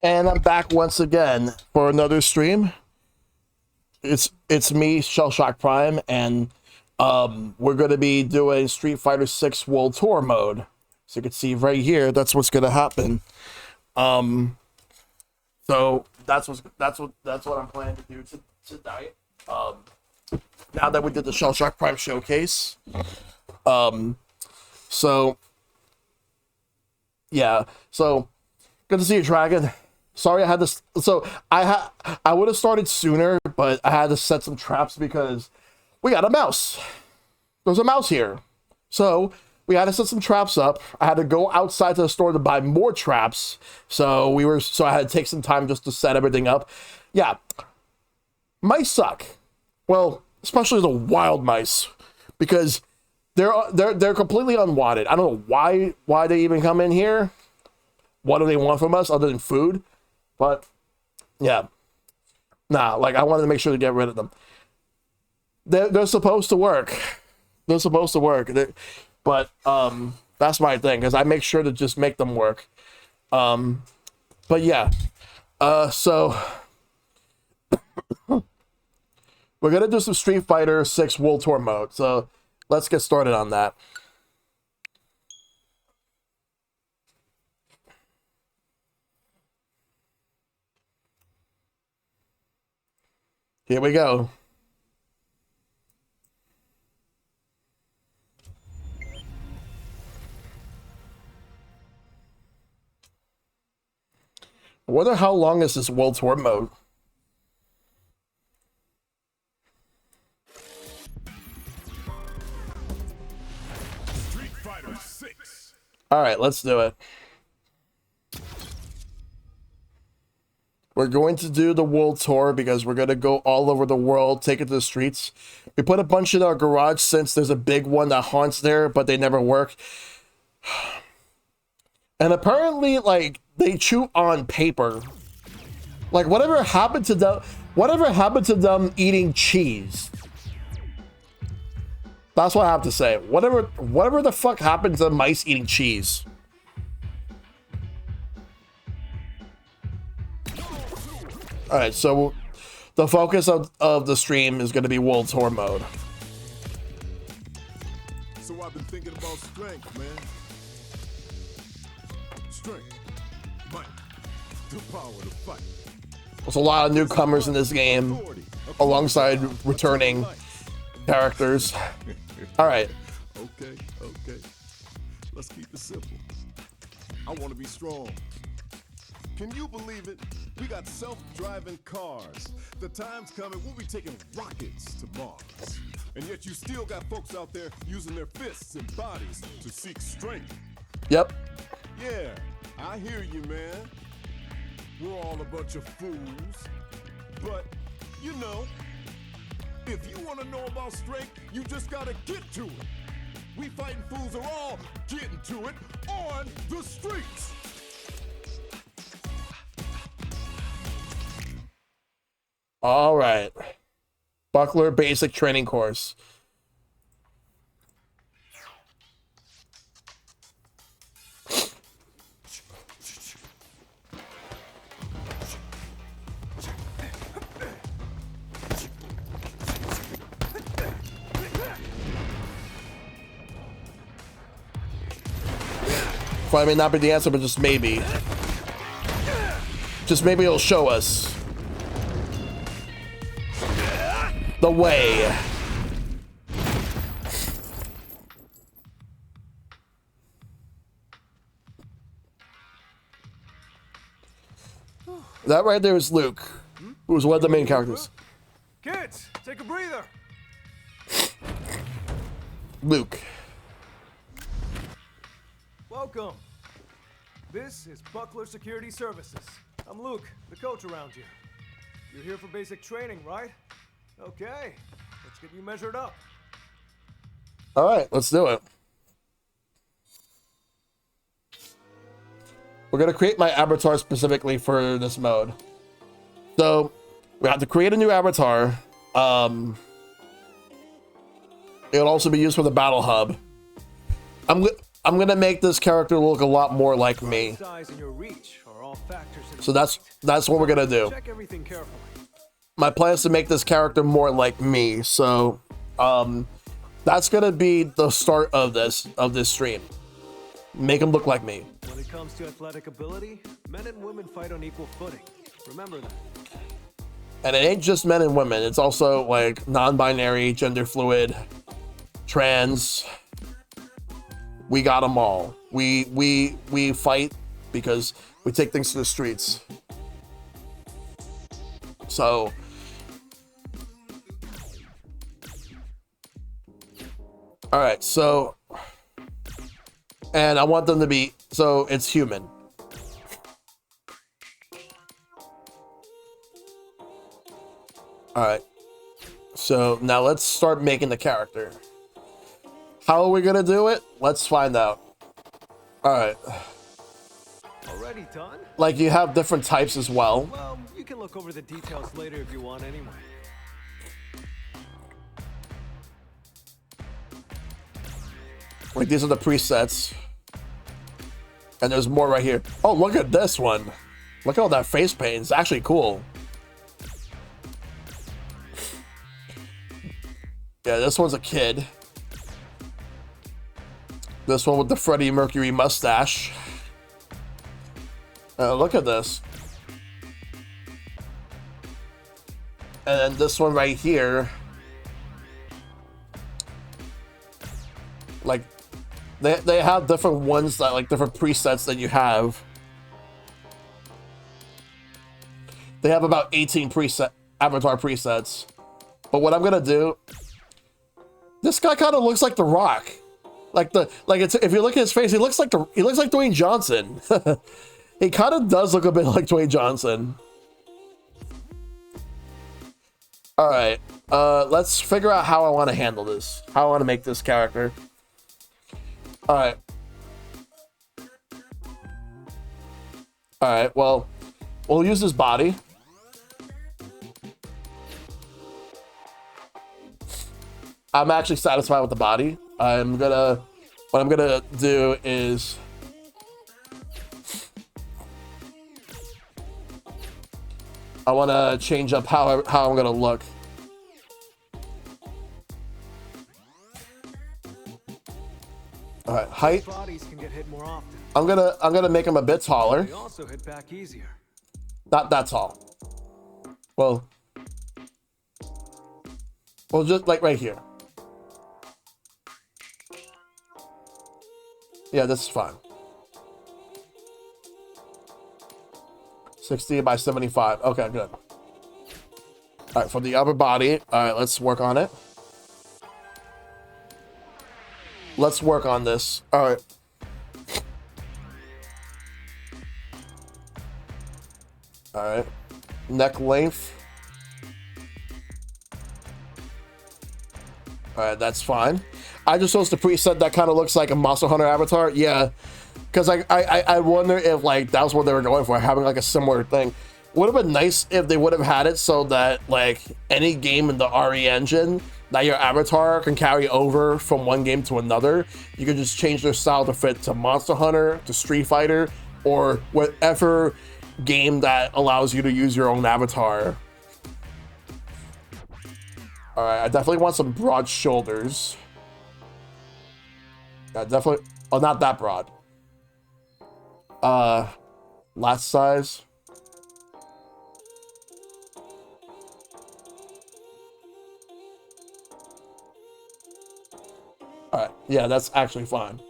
And I'm back once again for another stream. It's me, ShellshockPrime, and we're gonna be doing Street Fighter 6 World Tour mode. So you can see right here, that's what's gonna happen. So that's what I'm planning to do tonight. Now that we did the ShellshockPrime showcase. So yeah, so good to see you, Dragon. Sorry I had this. So I would have started sooner, but I had to set some traps because we got a mouse. There's a mouse here. So we had to set some traps up. I had to go outside to the store to buy more traps. So I had to take some time just to set everything up. Yeah. Mice suck. Well, especially the wild mice, because they're completely unwanted. I don't know why they even come in here. What do they want from us other than food? But yeah, like I wanted to make sure to get rid of them. They're supposed to work. They're supposed to work. But that's my thing, because I make sure to just make them work. But yeah, so we're gonna do some Street Fighter 6 World Tour mode. So let's get started on that. Here we go. I wonder how long is this World Tour mode? Street Fighter 6. All right, let's do it. We're going to do the world tour because we're going to go all over the world, take it to the streets. We put a bunch in our garage since there's a big one that haunts there, but they never work. And apparently, like, they chew on paper. Like, whatever happened to them eating cheese? That's what I have to say. Whatever the fuck happened to mice eating cheese? All right, so the focus of the stream is going to be World Tour mode. So I've been thinking about strength, man. Strength, might, the power to fight. There's a lot of newcomers in this game, alongside returning characters. All right. Okay. Let's keep it simple. I want to be strong. Can you believe it? We got self-driving cars. The time's coming, we'll be taking rockets to Mars. And yet you still got folks out there using their fists and bodies to seek strength. Yep. Yeah, I hear you, man. We're all a bunch of fools. But, you know, if you want to know about strength, you just gotta get to it. We fighting fools are all getting to it on the streets. All right. Buckler basic training course. Well, I may not be the answer, but just maybe. Just maybe it'll show us the way. That right there is Luke, who was one of the main characters. Kids, take a breather. Luke. Welcome. This is Buckler Security Services. I'm Luke, the coach around here. You're here for basic training, right? Okay, let's get you measured up. All right, let's do it. We're going to create my avatar specifically for this mode. So we have to create a new avatar. It'll also be used for the battle hub. I'm gonna make this character look a lot more like me. Size and your reach are all factors in So that's what we're gonna do. check everything carefully. My plan is to make this character more like me. So that's gonna be the start of this stream. Make him look like me. When it comes to athletic ability, men and women fight on equal footing. Remember that. And it ain't just men and women. It's also like non-binary, gender fluid, trans. We got them all. We fight because we take things to the streets. So all right, so and I want them to be, so it's human. All right, so now let's start making the character. How are we gonna do it? Let's find out. All right. Already done? Like, you have different types as well. Well, you can look over the details later if you want anyway. Like, these are the presets. And there's more right here. Oh, look at this one. Look at all that face paint. It's actually cool. Yeah, this one's a kid. This one with the Freddie Mercury mustache. Look at this. And then this one right here. Like, they have different ones that, like, different presets that you have. They have about 18 avatar presets. But what I'm gonna do, this guy kind of looks like The Rock. If you look at his face, he looks like Dwayne Johnson. He kind of does look a bit like Dwayne Johnson. All right, let's figure out how I want to handle this. How I want to make this character. All right. All right. Well, we'll use his body. I'm actually satisfied with the body. What I'm gonna do is I want to change up how I'm gonna look. All right, height. Bodies can get hit more often. I'm gonna make him a bit taller. They also hit back easier. Not that tall. Well, just like right here. Yeah, this is fine. 60 by 75. Okay, good. All right, for the upper body, all right, let's work on it. Let's work on this. All right. All right. Neck length. All right, that's fine. I just chose the preset that kind of looks like a Monster Hunter avatar. Yeah, because I wonder if, like, that was what they were going for, having like a similar thing. Would have been nice if they would have had it so that, like, any game in the RE engine that your avatar can carry over from one game to another, you could just change their style to fit to Monster Hunter, to Street Fighter, or whatever game that allows you to use your own avatar. All right, I definitely want some broad shoulders. Yeah, definitely. Oh, not that broad. Last size. All right, yeah, that's actually fine.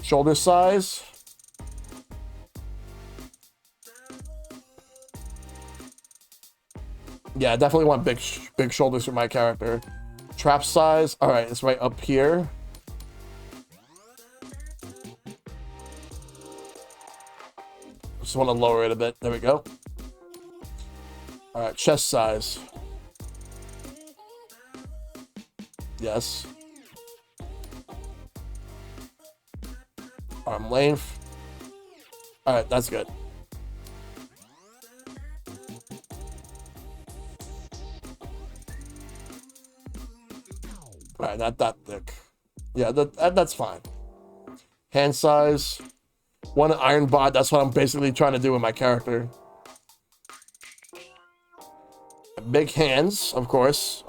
Shoulder size. Yeah, I definitely want big shoulders for my character. Trap size. All right, it's right up here. Just want to lower it a bit. There we go. All right, chest size. Yes. Arm length. All right, that's good. All right, not that thick. Yeah, that's fine. Hand size. 1 iron bot. That's what I'm basically trying to do with my character. Big hands, of course.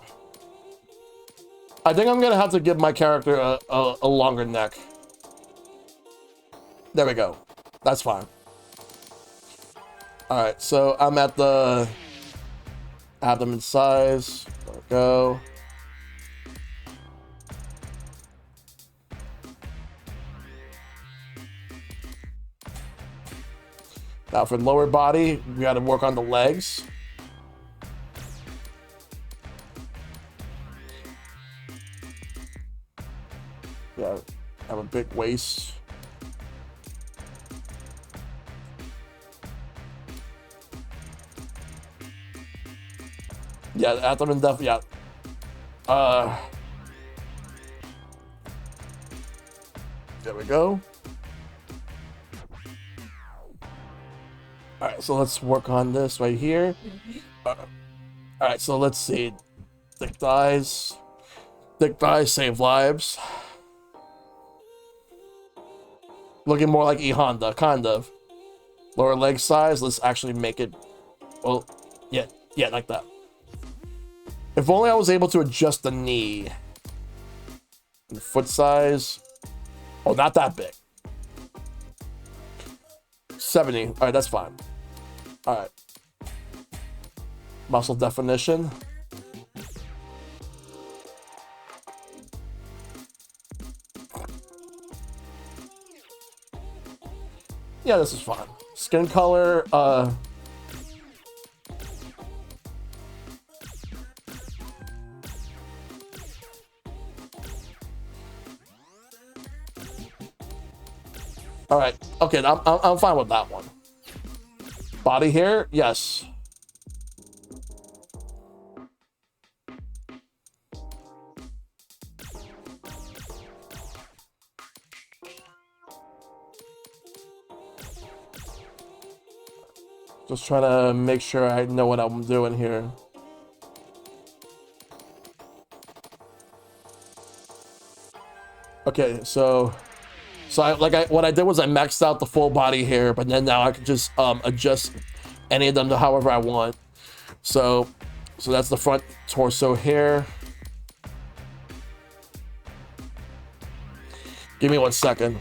I think I'm gonna have to give my character a longer neck. There we go. That's fine. Alright, so I'm at the abdomen size. There we go. Now for lower body, we gotta work on the legs. Yeah, have a big waist. Yeah, abdomen definitely, yeah. There we go. All right, so let's work on this right here. All right, so let's see. Thick thighs. Thick thighs save lives. Looking more like E Honda, kind of. Lower leg size. Let's actually make it. Well, yeah, like that. If only I was able to adjust the knee. And the foot size. Oh, not that big. 70. All right, that's fine. All right. Muscle definition. Yeah, this is fine. Skin color, all right. Okay, I'm fine with that one. Body hair, yes. Just trying to make sure I know what I'm doing here. Okay, so what I did was I maxed out the full body hair, but then now I can just adjust any of them to however I want. So that's the front torso hair. Give me 1 second.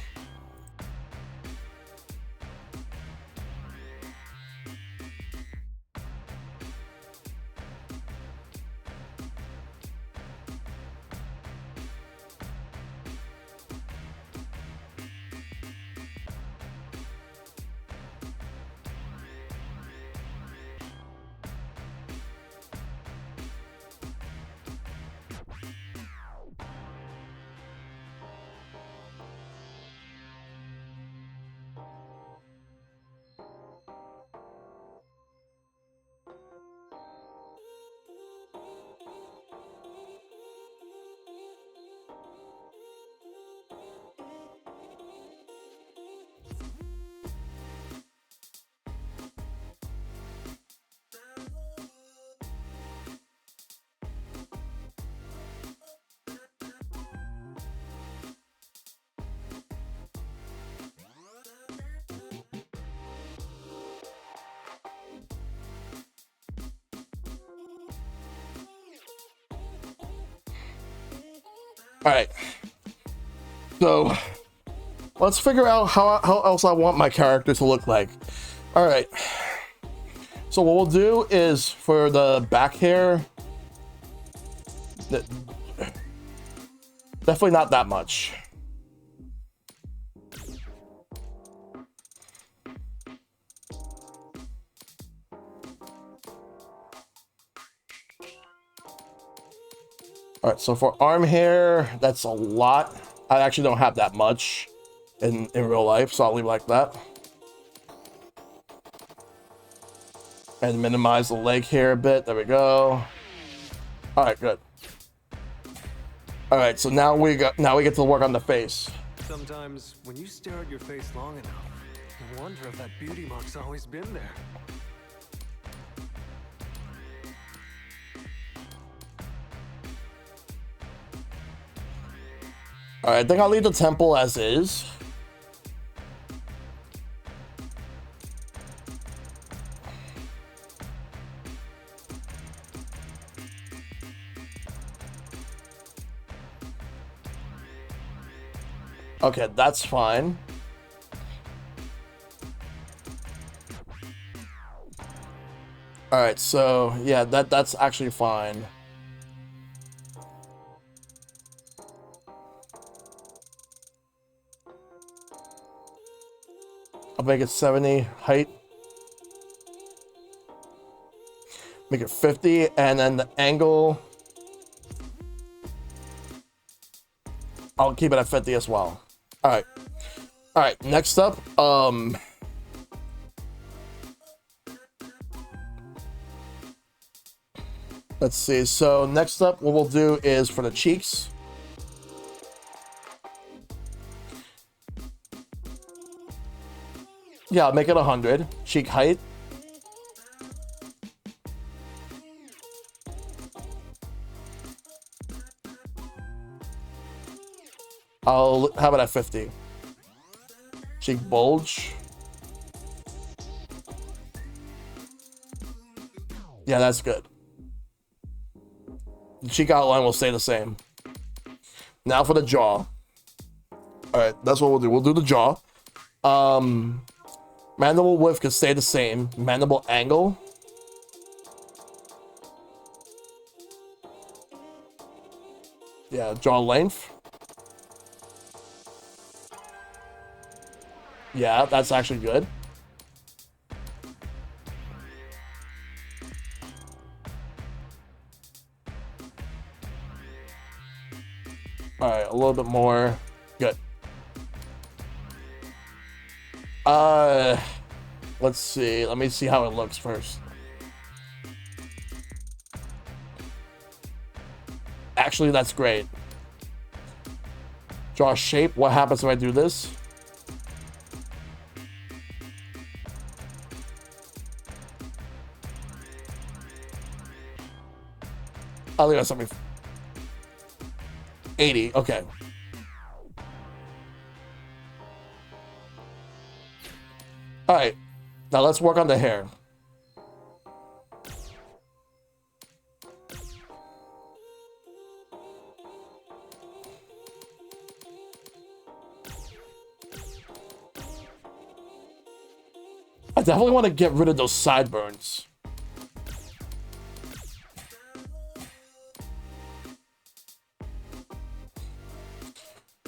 All right, so let's figure out how else I want my character to look like. All right, so what we'll do is for the back hair, definitely not that much. All right, so for arm hair, that's a lot. I actually don't have that much in real life, so I'll leave it like that. And minimize the leg hair a bit. There we go. All right, good. All right, so now we get to work on the face. Sometimes when you stare at your face long enough, you wonder if that beauty mark's always been there. All right, I think I'll leave the temple as is. Okay, that's fine. All right, so yeah, that's actually fine. I'll make it 70 height. Make it 50, and then the angle, I'll keep it at 50 as well. All right. All right, next up, let's see. So next up, what we'll do is for the cheeks. Yeah, I'll make it 100. Cheek height. I'll have it at 50. Cheek bulge. Yeah, that's good. The cheek outline will stay the same. Now for the jaw. All right, that's what we'll do. We'll do the jaw. Mandible width can stay the same. Mandible angle. Yeah, jaw length. Yeah, that's actually good. All right, a little bit more. Good. Let's see. Let me see how it looks first. Actually, that's great. Draw shape. What happens if I do this? I'll leave it at something. 80. Okay. All right. Now let's work on the hair. I definitely want to get rid of those sideburns.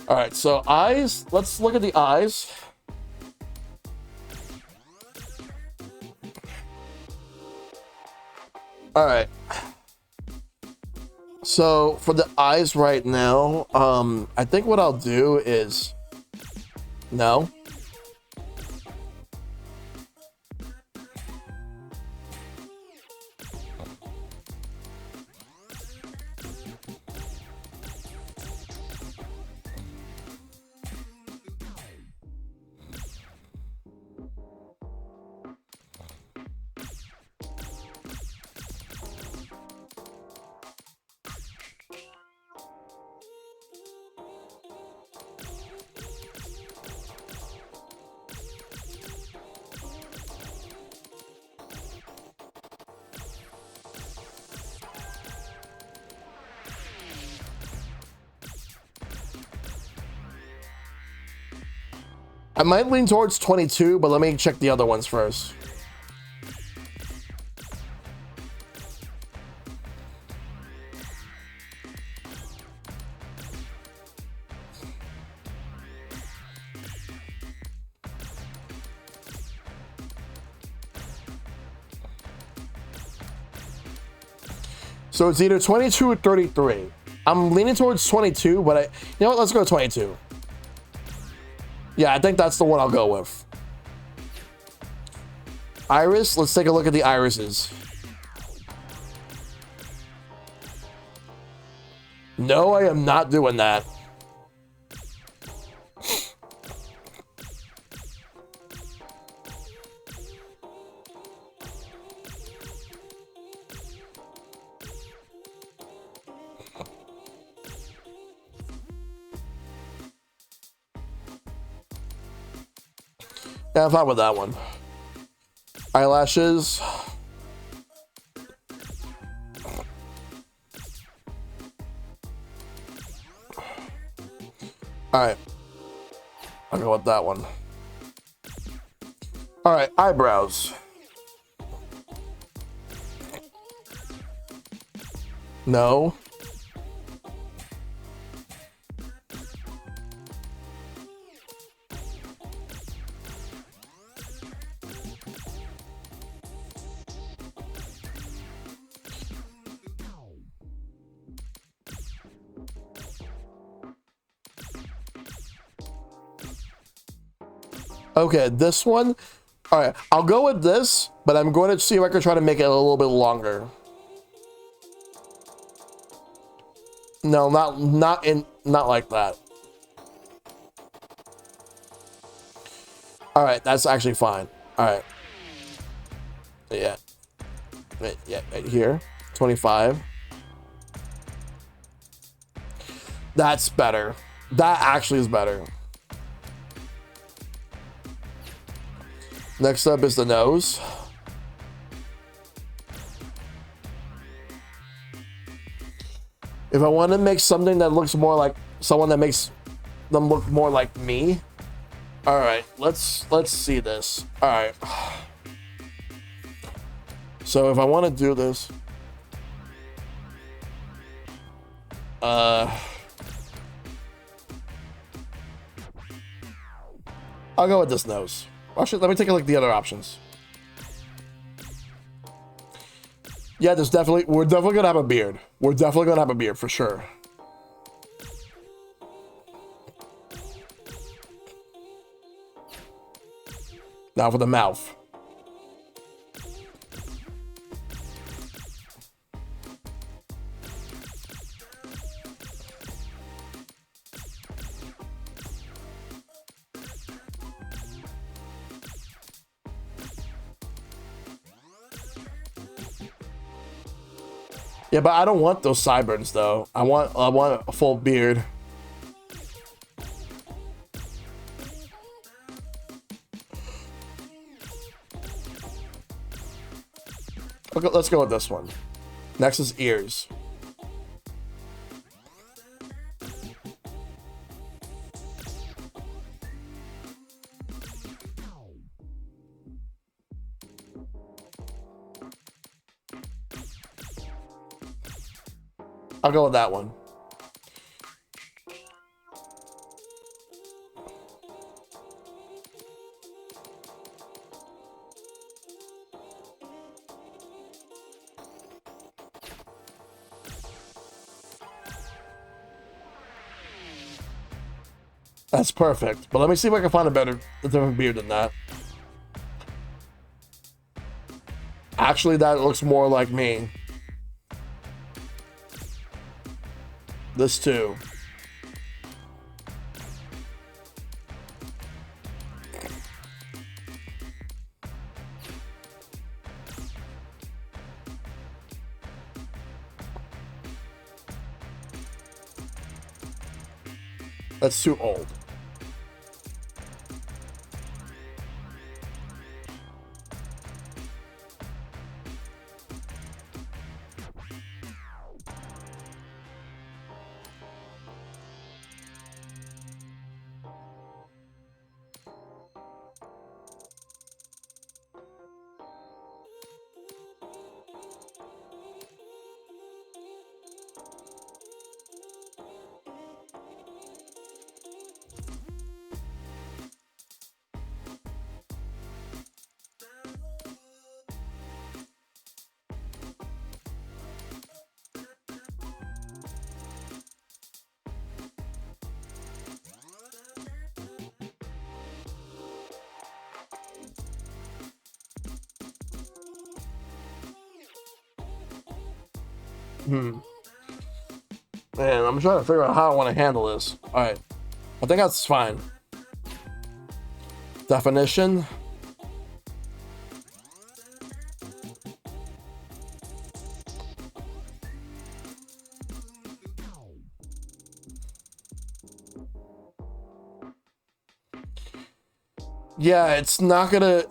All right, so eyes. Let's look at the eyes. All right. So for the eyes right now, I think what I'll do is no. I might lean towards 22, but let me check the other ones first. So it's either 22 or 33. I'm leaning towards 22, but you know what? Let's go 22. Yeah, I think that's the one I'll go with. Iris, let's take a look at the irises. No, I am not doing that. Yeah, I'm fine with that one. Eyelashes. All right. I'll go with that one. All right, eyebrows. No. Okay, this one. All right, I'll go with this, but I'm going to see if I can try to make it a little bit longer. No, not like that. All right, that's actually fine. All right. Yeah. Yeah, right here. 25. That's better. That actually is better. Next up is the nose. If I want to make something that looks more like someone that makes them look more like me. All right, let's see this. All right. So if I want to do this, I'll go with this nose. Actually, let me take a look at the other options. Yeah, we're definitely gonna have a beard. We're definitely gonna have a beard for sure. Now for the mouth. Yeah, but I don't want those sideburns though. I want a full beard. Okay, let's go with this one. Next is ears. I'll go with that one. That's perfect. But let me see if I can find a different beard than that. Actually, that looks more like me. This too. That's too old. Man, I'm trying to figure out how I want to handle this. All right, I think that's fine. Definition. Yeah, it's not gonna.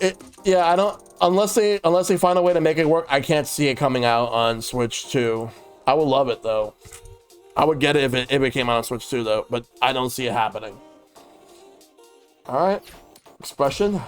Yeah, I don't. Unless they find a way to make it work, I can't see it coming out on Switch 2. I would love it though. I would get it if it came out on Switch 2 though, but I don't see it happening. All right, expression.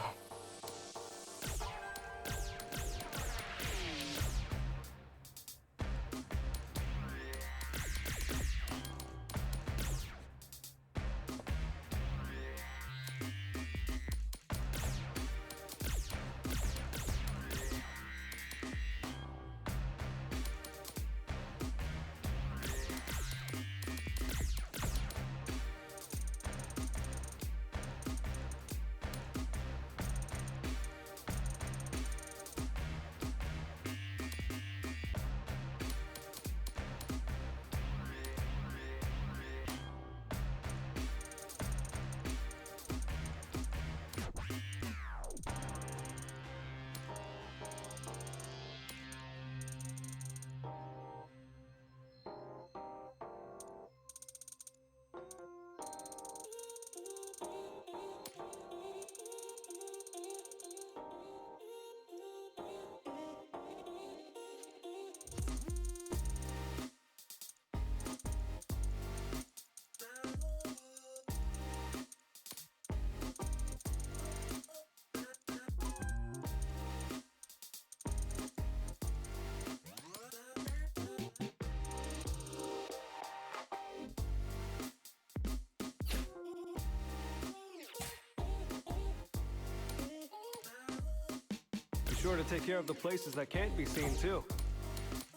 Be sure to take care of the places that can't be seen, too.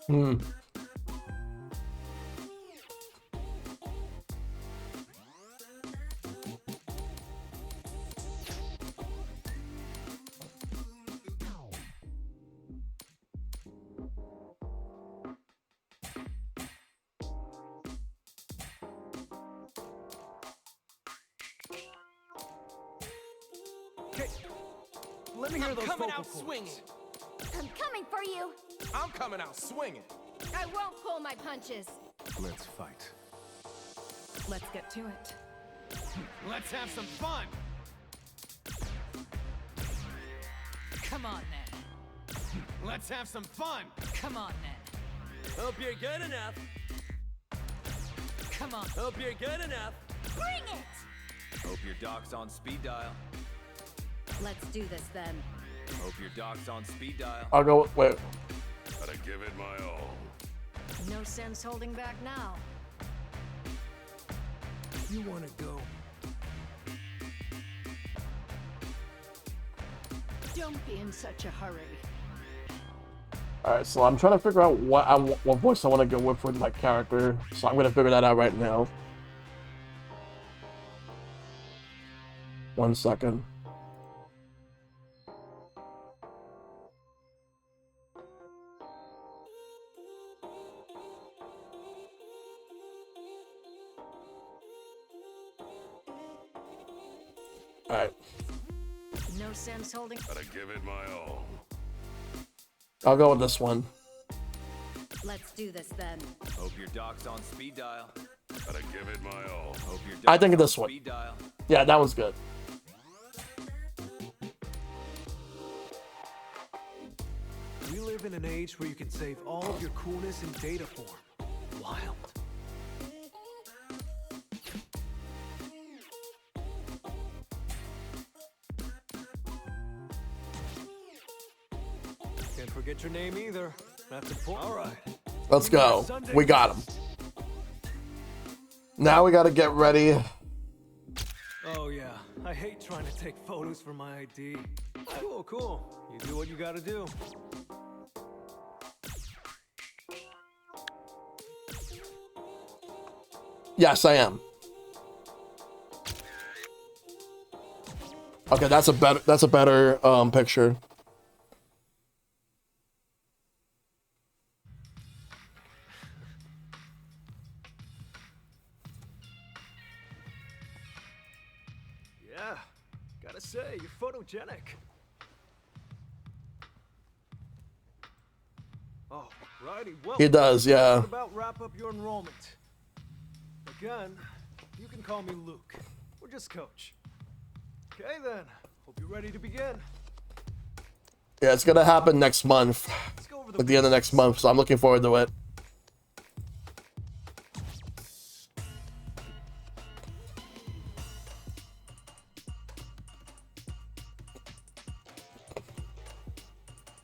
Hmm. Okay, let me hear I'm those coming vocal out cords. swinging. I'm coming for you. I'm coming out swinging. I won't pull my punches. Let's fight. Let's get to it. Let's have some fun. Come on then. Let's have some fun. Come on then. Hope you're good enough. Come on. Hope you're good enough. Bring it. Hope your doc's on speed dial. Let's do this then. Hope your doc's on speed dial. I'll go. Wait. Gotta give it my all. No sense holding back now. You want to go? Don't be in such a hurry. All right, so I'm trying to figure out what voice I want to go with for my character. So I'm gonna figure that out right now. 1 second. All right, No sense holding. Gotta give it my all. I'll go with this one. Let's do this then. Hope your doc's on speed dial. Gotta give it my all. Hope your I doc's think on this one. speed dial. Yeah, that one's good. We live in an age where you can save all of your coolness in data form. Wild. Can't forget your name either. That's important. All right. Let's go. We got him. Now we got to get ready. Oh yeah, I hate trying to take photos for my ID. Cool, cool. You do what you gotta do. Yes, I am. Okay, that's a better picture. Yeah, gotta say, you're photogenic. Oh, righty, well. He does, yeah. What about wrap up your enrollment? Again, you can call me Luke, or just Coach. Okay then, hope you're ready to begin. Yeah, it's gonna happen next month. Let's go over At the end of next month, so I'm looking forward to it.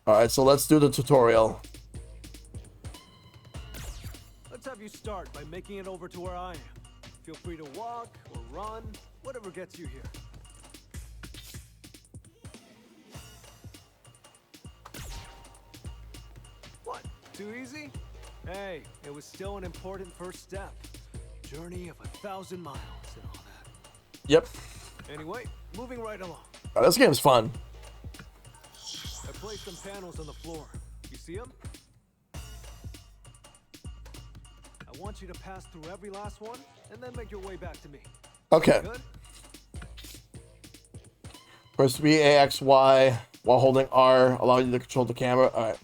All right, so let's do the tutorial. Let's have you start by making it over to where I am. Feel free to walk or run, whatever gets you here. What? Too easy? Hey, it was still an important first step. Journey of 1,000 miles and all that. Yep. Anyway, moving right along. Oh, this game's fun. I placed some panels on the floor. You see them? I want you to pass through every last one and then make your way back to me. Okay. Good? Press B, A, X, Y while holding R, allow you to control the camera. All right.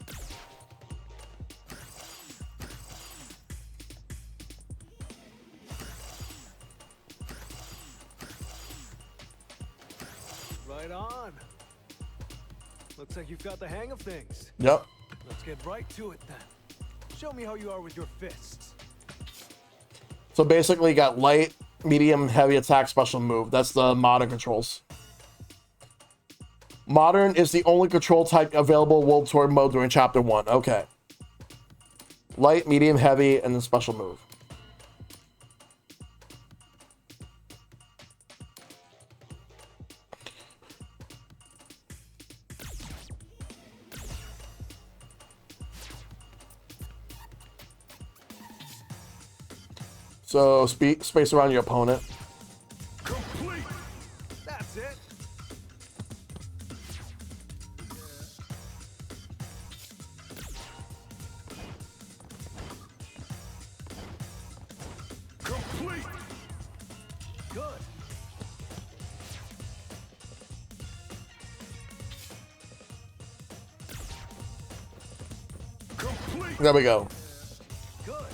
Right on. Looks like you've got the hang of things. Yep. Let's get right to it then. Show me how you are with your fists. So basically, you got light, medium, heavy attack, special move. That's the modern controls. Modern is the only control type available in World Tour mode during Chapter 1. Okay. Light, medium, heavy, and then special move. So space around your opponent. Complete. That's it. Complete. Good. Complete. There we go. Good.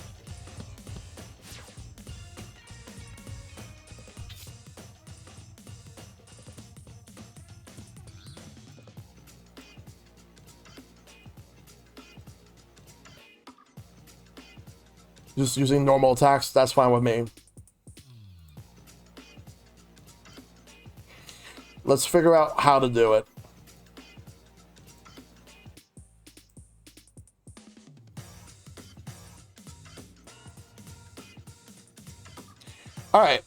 Just using normal attacks, that's fine with me. Let's figure out how to do it. All right.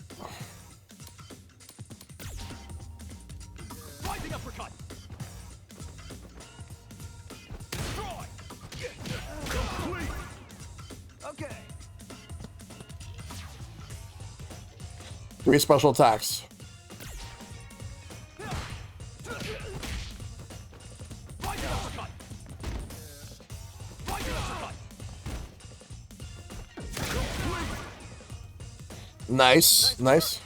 Rising uppercut. Destroy. Complete. Okay. 3 special attacks. Rising uppercut. Rising uppercut. Nice, nice.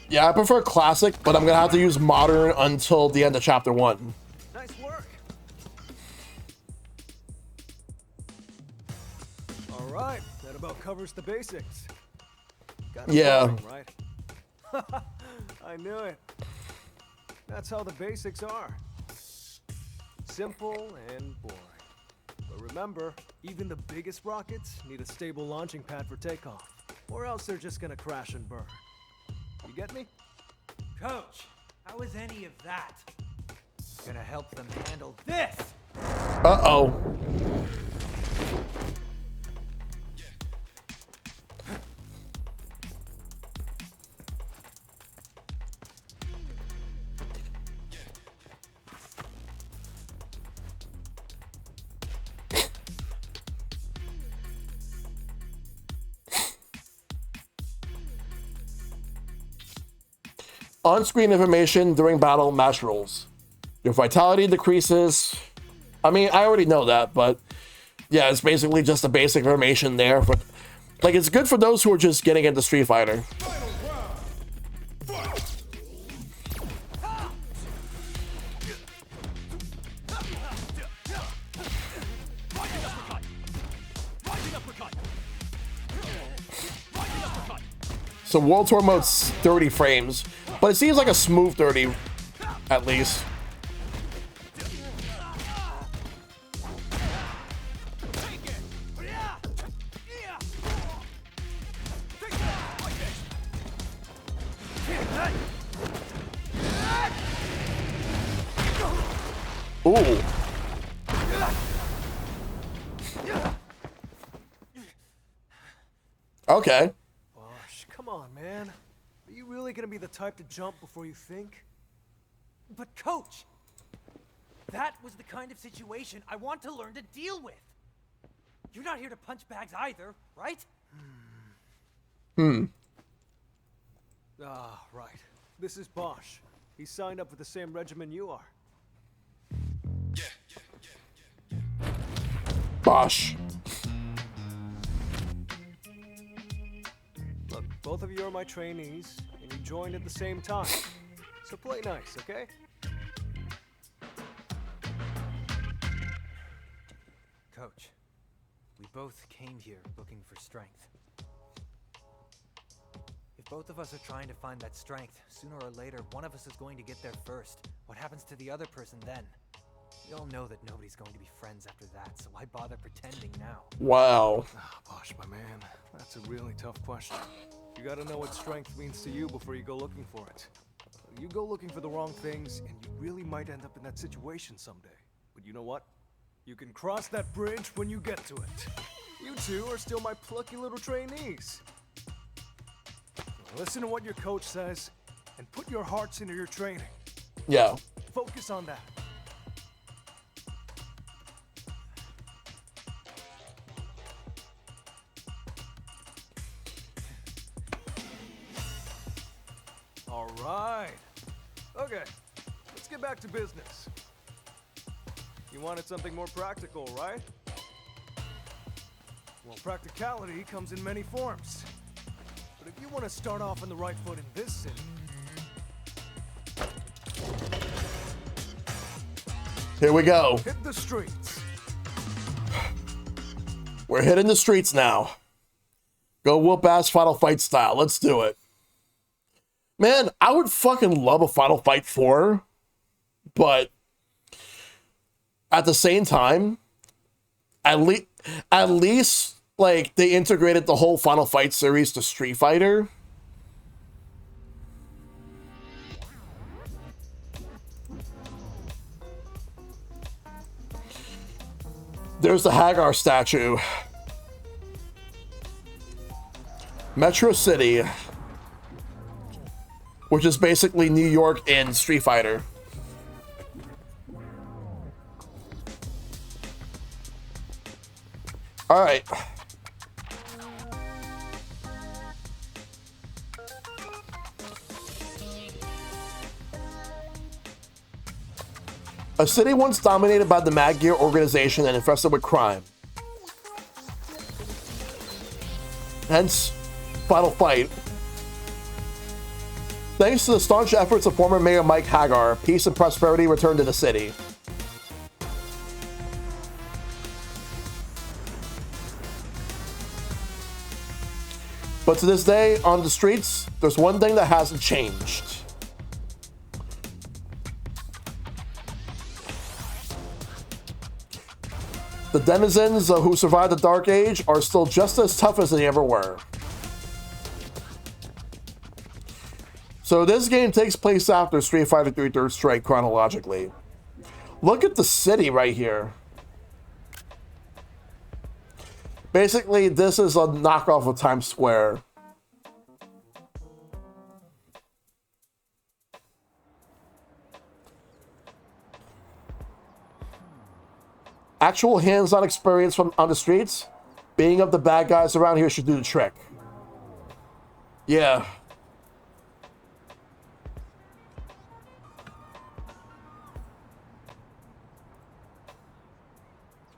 Yeah, I prefer classic, but I'm gonna have to use modern until the end of chapter 1. Nice work. All right, that about covers the basics. Kinda Yeah. boring, right? I knew it. That's how the basics are. Simple and boring. But remember, even the biggest rockets need a stable launching pad for takeoff, or else they're just gonna crash and burn. You get me? Coach, how is any of that gonna help them handle this? Uh-oh. On-screen information during battle match rules. Your vitality decreases. I mean, I already know that, but yeah, it's basically just the basic information there. But like, it's good for those who are just getting into Street Fighter. Final round. Fight. Rising uppercut. Rising uppercut. Rising uppercut. So World Tour mode's 30 frames, but it seems like a smooth 30, at least. Ooh. Okay. Gosh, come on, man. Are you really gonna be the type to jump before you think? But coach, that was the kind of situation I want to learn to deal with. You're not here to punch bags either, right? Ah, right. This is Bosch. He signed up for the same regimen you are. Bosh. Look, both of you are my trainees, and you joined at the same time. So play nice, okay? Coach, we both came here looking for strength. If both of us are trying to find that strength, sooner or later, one of us is going to get there first. What happens to the other person then? We all know that nobody's going to be friends after that, so why bother pretending now? Wow. Ah, Bosch, my man, that's a really tough question. You gotta know what strength means to you before you go looking for it. You go looking for the wrong things, and you really might end up in that situation someday. But you know what? You can cross that bridge when you get to it. You two are still my plucky little trainees. Now listen to what your coach says, and put your hearts into your training. Yeah. Focus on that. All right. Okay, let's get back to business. You wanted something more practical, right? Well, practicality comes in many forms. But if you want to start off on the right foot in this city, Here we go. hit the streets. We're hitting the streets now. Go whoop ass Final Fight style. Let's do it. Man, I would fucking love a Final Fight 4, but at the same time, at least like they integrated the whole Final Fight series to Street Fighter. There's the Hagar statue. Metro City, which is basically New York in Street Fighter. All right. A city once dominated by the Mad Gear organization and infested with crime. Hence, Final Fight. Thanks to the staunch efforts of former Mayor Mike Hagar, peace and prosperity returned to the city. But to this day, on the streets, there's one thing that hasn't changed. The denizens who survived the Dark Age are still just as tough as they ever were. So this game takes place after Street Fighter 3 Third Strike chronologically. Look at the city right here. Basically, this is a knockoff of Times Square. Actual hands-on experience on the streets, being up the bad guys around here should do the trick. Yeah.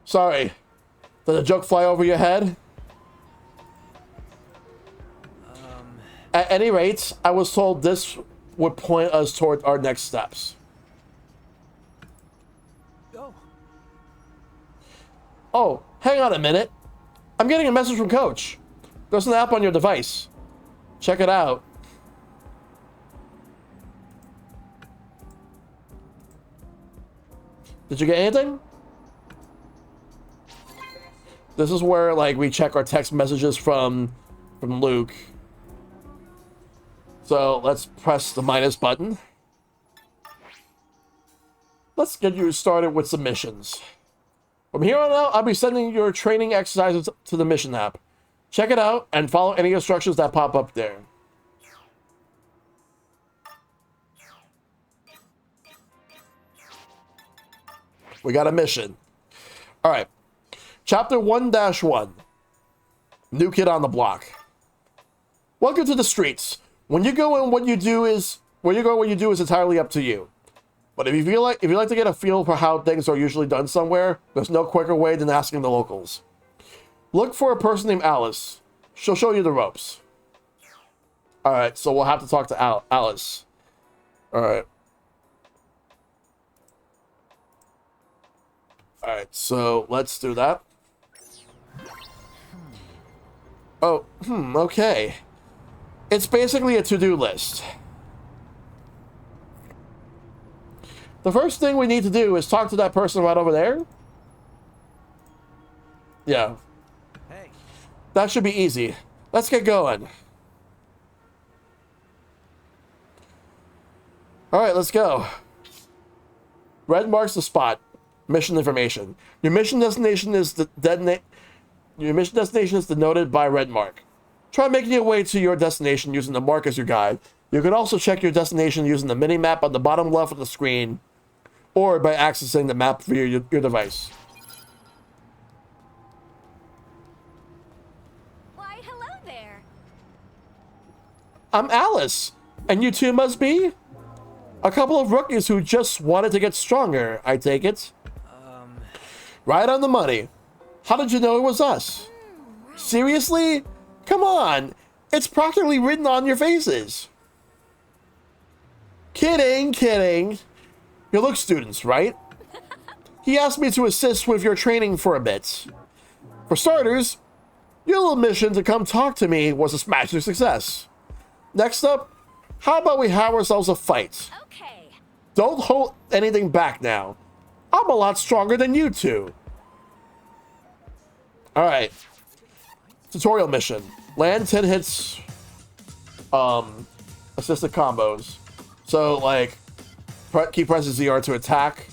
Sorry. Did a joke fly over your head? At any rate, I was told this would point us toward our next steps. Oh, hang on a minute. I'm getting a message from Coach. There's an app on your device. Check it out. Did you get anything? This is where, like, we check our text messages from Luke. So let's press the minus button. let's get you started with some missions. From here on out, I'll be sending your training exercises to the mission app. Check it out and follow any instructions that pop up there. We got a mission. All right. Chapter 1-1. New kid on the block. Welcome to the streets. When you go and what you do is entirely up to you. But if you like to get a feel for how things are usually done somewhere, there's no quicker way than asking the locals. Look for a person named Alice. She'll show you the ropes. All right, so we'll have to talk to Alice. All right. All right, so let's do that. Oh, okay. It's basically a to-do list. The first thing we need to do is talk to that person right over there. Yeah. Hey. That should be easy. Let's get going. All right, let's go. Red marks the spot. Mission information. Your mission destination is denoted by red mark. Try making your way to your destination using the mark as your guide. You can also check your destination using the mini-map on the bottom left of the screen, or by accessing the map via your device. Why, hello there. I'm Alice, and you two must be a couple of rookies who just wanted to get stronger, I take it. Right on the money. How did you know it was us? Seriously? Come on. It's practically written on your faces. Kidding, kidding. You look students, right? He asked me to assist with your training for a bit. For starters, your little mission to come talk to me was a smashing success. Next up, how about we have ourselves a fight? Okay. Don't hold anything back now. I'm a lot stronger than you two. Alright. Tutorial mission. Land 10 hits. Assisted combos. So, like, keep pressing ZR to attack.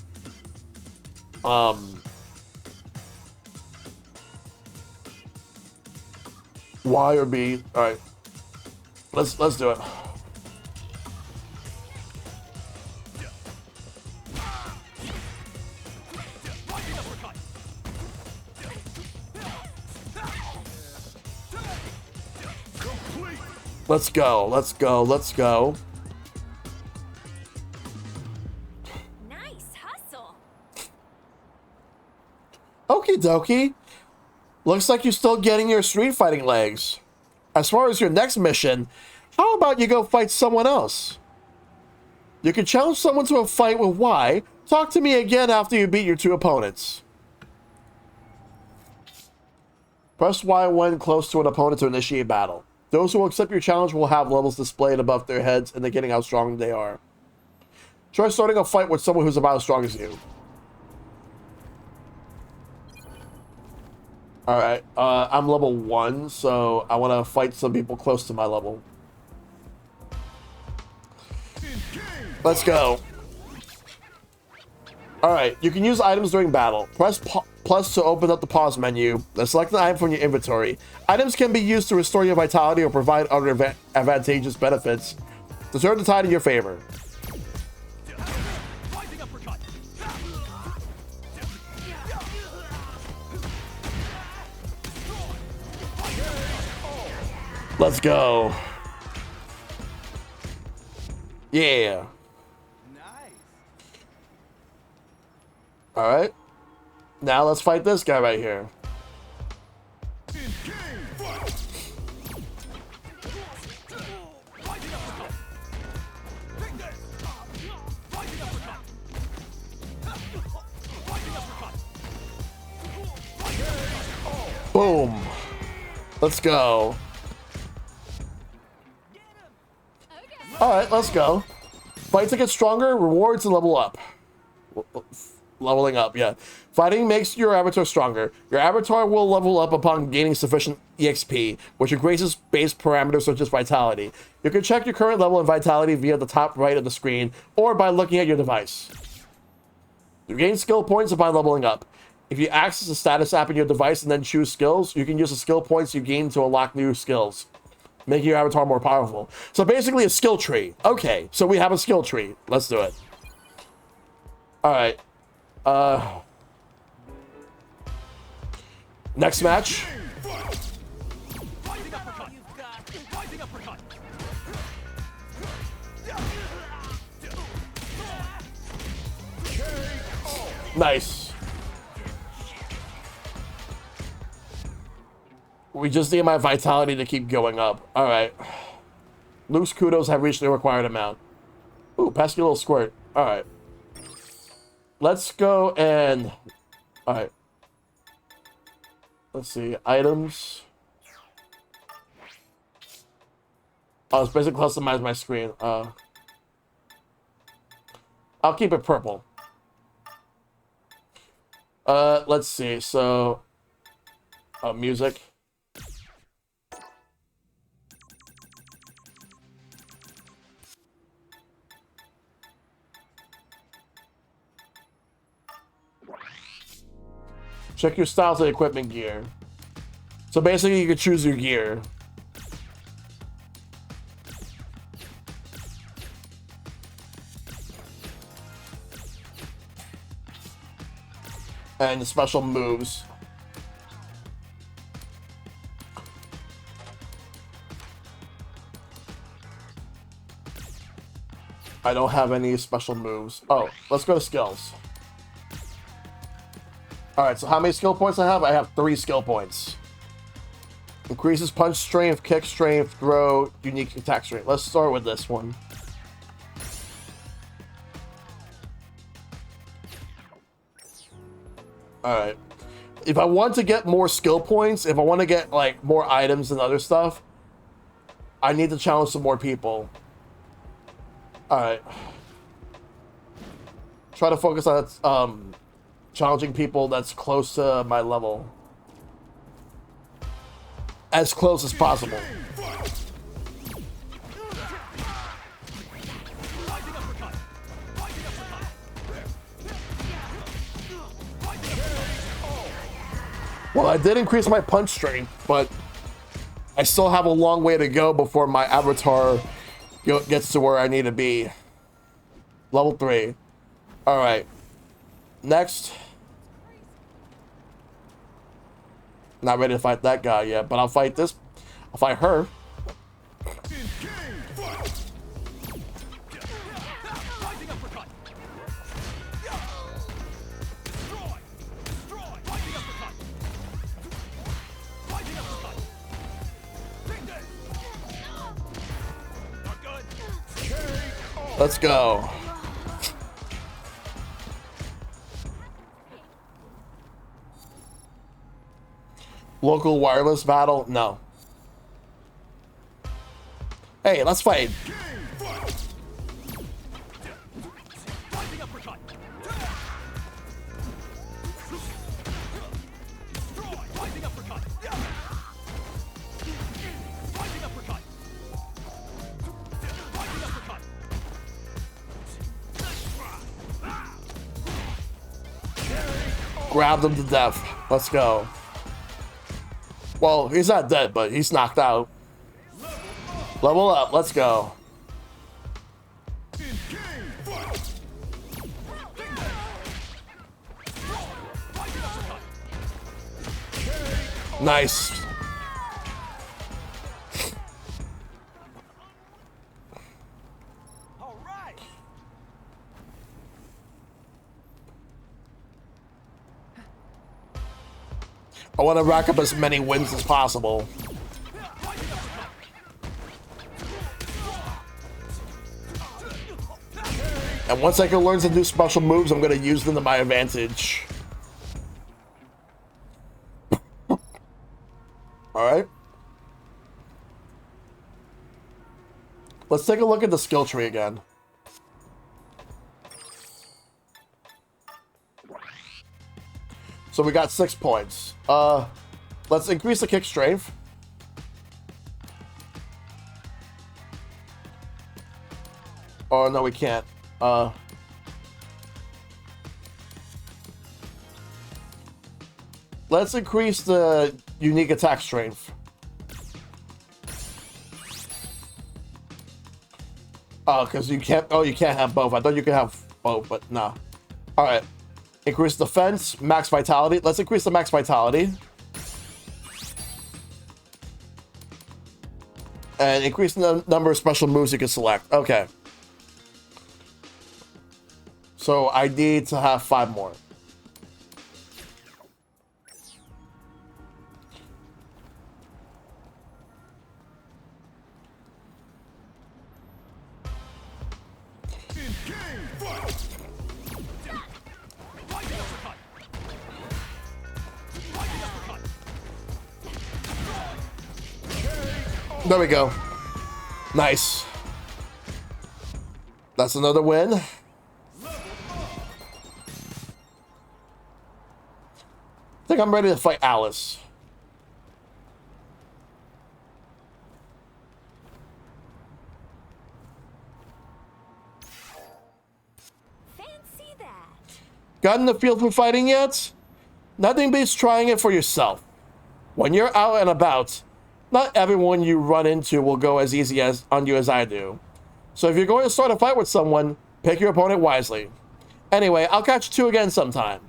Y or B. Alright. Let's do it. Let's go, let's go, let's go. Nice hustle. Okie dokie. Looks like you're still getting your street fighting legs. As far as your next mission, how about you go fight someone else? You can challenge someone to a fight with Y. Talk to me again after you beat your two opponents. Press Y when close to an opponent to initiate battle. Those who accept your challenge will have levels displayed above their heads, indicating how strong they are. Try starting a fight with someone who's about as strong as you. Alright, I'm level 1, so I want to fight some people close to my level. Let's go. Alright, you can use items during battle. Press plus to open up the pause menu. Then select an item from your inventory. Items can be used to restore your vitality or provide other advantageous benefits to turn the tide in your favor. Let's go. Yeah. All right. Now let's fight this guy right here. Boom. Let's go. All right, let's go. Fight to get stronger, rewards to level up. Leveling up, yeah. Fighting makes your avatar stronger. Your avatar will level up upon gaining sufficient EXP, which increases base parameters such as vitality. You can check your current level of vitality via the top right of the screen or by looking at your device. You gain skill points by leveling up. If you access the status app in your device and then choose skills, you can use the skill points you gain to unlock new skills, making your avatar more powerful. So basically a skill tree. Okay, so we have a skill tree. Let's do it. All right. Next match. Rising uppercut. Rising uppercut. Nice. We just need my vitality to keep going up. All right. Loose kudos have reached the required amount. Ooh, pesky little squirt. All right. Let's go and... All right. Let's see. Items. Oh, it's basically customize my screen. I'll keep it purple. Let's see. So, music. Check your styles and equipment gear. So basically, you can choose your gear. And the special moves. I don't have any special moves. Oh, let's go to skills. Alright, so how many skill points I have? I have 3 skill points. Increases punch strength, kick strength, throw, unique attack strength. Let's start with this one. Alright. If I want to get more skill points, if I want to get like more items and other stuff, I need to challenge some more people. Alright. Try to focus on challenging people that's close to my level. As close as possible. Well, I did increase my punch strength, but I still have a long way to go before my avatar gets to where I need to be. Level 3. Alright. Next. Not ready to fight that guy yet, but I'll fight this. I'll fight her. Let's go. Local wireless battle? No. Hey, let's fight. Grab them to death. Let's go. Well, he's not dead, but he's knocked out. Level up. Let's go. Nice. I want to rack up as many wins as possible. And once I can learn some new special moves, I'm going to use them to my advantage. Alright. Let's take a look at the skill tree again. So we got 6 points. Let's increase the kick strength. Oh, no, we can't. Let's increase the unique attack strength. Oh, because you can't. Oh, you can't have both. I thought you could have both, but nah. All right. Increase defense, max vitality. Let's increase the max vitality. And increase the number of special moves you can select. Okay. So I need to have 5 more. There we go. Nice. That's another win. I think I'm ready to fight Alice. Fancy that. Got in the field for fighting yet? Nothing beats trying it for yourself. When you're out and about, not everyone you run into will go as easy on you as I do. So if you're going to start a fight with someone, pick your opponent wisely. Anyway, I'll catch you two again sometime.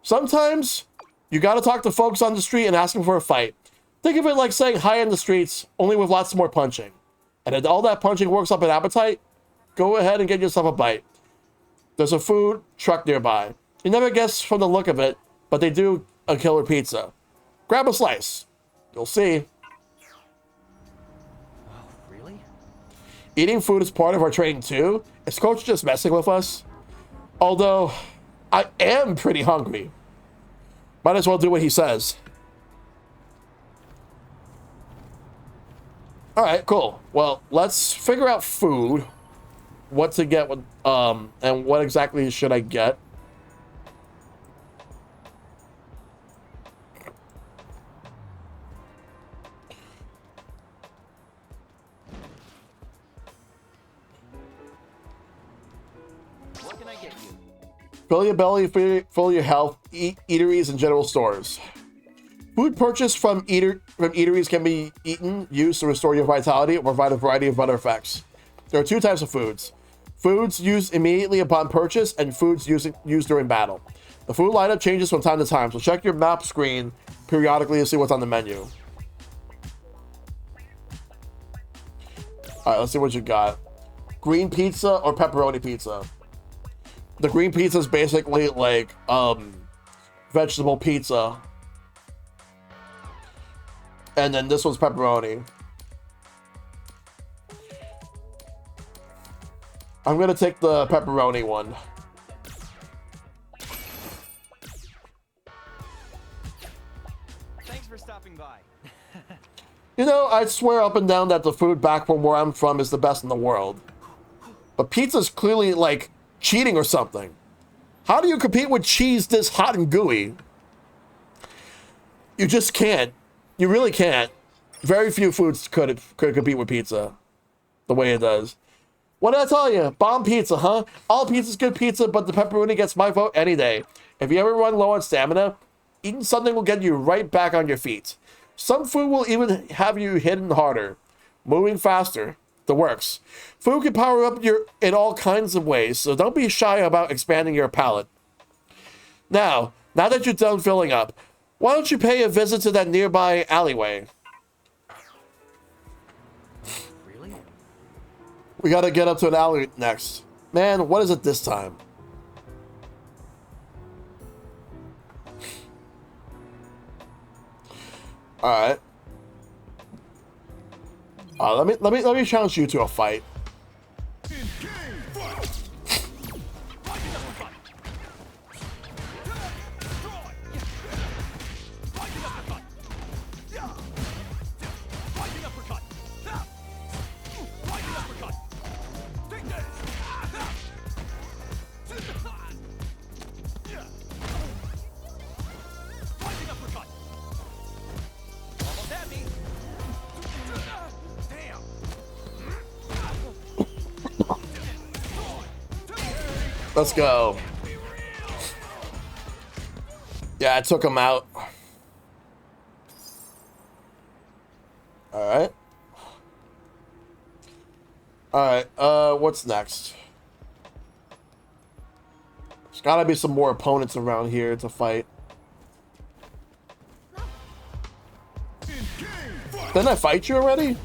Sometimes, you gotta talk to folks on the street and ask them for a fight. Think of it like saying hi in the streets, only with lots more punching. And if all that punching works up an appetite, go ahead and get yourself a bite. There's a food truck nearby. You never guess from the look of it, but they do a killer pizza. Grab a slice. You'll see. Oh, really? Eating food is part of our training too. Is Coach just messing with us? Although, I am pretty hungry. Might as well do what he says. Alright, cool. Well, let's figure out food. What to get with, and what exactly should I get? What can I get you? Fill your belly, fill your health, eateries and general stores. Food purchased from eateries can be used to restore your vitality or provide a variety of other effects. There are 2 types of foods. Foods used immediately upon purchase and foods used during battle. The food lineup changes from time to time, so check your map screen periodically to see what's on the menu. Alright, let's see what you got. Green pizza or pepperoni pizza? The green pizza is basically like vegetable pizza. And then this one's pepperoni. I'm gonna take the pepperoni one. Thanks for stopping by. You know, I'd swear up and down that the food back from where I'm from is the best in the world. But pizza's clearly like cheating or something. How do you compete with cheese this hot and gooey? You just can't. You really can't. Very few foods could compete with pizza the way it does. What did I tell you? Bomb pizza, huh? All pizza's good pizza, but the pepperoni gets my vote any day. If you ever run low on stamina, eating something will get you right back on your feet. Some food will even have you hitting harder, moving faster. The works. Food can power up in all kinds of ways, so don't be shy about expanding your palate. Now that you're done filling up, why don't you pay a visit to that nearby alleyway? Really? We gotta get up to an alley next. Man, what is it this time? Alright. Let me challenge you to a fight. Let's go. Yeah, I took him out. Alright. Alright, what's next? There's gotta be some more opponents around here to fight. Didn't I fight you already?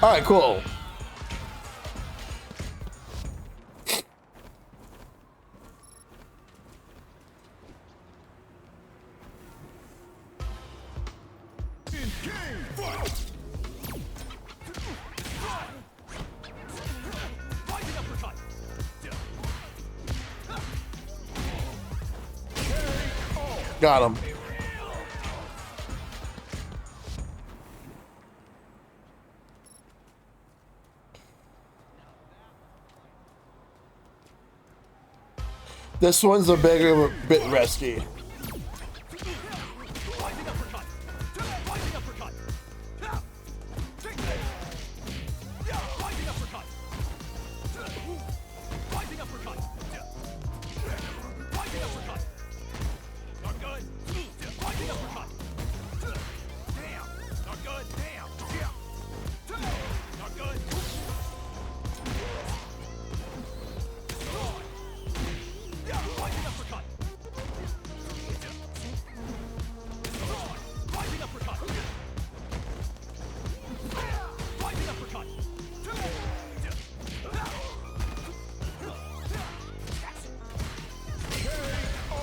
Alright, cool. Got him. This one's a bit risky.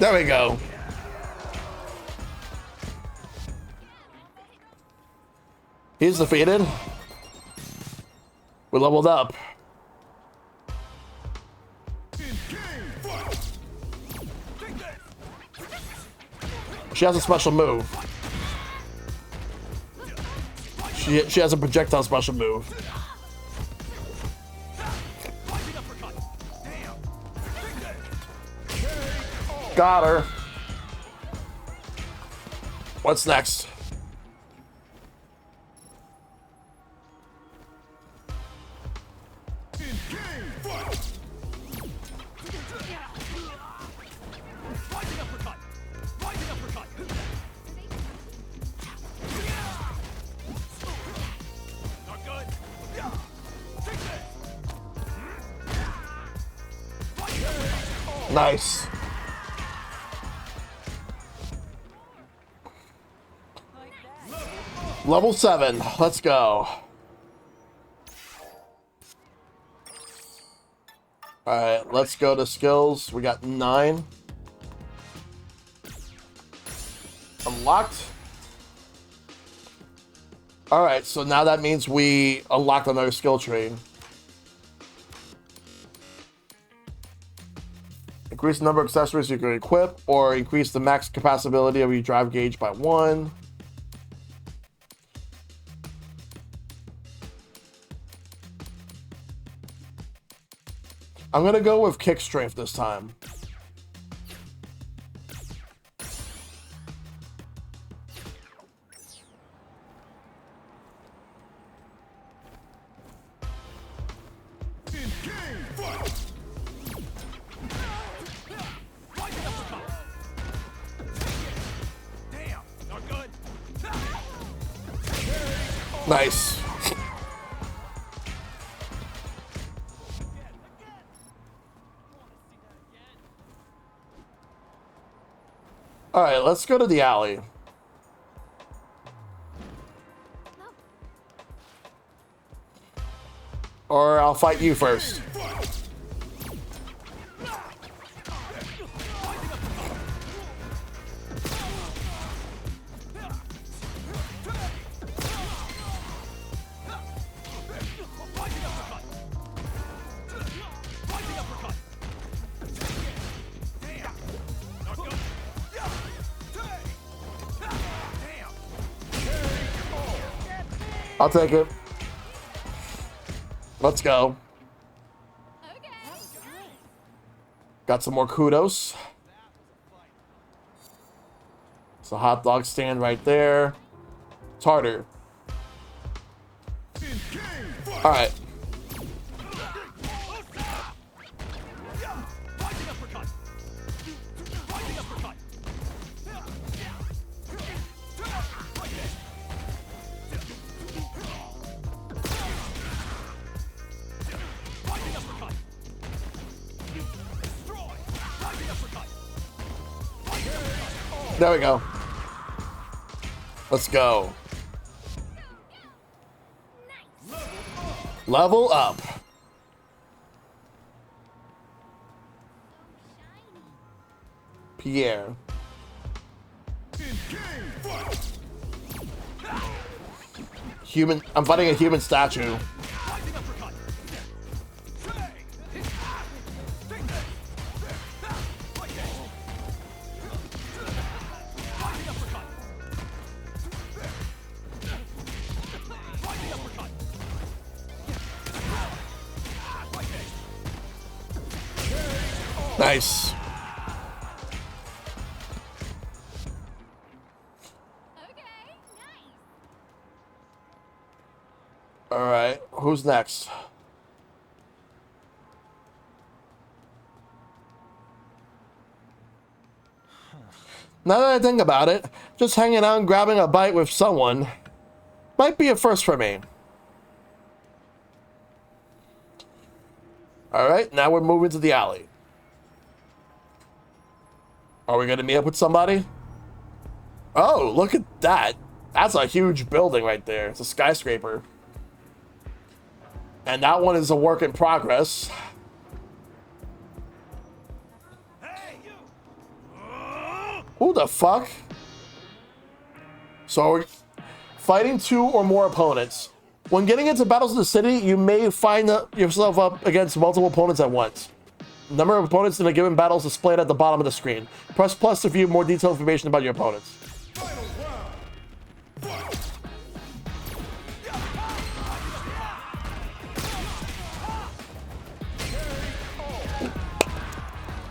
There we go. He's defeated. We leveled up. She has a special move. She has a projectile special move. Got her. What's next? Nice. Level 7. Let's go. Alright, let's go to skills. We got 9. Unlocked. Alright, so now that means we unlocked another skill tree. Increase the number of accessories you can equip, or increase the max capacity of your drive gauge by 1. I'm gonna go with kick strength this time. Nice. All right, let's go to the alley. Or I'll fight you first. I'll take it. Let's go. Got some more kudos. It's a hot dog stand right there. It's harder. All right. There we go. Let's go. Level up. Pierre. Human. I'm fighting a human statue. Nice. All right, who's next? Now that I think about it, just hanging out and grabbing a bite with someone might be a first for me. All right, now we're moving to the alley. Are we gonna meet up with somebody? Oh, look at that. That's a huge building right there. It's a skyscraper. And that one is a work in progress. Who the fuck? So, we're fighting 2 or more opponents. When getting into battles in the city, you may find yourself up against multiple opponents at once. The number of opponents in a given battle is displayed at the bottom of the screen. Press plus to view more detailed information about your opponents.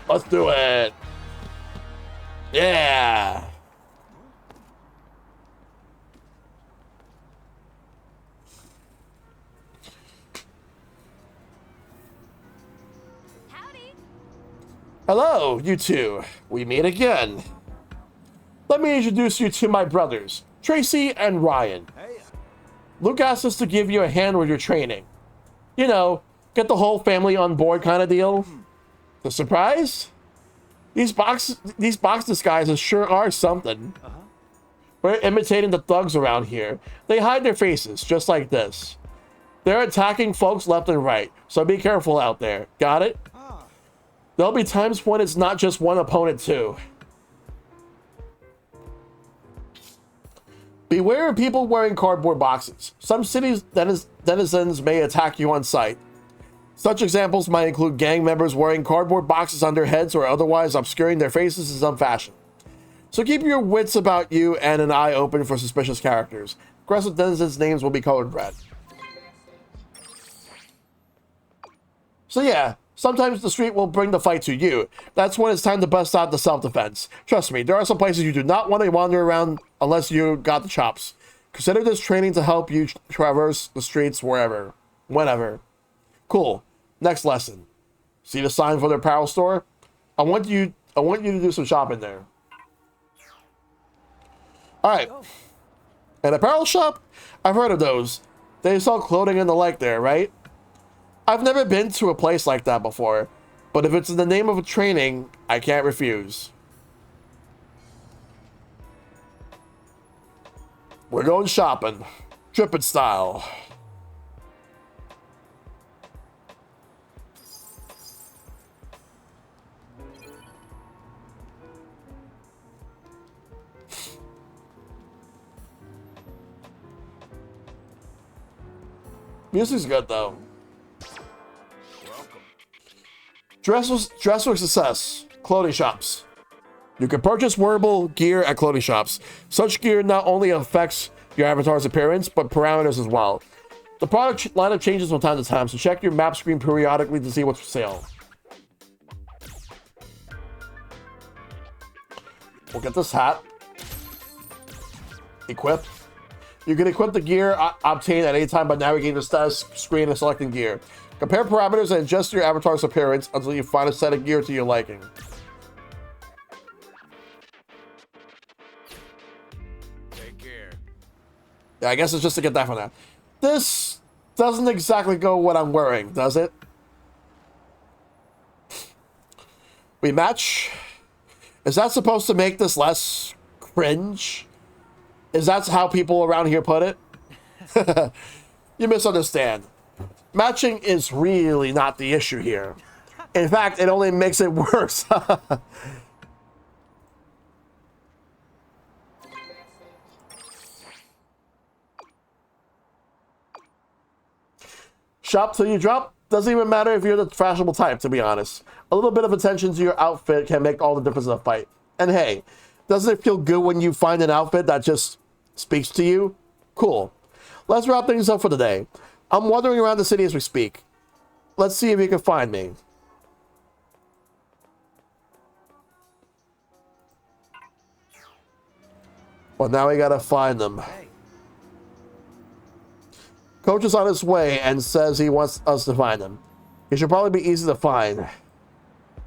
Let's do it. Yeah. Howdy. Hello, you two. We meet again. Let me introduce you to my brothers, Tracy and Ryan. Luke asked us to give you a hand with your training. You know, get the whole family on board kind of deal. The surprise? These box disguises sure are something. We're imitating the thugs around here. They hide their faces, just like this. They're attacking folks left and right, so be careful out there. Got it? There'll be times when it's not just one opponent, too. Beware of people wearing cardboard boxes. Some cities' denizens may attack you on sight. Such examples might include gang members wearing cardboard boxes on their heads or otherwise obscuring their faces in some fashion. So keep your wits about you and an eye open for suspicious characters. Aggressive denizens' names will be colored red. So yeah, sometimes the street will bring the fight to you. That's when it's time to bust out the self-defense. Trust me, there are some places you do not want to wander around unless you got the chops. Consider this training to help you traverse the streets wherever, whenever. Cool. Next lesson. See the sign for the apparel store? I want you to do some shopping there. Alright. An apparel shop? I've heard of those. They sell clothing and the like there, right? I've never been to a place like that before, but if it's in the name of a training, I can't refuse. We're going shopping. Trippin' style. Music's good though. Dress for success. Clothing shops. You can purchase wearable gear at clothing shops. Such gear not only affects your avatar's appearance, but parameters as well. The product lineup changes from time to time, so check your map screen periodically to see what's for sale. We'll get this hat. Equip. You can equip the gear obtained at any time by navigating the status screen and selecting gear. Compare parameters and adjust your avatar's appearance until you find a set of gear to your liking. Take care. Yeah, I guess it's just to get that from that. This doesn't exactly go what I'm wearing, does it? We match. Is that supposed to make this less cringe? Is that how people around here put it? You misunderstand. Matching is really not the issue here. In fact, it only makes it worse. Shop till you drop. Doesn't even matter if you're the fashionable type, to be honest. A little bit of attention to your outfit can make all the difference in a fight. And hey, doesn't it feel good when you find an outfit that just speaks to you? Cool. Let's wrap things up for today. I'm wandering around the city as we speak. Let's see if you can find me. Well, now we gotta find them. Coach is on his way and says he wants us to find him. He should probably be easy to find.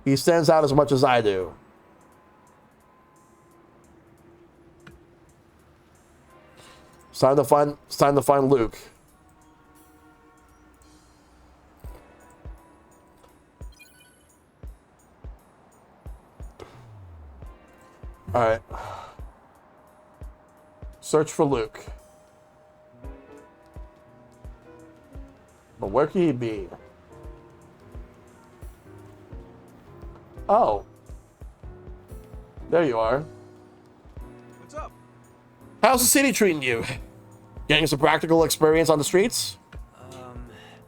He stands out as much as I do. It's time to find Luke. All right. Search for Luke. But where could he be? Oh. There you are. What's up? How's the city treating you? Getting some practical experience on the streets?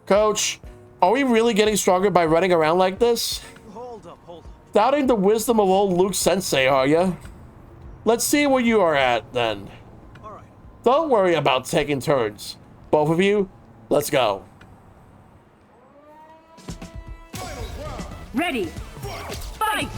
Coach, are we really getting stronger by running around like this? Hold up. Doubting the wisdom of old Luke Sensei, are you? Let's see where you are at, then. All right. Don't worry about taking turns. Both of you, let's go. Ready. Fight!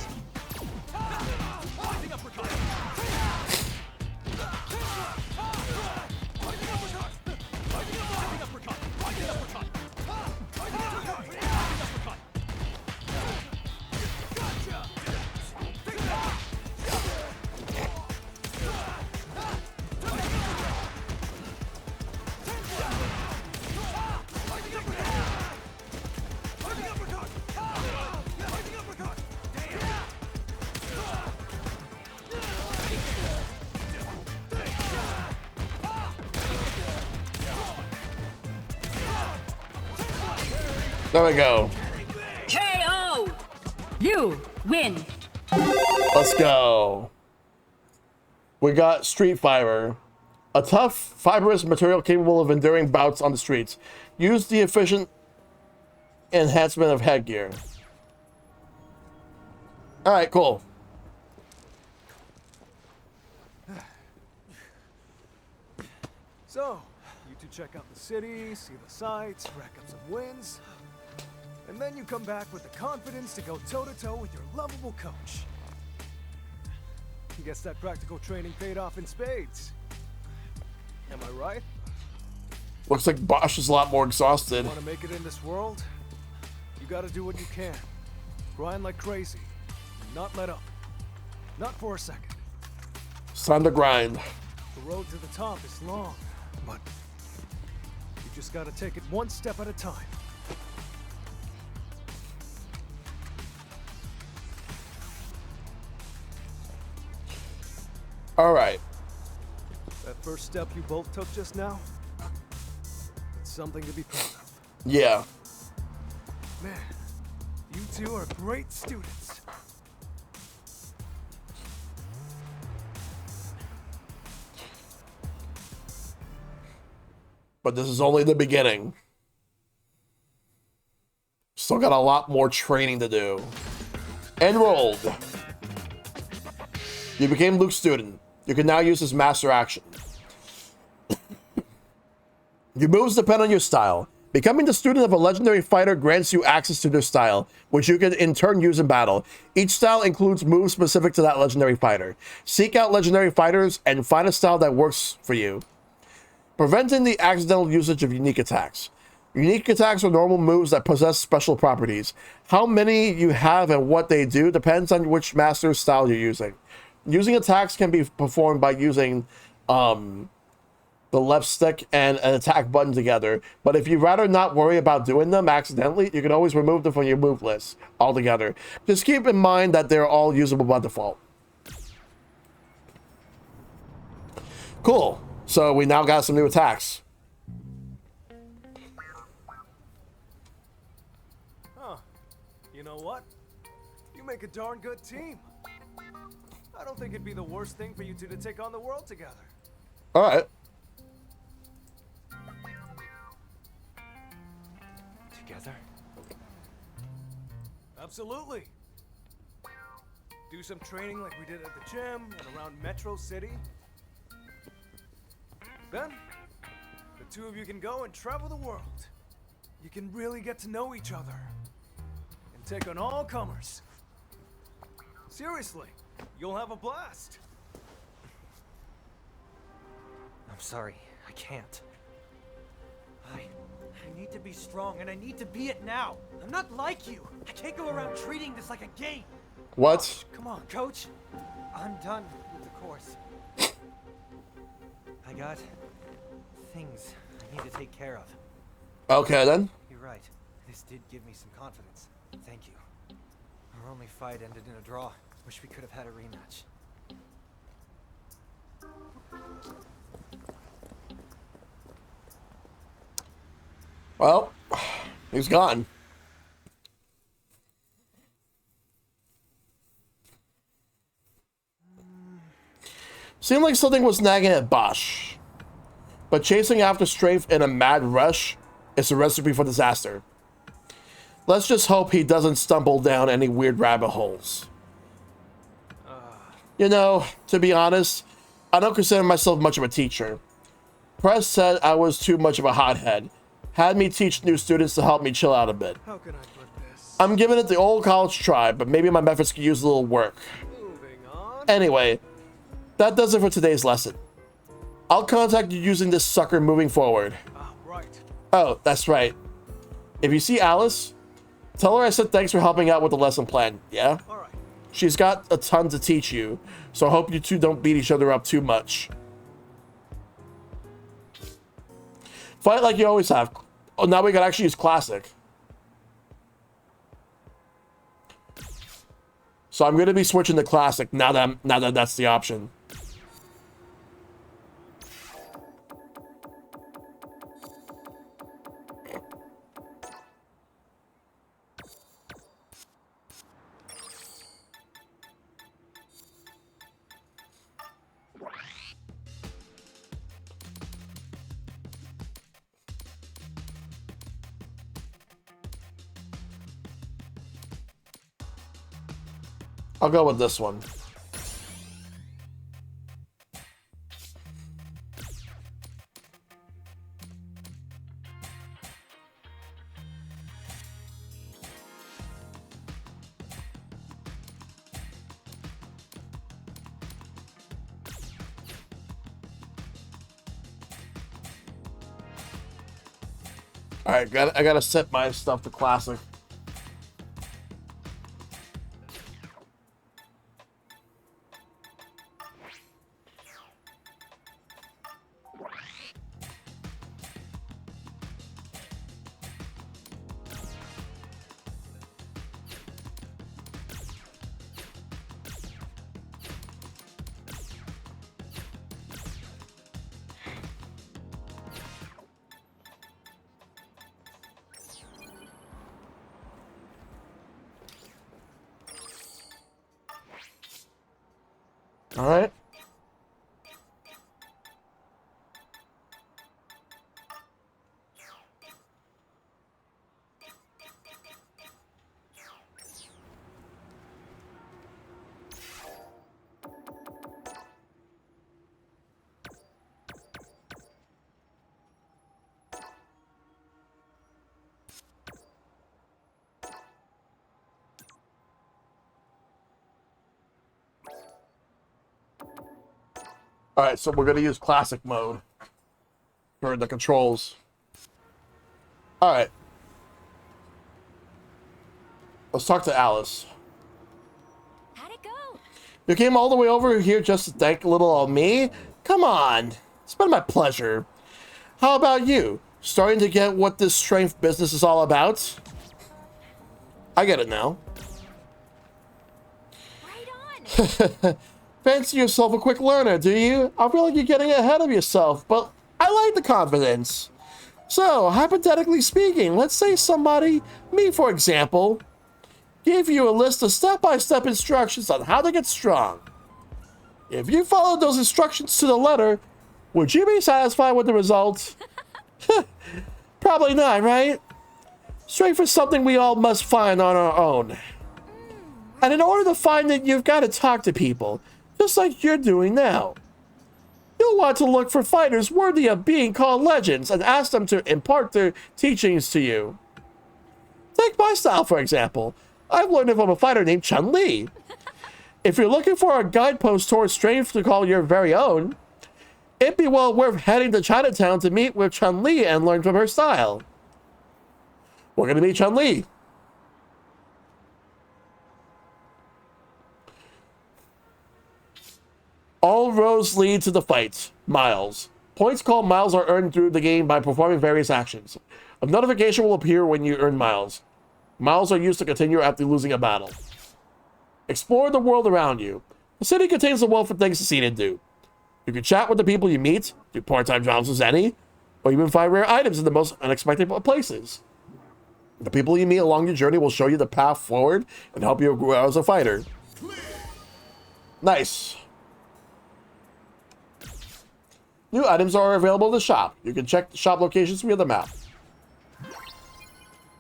There we go. KO! You win. Let's go. We got Street Fiber. A tough, fibrous material capable of enduring bouts on the streets. Use the efficient enhancement of headgear. Alright, cool. So, you two check out the city, see the sights, rack up some wins. And then you come back with the confidence to go toe-to-toe with your lovable coach. Guess that practical training paid off in spades. Am I right? Looks like Bosch is a lot more exhausted. Want to make it in this world? You gotta do what you can. Grind like crazy. Not let up. Not for a second. It's time to grind. The road to the top is long, but you just gotta take it one step at a time. All right. That first step you both took just now, it's something to be proud of. Yeah. Man, you two are great students. But this is only the beginning. Still got a lot more training to do. Enrolled. You became Luke's student. You can now use his master action. Your moves depend on your style. Becoming the student of a legendary fighter grants you access to their style, which you can in turn use in battle. Each style includes moves specific to that legendary fighter. Seek out legendary fighters and find a style that works for you. Preventing the accidental usage of unique attacks. Unique attacks are normal moves that possess special properties. How many you have and what they do depends on which master style you're using. Using attacks can be performed by using the left stick and an attack button together, but if you'd rather not worry about doing them accidentally, you can always remove them from your move list altogether. Just keep in mind that they're all usable by default. Cool. So we now got some new attacks. Huh. You know what? You make a darn good team. I don't think it'd be the worst thing for you two to take on the world together. All right. Together? Absolutely. Do some training like we did at the gym and around Metro City. Then, the two of you can go and travel the world. You can really get to know each other. And take on all comers. Seriously, you'll have a blast. I'm sorry, I can't. I need to be strong, and I need to be it now. I'm not like you. I can't go around treating this like a game. What? Come on, coach. I'm done with the course. I got things I need to take care of. Okay, then. You're right. This did give me some confidence. Thank you. Our only fight ended in a draw. Wish we could have had a rematch. Well, he's gone. Seemed like something was nagging at Bosch. But chasing after Strafe in a mad rush is a recipe for disaster. Let's just hope he doesn't stumble down any weird rabbit holes. You know, to be honest, I don't consider myself much of a teacher. Press said I was too much of a hothead. Had me teach new students to help me chill out a bit. How can I put this? I'm giving it the old college try, but maybe my methods could use a little work. Moving on. Anyway, that does it for today's lesson. I'll contact you using this sucker moving forward. Ah, right. Oh, that's right. If you see Alice, tell her I said thanks for helping out with the lesson plan, yeah? All right. She's got a ton to teach you, so I hope you two don't beat each other up too much. Fight like you always have. Oh, now we can actually use classic. So I'm going to be switching to classic now that that's the option. I'll go with this one. All right, I gotta set my stuff to classic. All right. All right, so we're gonna use classic mode for the controls. All right. Let's talk to Alice. How'd it go? You came all the way over here just to thank a little of me? Come on. It's been my pleasure. How about you? Starting to get what this strength business is all about? I get it now. Right on. Fancy yourself a quick learner, do you? I feel like you're getting ahead of yourself, but I like the confidence. So, hypothetically speaking, let's say somebody, me for example, gave you a list of step-by-step instructions on how to get strong. If you followed those instructions to the letter, would you be satisfied with the results? Probably not, right? Strength is something we all must find on our own. And in order to find it, you've got to talk to people, just like you're doing now. You'll want to look for fighters worthy of being called legends and ask them to impart their teachings to you. Take my style, for example. I've learned it from a fighter named Chun-Li. If you're looking for a guidepost towards strength to call your very own, it'd be well worth heading to Chinatown to meet with Chun-Li and learn from her style. We're going to meet Chun-Li. All roads lead to the fight. Miles. Points called miles are earned through the game by performing various actions. A notification will appear when you earn miles. Miles are used to continue after losing a battle. Explore the world around you. The city contains a wealth of things to see and do. You can chat with the people you meet, do part-time jobs as any, or even find rare items in the most unexpected places. The people you meet along your journey will show you the path forward and help you grow as a fighter. Nice. New items are available in the shop. You can check the shop locations via the map.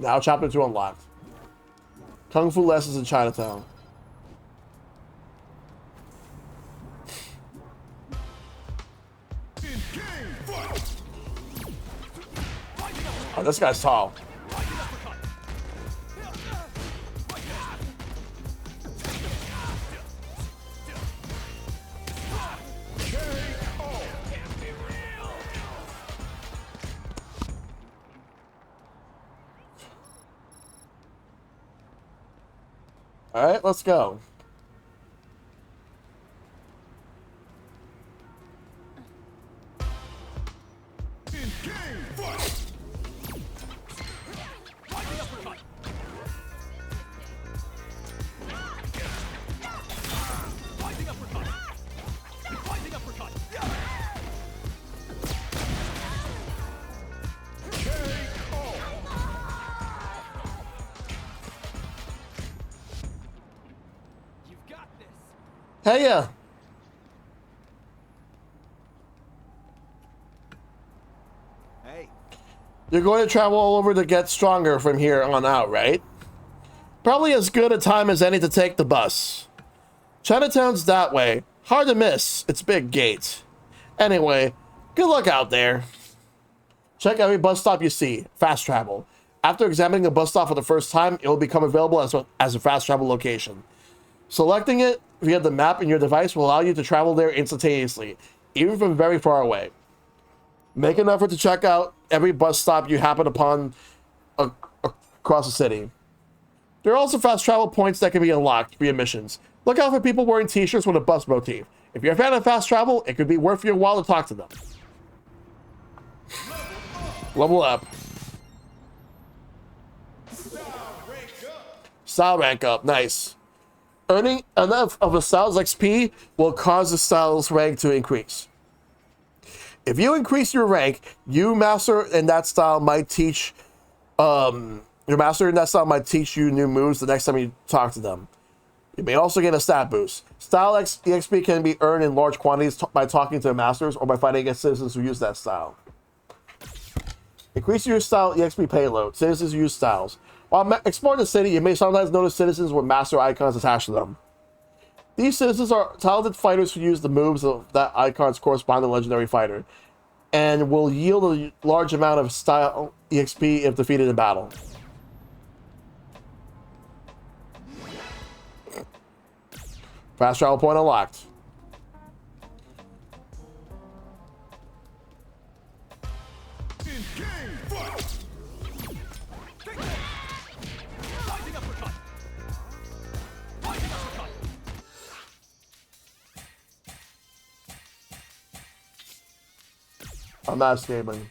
Now chapter 2 unlocked. Kung Fu lessons in Chinatown. Oh, this guy's tall. All right, let's go. Hey, yeah. Hey. You're going to travel all over to get stronger from here on out, right? Probably as good a time as any to take the bus. Chinatown's that way. Hard to miss. It's big gate. Anyway, good luck out there. Check every bus stop you see. Fast travel. After examining a bus stop for the first time, it will become available as a fast travel location. Selecting it via the map in your device will allow you to travel there instantaneously, even from very far away. Make an effort to check out every bus stop you happen upon across the city. There are also fast travel points that can be unlocked via missions. Look out for people wearing t-shirts with a bus motif. If you're a fan of fast travel, it could be worth your while to talk to them. Level up. Style rank up. Nice. Earning enough of a style's XP will cause the style's rank to increase. If you increase your rank, your master in that style might teach you new moves the next time you talk to them. You may also get a stat boost. Style EXP can be earned in large quantities by talking to masters or by fighting against citizens who use that style. Increase your style EXP payload. Citizens use styles. While exploring the city, you may sometimes notice citizens with master icons attached to them. These citizens are talented fighters who use the moves of that icon's corresponding legendary fighter, and will yield a large amount of style EXP if defeated in battle. Fast travel point unlocked. I'm not escaping.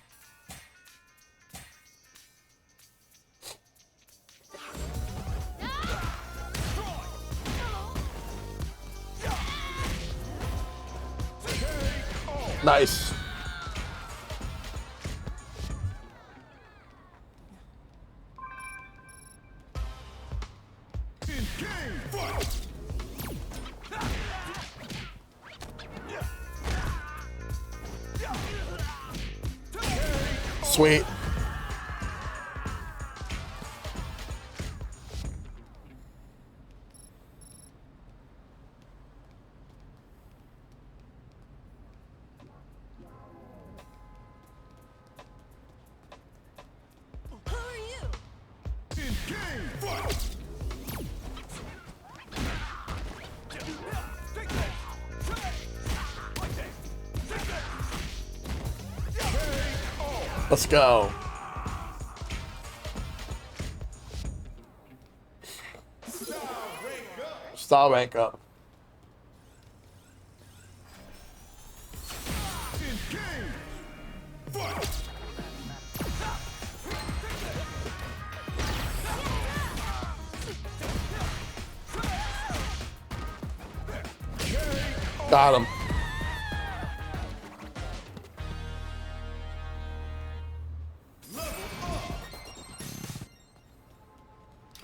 Nice. Sweet. Who are you? Let's go. Style rank up. Got him.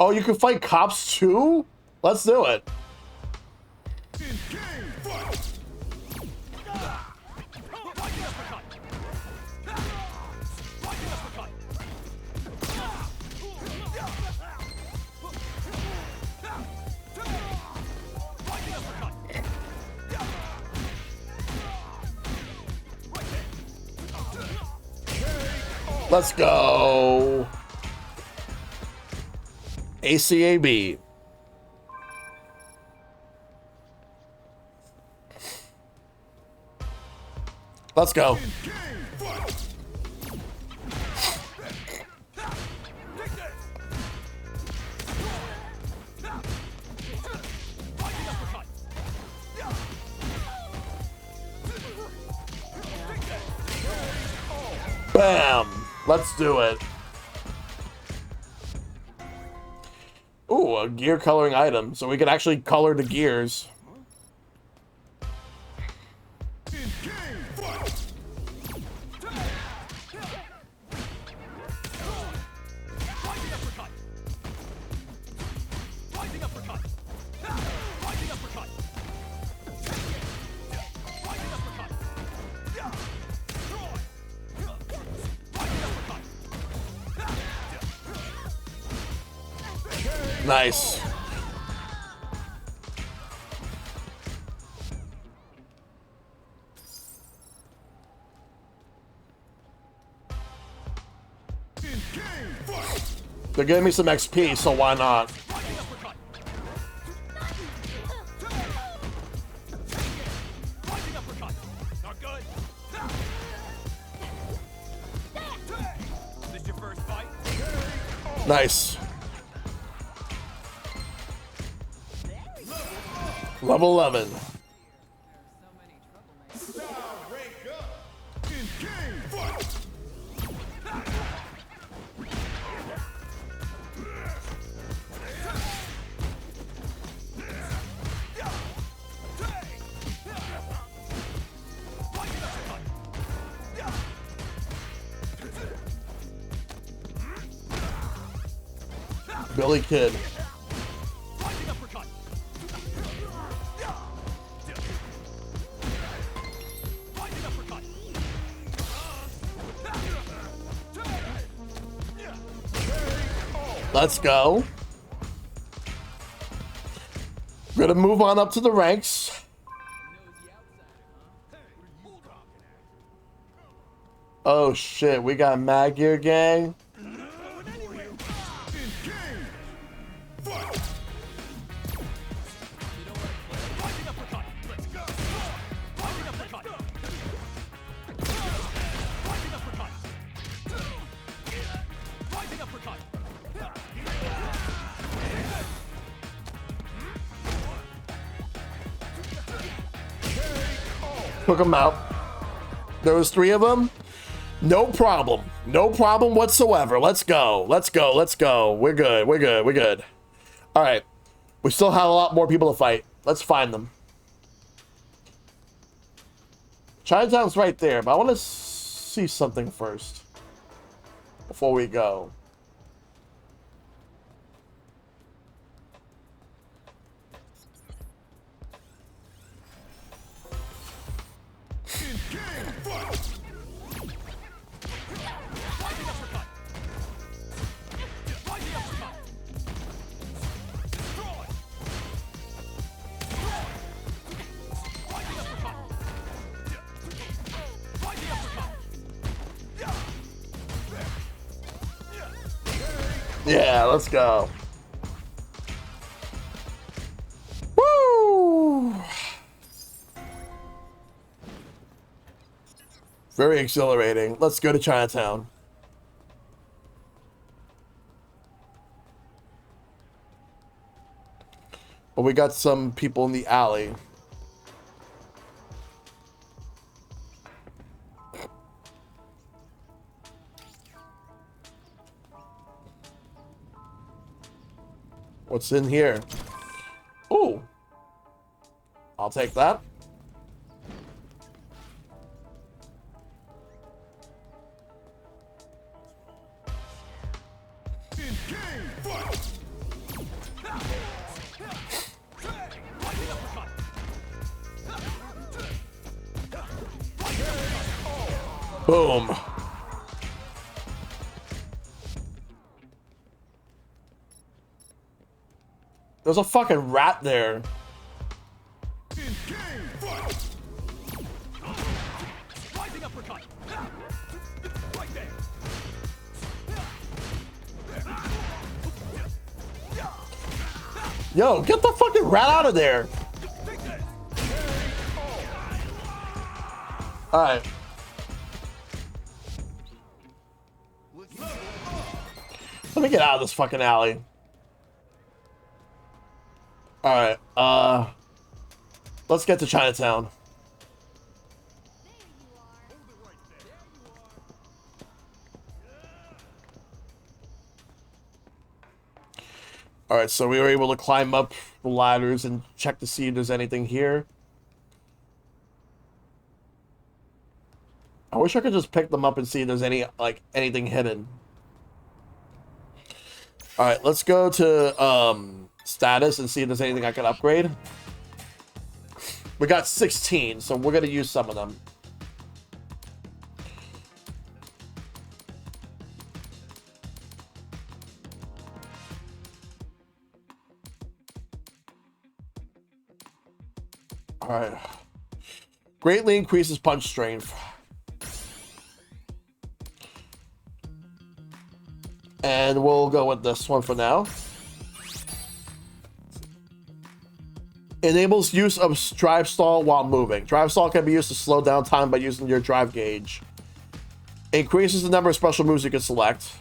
Oh, you can fight cops too? Let's do it. Let's go. ACAB. Let's go. Bam. Let's do it. Ooh, a gear coloring item. So we can actually color the gears. Nice. They're giving me some XP, so why not? Nice. Level 11. Billy Kid. Let's go. We're gonna move on up to the ranks. Oh shit, we got Mag Gear Gang. Took them out. There was 3 of them. No problem. No problem whatsoever. Let's go. Let's go. Let's go. We're good. We're good. We're good. All right. We still have a lot more people to fight. Let's find them. Chinatown's right there, but I want to see something first before we go. Yeah, let's go. Woo! Very exhilarating. Let's go to Chinatown. But we got some people in the alley. What's in here? Ooh. I'll take that. Boom. There's a fucking rat there. Yo, get the fucking rat out of there. All right. Let me get out of this fucking alley. All right. Let's get to Chinatown. All right, so we were able to climb up the ladders and check to see if there's anything here. I wish I could just pick them up and see if there's anything hidden. All right, let's go to status and see if there's anything I can upgrade. We got 16, so we're gonna use some of them. All right. Greatly increases punch strength. And we'll go with this one for now. Enables use of drive stall while moving. Drive stall can be used to slow down time by using your drive gauge. Increases the number of special moves you can select.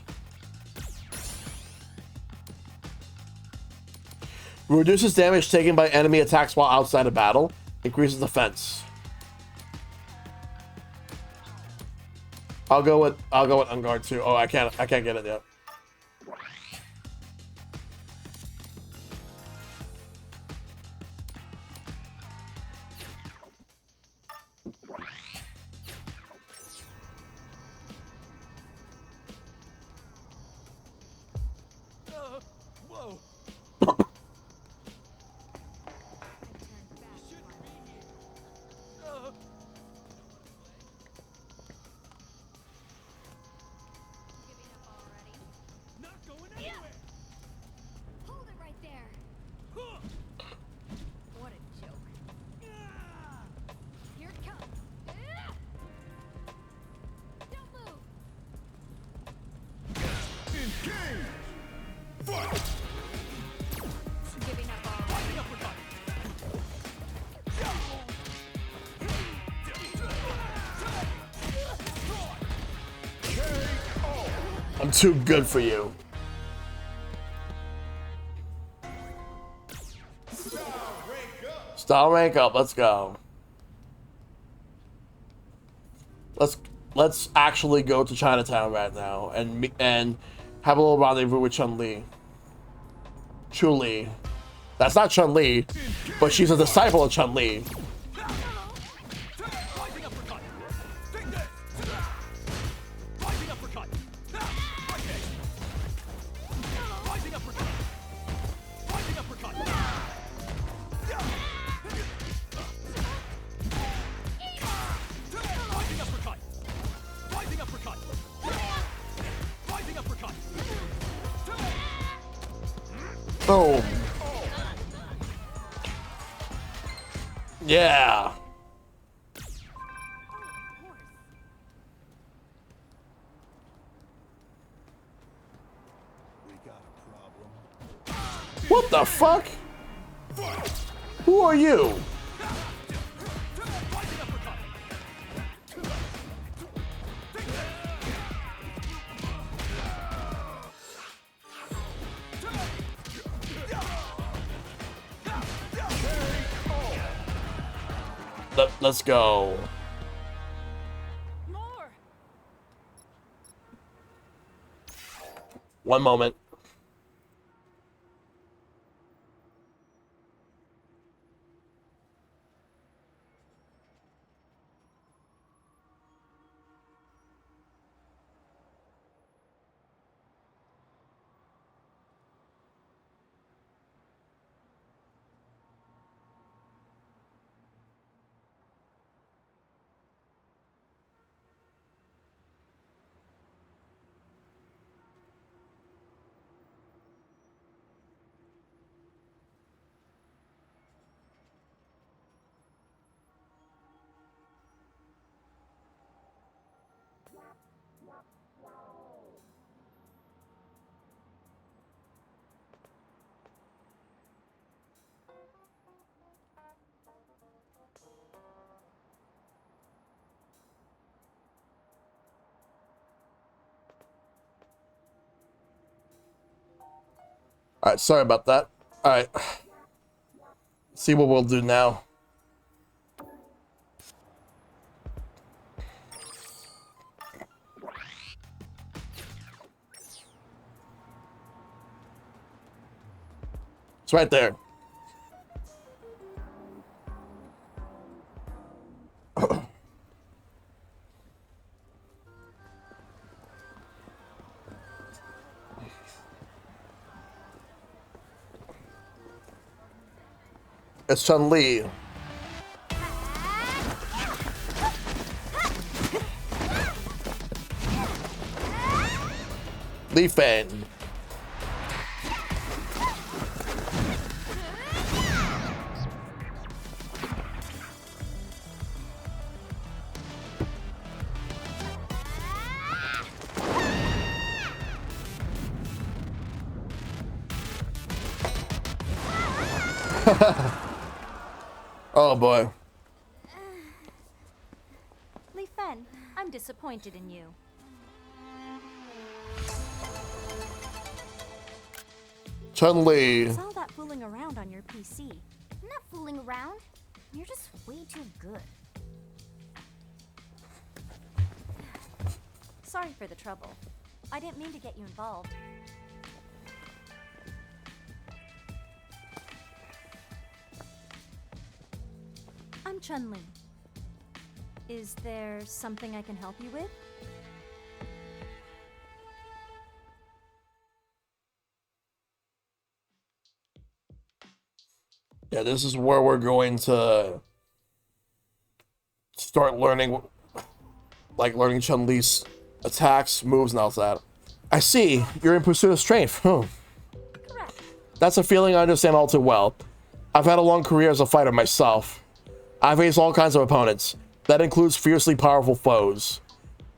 Reduces damage taken by enemy attacks while outside of battle. Increases defense. I'll go with Unguard too. Oh, I can't get it yet. Whoa! I'm too good for you. Style rank up. Let's go. let's actually go to Chinatown right now and have a little rendezvous with Chun-Li. Chun-Li. That's not Chun-Li, but she's a disciple of Chun-Li. Boom. Yeah. What the fuck? Who are you? Let's go. More. One moment. All right, sorry about that. All right. See what we'll do now. It's right there. It's Chun-Li. Lee Fan. Oh boy. Lee Fen, I'm disappointed in you. Chun-Li. It's all that fooling around on your PC. I'm not fooling around. You're just way too good. Sorry for the trouble. I didn't mean to get you involved. I'm Chun-Li. Is there something I can help you with? Yeah, this is where we're going to start learning, like learning Chun-Li's attacks, moves, and all that. I see. You're in pursuit of strength. Correct. That's a feeling I understand all too well. I've had a long career as a fighter myself. I've faced all kinds of opponents. That includes fiercely powerful foes.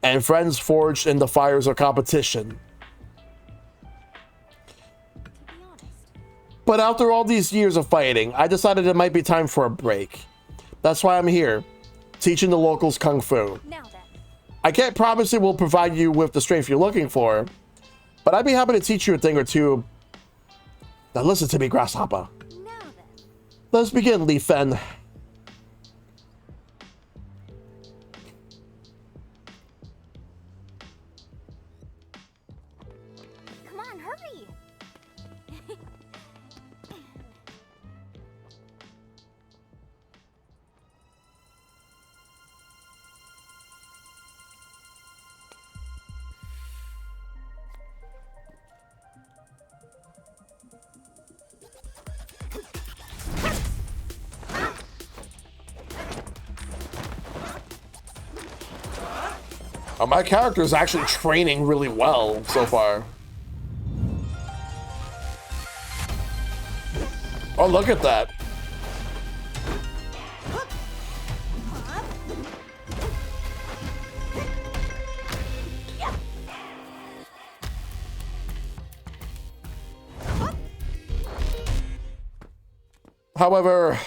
And friends forged in the fires of competition. To be honest, But after all these years of fighting, I decided it might be time for a break. That's why I'm here, teaching the locals Kung Fu. now then. I can't promise it will provide you with the strength you're looking for, but I'd be happy to teach you a thing or two. Now listen to me, Grasshopper. Now then. Let's begin, Lee Fen. My character is actually training really well so far. Oh, look at that. However,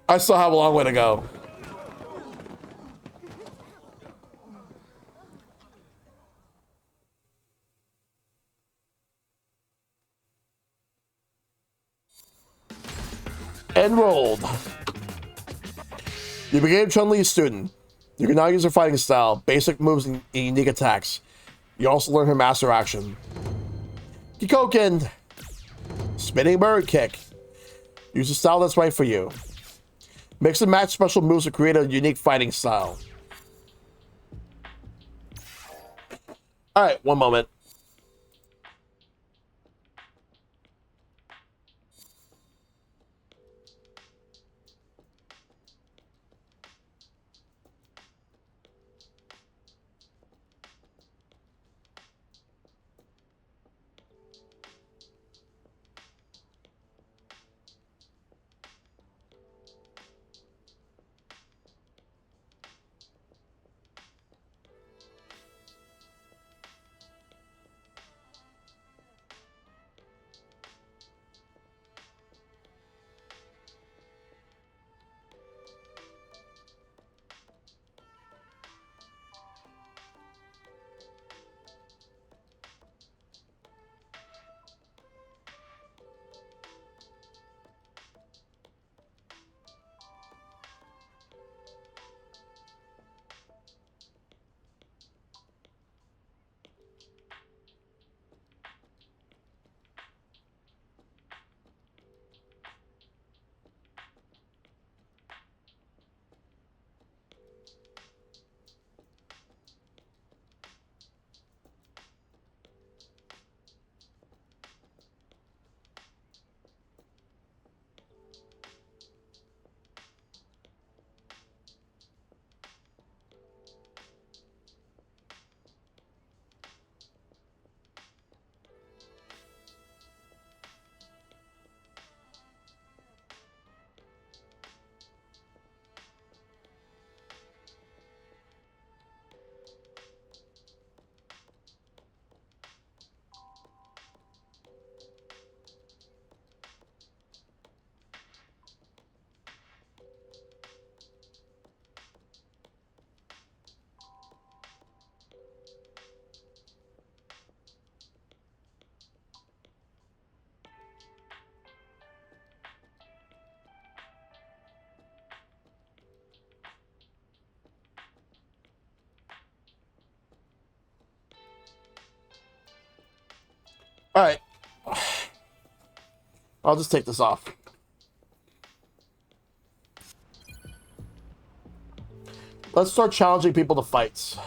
I still have a long way to go. Enrolled. You became Chun-Li's student. You can now use her fighting style, basic moves, and unique attacks. You also learn her master action. Kikoken. Spinning bird kick. Use a style that's right for you. Mix and match special moves to create a unique fighting style. Alright, one moment. Alright. I'll just take this off. Let's start challenging people to fights.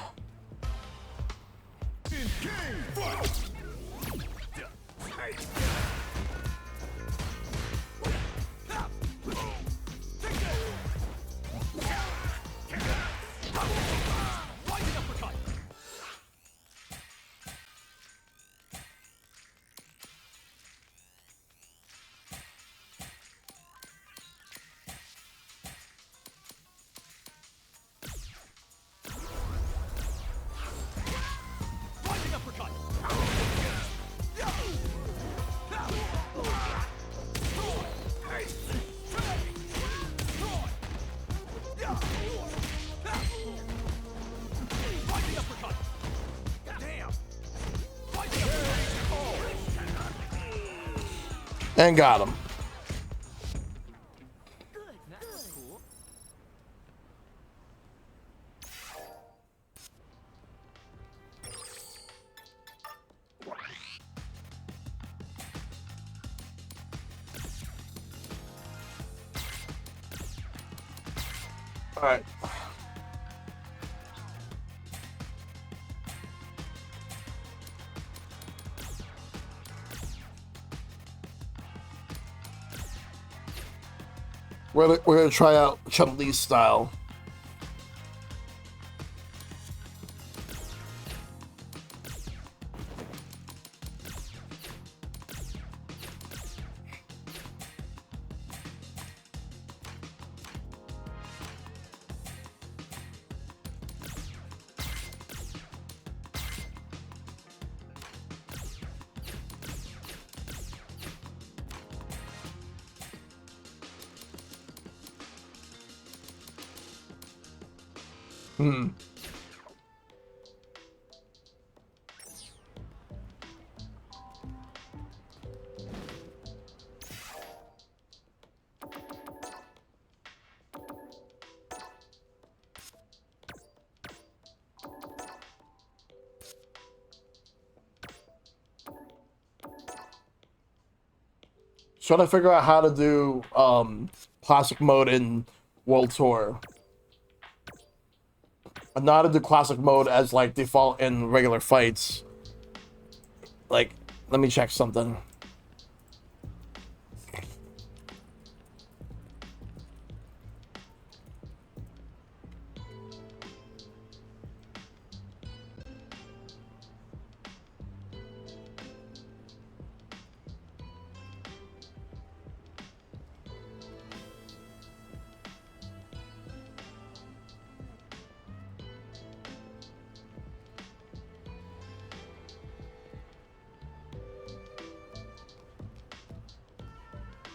And got him. All right. We're gonna try out Chun-Li's style. Trying to figure out how to do classic mode in World Tour. And not to do classic mode as like default in regular fights. Like, let me check something.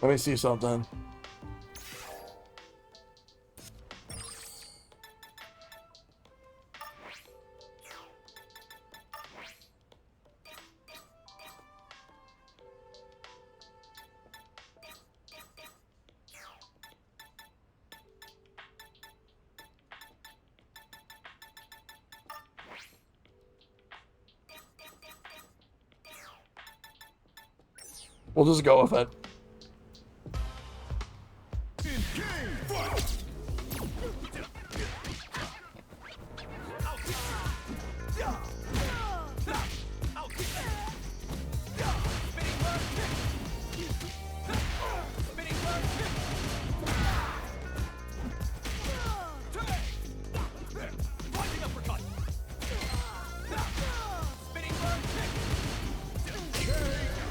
Let me see something. We'll just go with it.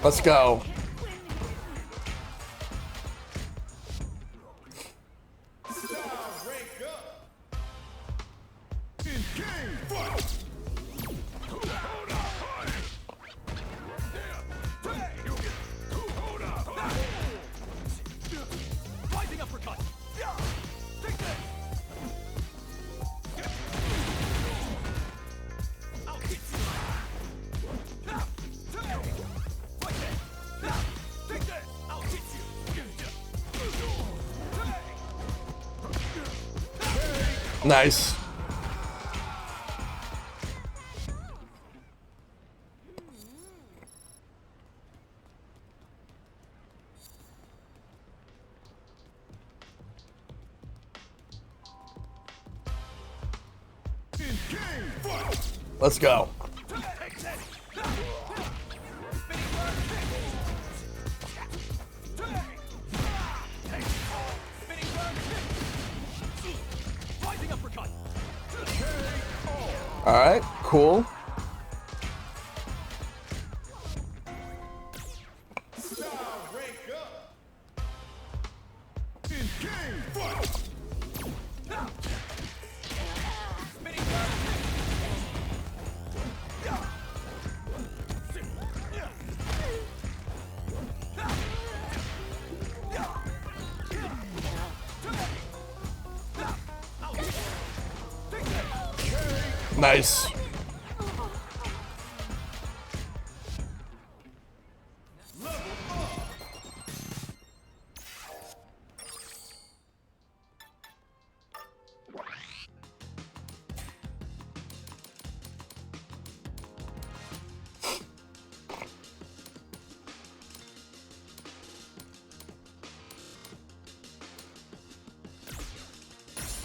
Let's go. Nice. Let's go. All right, cool. Nice.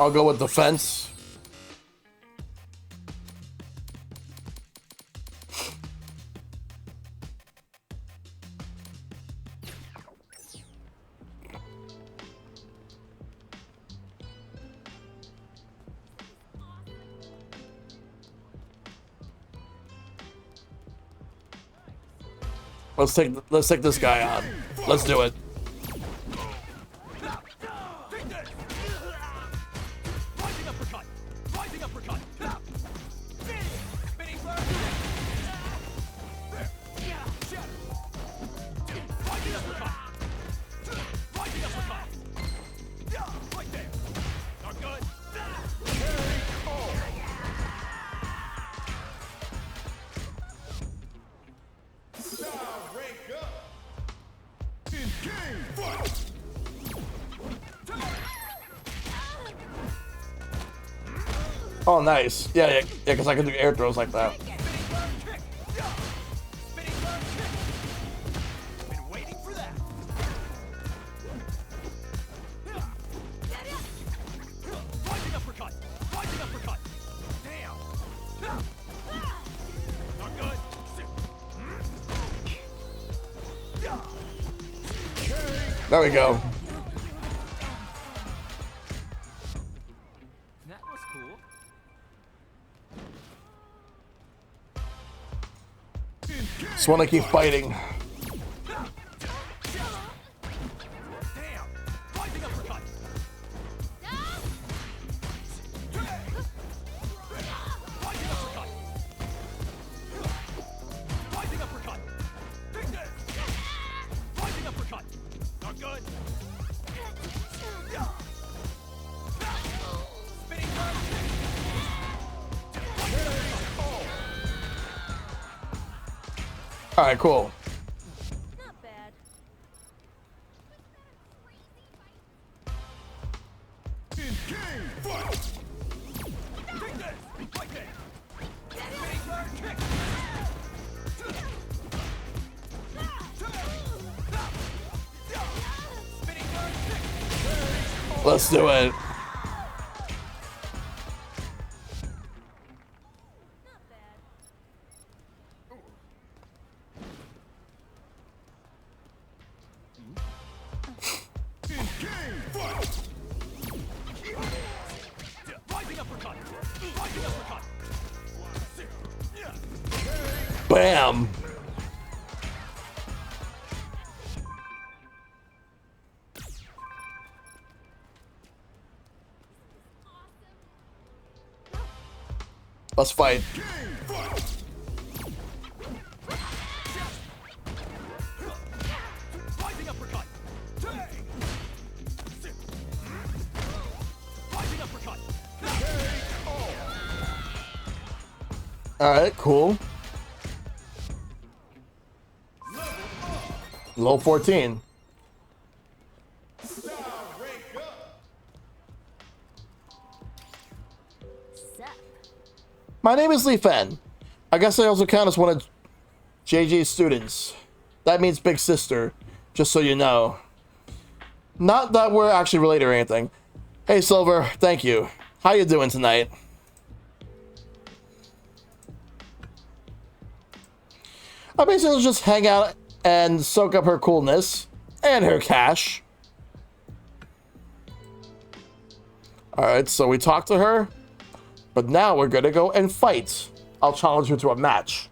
I'll go with defense. Let's take this guy on. Let's do it. Oh, nice. Yeah, because I can do air throws like that. Been waiting for that. Rising uppercut. Rising uppercut. Damn. Not good. There we go. That was cool. Just want to keep fighting. Damn. Rising uppercut. Rising uppercut. Rising uppercut. Take this. Rising uppercut. Not good. Spinning front kick. All right, cool. Not bad. Take this. Like that. Spinning front kick. Spinning front kick. Let's do it. Not bad. Rising uppercut. Rising uppercut. Bam. Let's fight. Rising uppercut. Rising uppercut. All right, cool. Low 14. My name is Lee Fen. I guess I also count as one of JJ's students. That means big sister, just so you know. Not that we're actually related or anything. Hey Silver, thank you. How you doing tonight? I basically just hang out and soak up her coolness and her cash. Alright, so we talked to her, but now we're gonna go and fight. I'll challenge her to a match.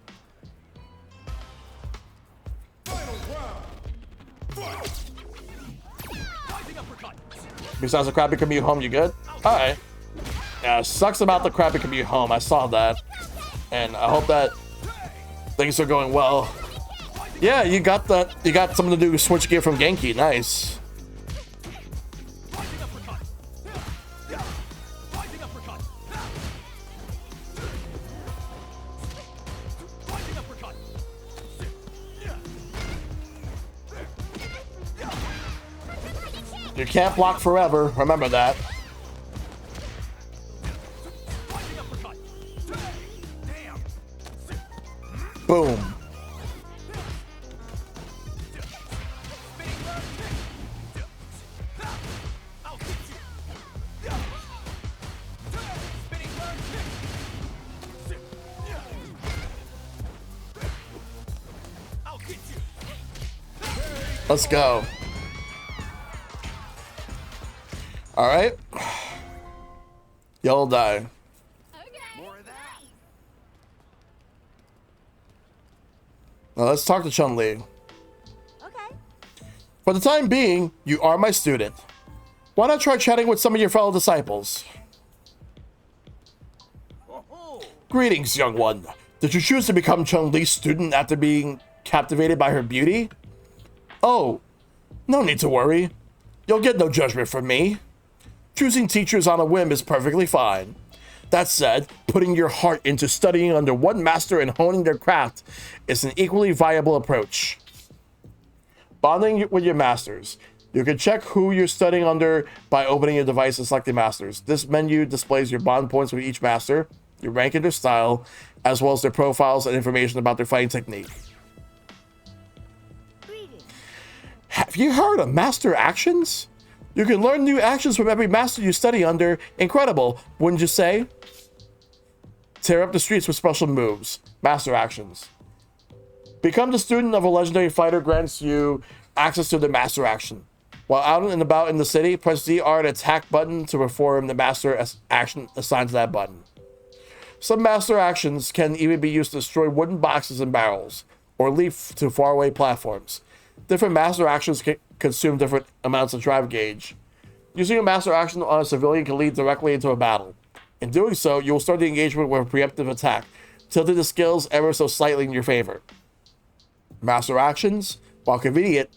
Besides the crappy commute home, you good? Alright. Yeah, sucks about the crappy commute home. I saw that. And I hope that things are going well. Yeah, you got that. You got something to do with switch gear from Genki. Nice. You can't block forever. Remember that. Boom. Let's go. All right. Y'all die. Now let's talk to Chun-Li. Okay. For the time being, you are my student. Why not try chatting with some of your fellow disciples? Greetings, young one. Did you choose to become Chun-Li's student after being captivated by her beauty? Oh, no need to worry. You'll get no judgment from me. Choosing teachers on a whim is perfectly fine. That said, putting your heart into studying under one master and honing their craft is an equally viable approach. Bonding with your masters. You can check who you're studying under by opening your device and selecting masters. This menu displays your bond points with each master, your rank and their style, as well as their profiles and information about their fighting technique. Have you heard of master actions? You can learn new actions from every master you study under. Incredible, wouldn't you say? Tear up the streets with special moves. Master actions. Become the student of a legendary fighter grants you access to the master action. While out and about in the city, press ZR and attack button to perform the master action assigned to that button. Some master actions can even be used to destroy wooden boxes and barrels, or leap to faraway platforms. Different master actions can consume different amounts of drive gauge. Using a master action on a civilian can lead directly into a battle. In doing so, you will start the engagement with a preemptive attack, tilting the skills ever so slightly in your favor. Master actions, while convenient,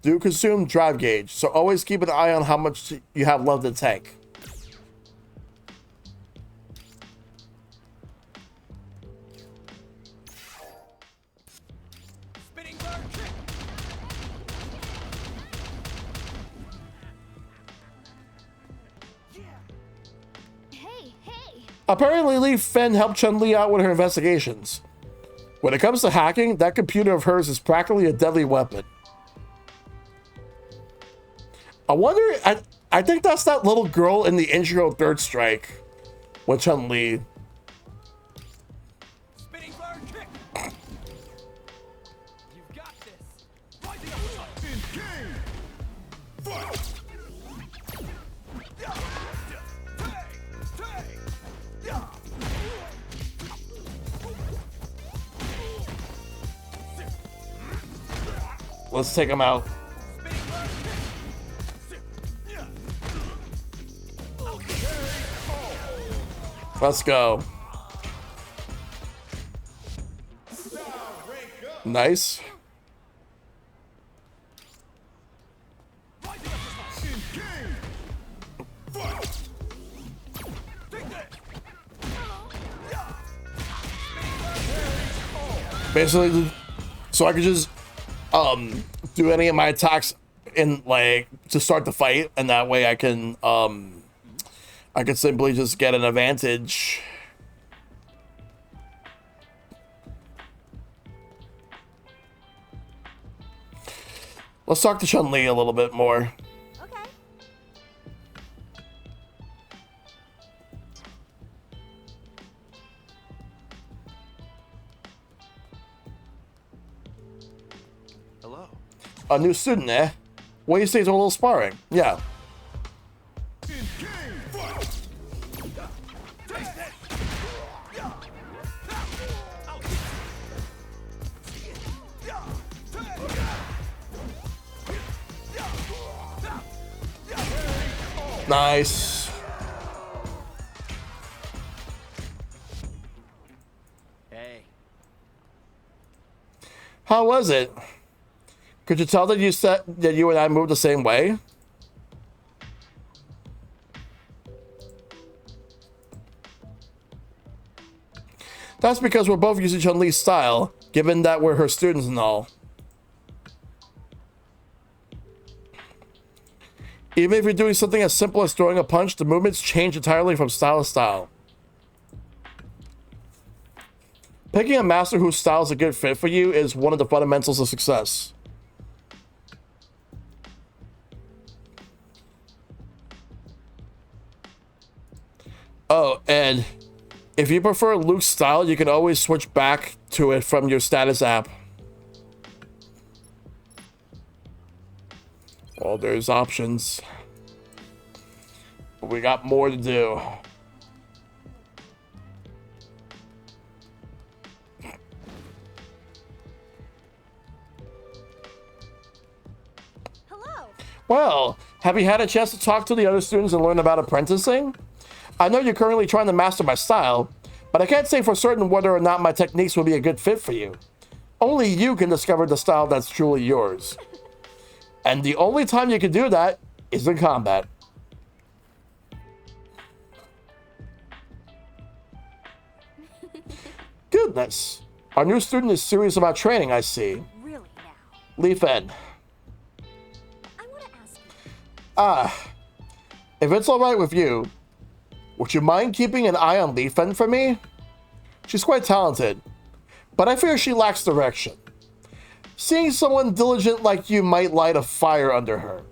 do consume drive gauge, so always keep an eye on how much you have left in the tank. Spinning bird kick. Hey! Apparently, Li Fen helped Chun-Li out with her investigations. When it comes to hacking, that computer of hers is practically a deadly weapon. I wonder, I think that's that little girl in the intro Third Strike with Chun-Li. Spinning bird kick. You've got this. Rising up with up. In game. Fight. Let's take him out. Let's go. Nice. Basically, so I could just do any of my attacks in like to start the fight, and that way I can simply just get an advantage. Let's talk to Chun-Li a little bit more. Okay. Hello. A new student, eh? What do you say to a little sparring? Yeah. Nice. Hey. How was it? Could you tell that you and I moved the same way? That's because we're both using Chun-Li's style, given that we're her students and all. Even if you're doing something as simple as throwing a punch, the movements change entirely from style to style. Picking a master whose style is a good fit for you is one of the fundamentals of success. Oh, and if you prefer Luke's style, you can always switch back to it from your status app. Well, there's options. But we got more to do. Hello. Well, have you had a chance to talk to the other students and learn about apprenticing? I know you're currently trying to master my style, but I can't say for certain whether or not my techniques will be a good fit for you. Only you can discover the style that's truly yours. And the only time you can do that is in combat. Goodness. Our new student is serious about training, I see. Really now. Li Fen. If it's alright with you, would you mind keeping an eye on Lee Fen for me? She's quite talented, but I fear she lacks direction. Seeing someone diligent like you might light a fire under her.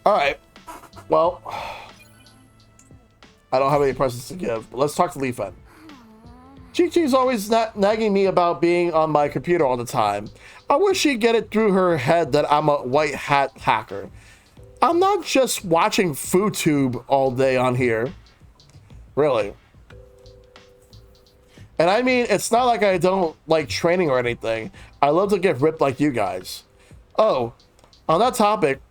Alright. Well, I don't have any presents to give, but let's talk to Lee Fen. Chi-Chi's always nagging me about being on my computer all the time. I wish she'd get it through her head that I'm a white hat hacker. I'm not just watching FoodTube all day on here. Really. And I mean, it's not like I don't like training or anything. I love to get ripped like you guys. Oh, on that topic,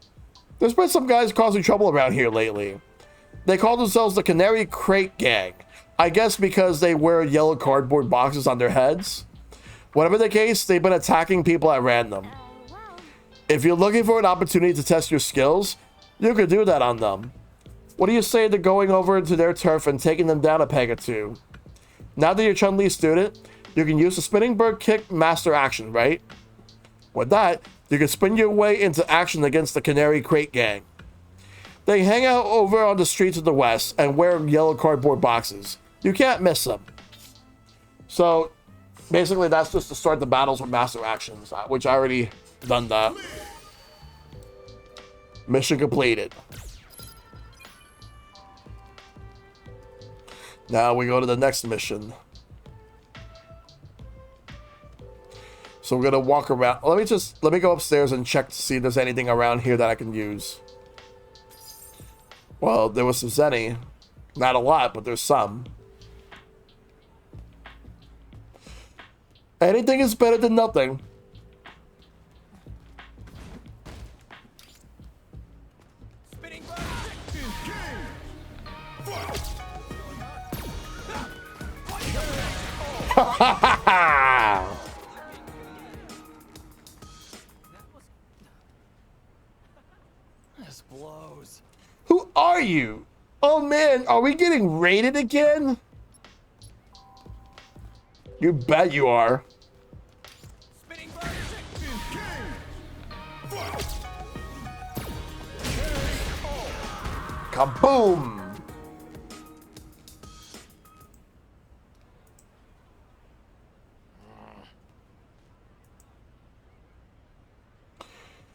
there's been some guys causing trouble around here lately. They call themselves the Canary Crate Gang. I guess because they wear yellow cardboard boxes on their heads. Whatever the case, they've been attacking people at random. If you're looking for an opportunity to test your skills, you could do that on them. What do you say to going over to their turf and taking them down a peg or two? Now that you're Chun-Li student, you can use the spinning bird kick master action, right? With that, you can spin your way into action against the Canary Crate Gang. They hang out over on the streets of the West and wear yellow cardboard boxes. You can't miss them. So, basically that's just to start the battles with master actions, which I already done that. Mission completed. Now we go to the next mission. So we're gonna walk around. Let me go upstairs and check to see if there's anything around here that I can use. Well, there was some Zenny. Not a lot, but there's some. Anything is better than nothing. Spinning This blows. Who are you? Oh man, are we getting raided again? You bet you are. spinning Kaboom!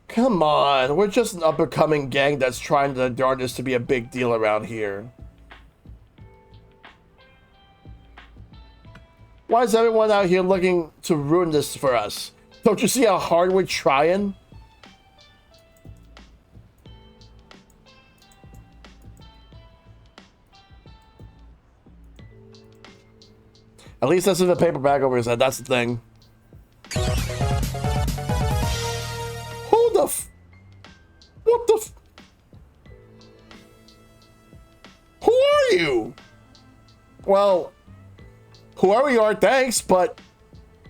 Come on, we're just an up-and-coming gang that's trying to darn this to be a big deal around here. Why is everyone out here looking to ruin this for us? Don't you see how hard we're trying? At least that's in the paper bag over his head, that's the thing. Who the f... What the f... Who are you? Well, whoever you are, thanks, but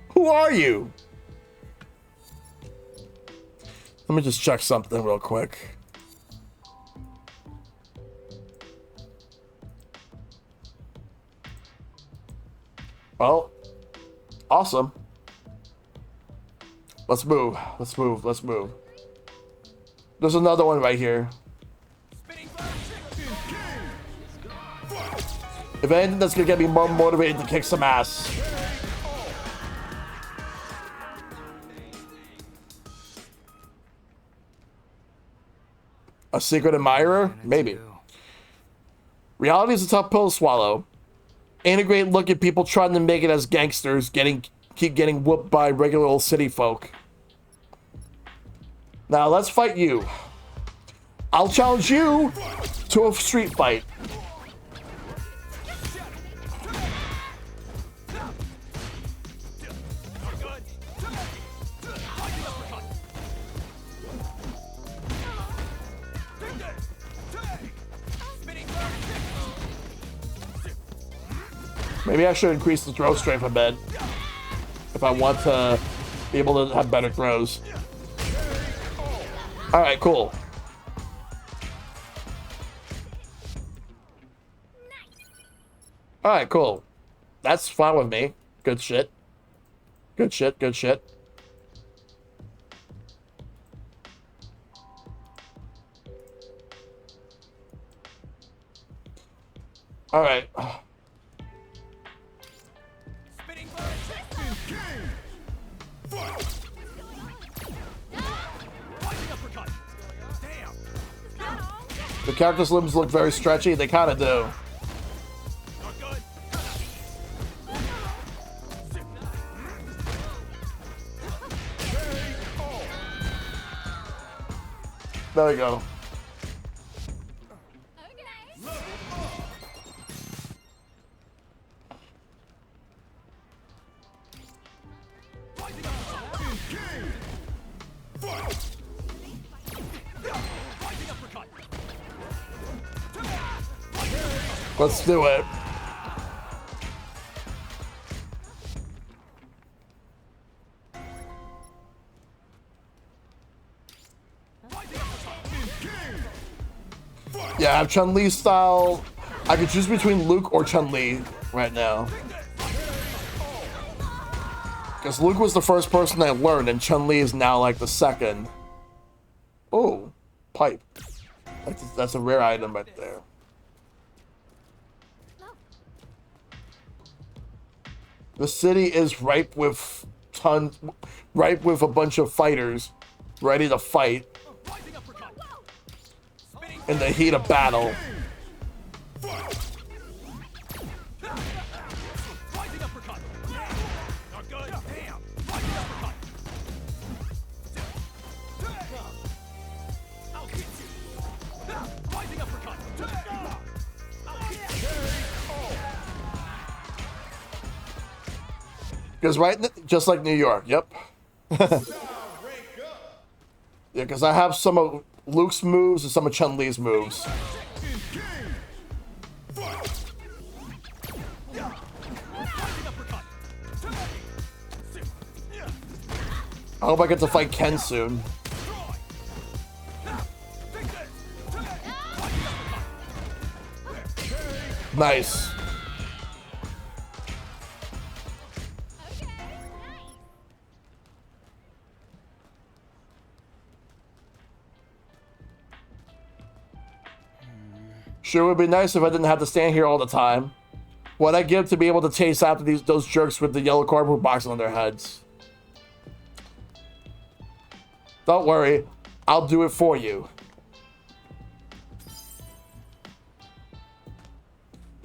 who are you? Let me just check something real quick. Well, awesome. Let's move. Let's move. Let's move. There's another one right here. If anything, that's gonna get me more motivated to kick some ass. A secret admirer? Maybe. Reality is a tough pill to swallow. Ain't a great look at people trying to make it as gangsters, keep getting whooped by regular old city folk. Now let's fight you. I'll challenge you to a street fight. Maybe I should increase the throw strength a bit if I want to be able to have better throws. Alright, cool. Alright, cool. That's fine with me. Good shit. Good shit, good shit. All right. Spinning bird. Rising uppercut. Damn. The character's limbs look very stretchy. They kind of do. Not good. There we go. Let's do it. Yeah, I have Chun-Li style. I could choose between Luke or Chun-Li right now. Because Luke was the first person I learned, and Chun-Li is now like the second. Oh, pipe. That's a rare item right there. The city is ripe with a bunch of fighters ready to fight in the heat of battle. Because just like New York, yep. Yeah, because I have some of Luke's moves and some of Chun-Li's moves. I hope I get to fight Ken soon. Nice. Sure would be nice if I didn't have to stand here all the time. What I give to be able to chase after those jerks with the yellow cardboard boxes on their heads. Don't worry, I'll do it for you.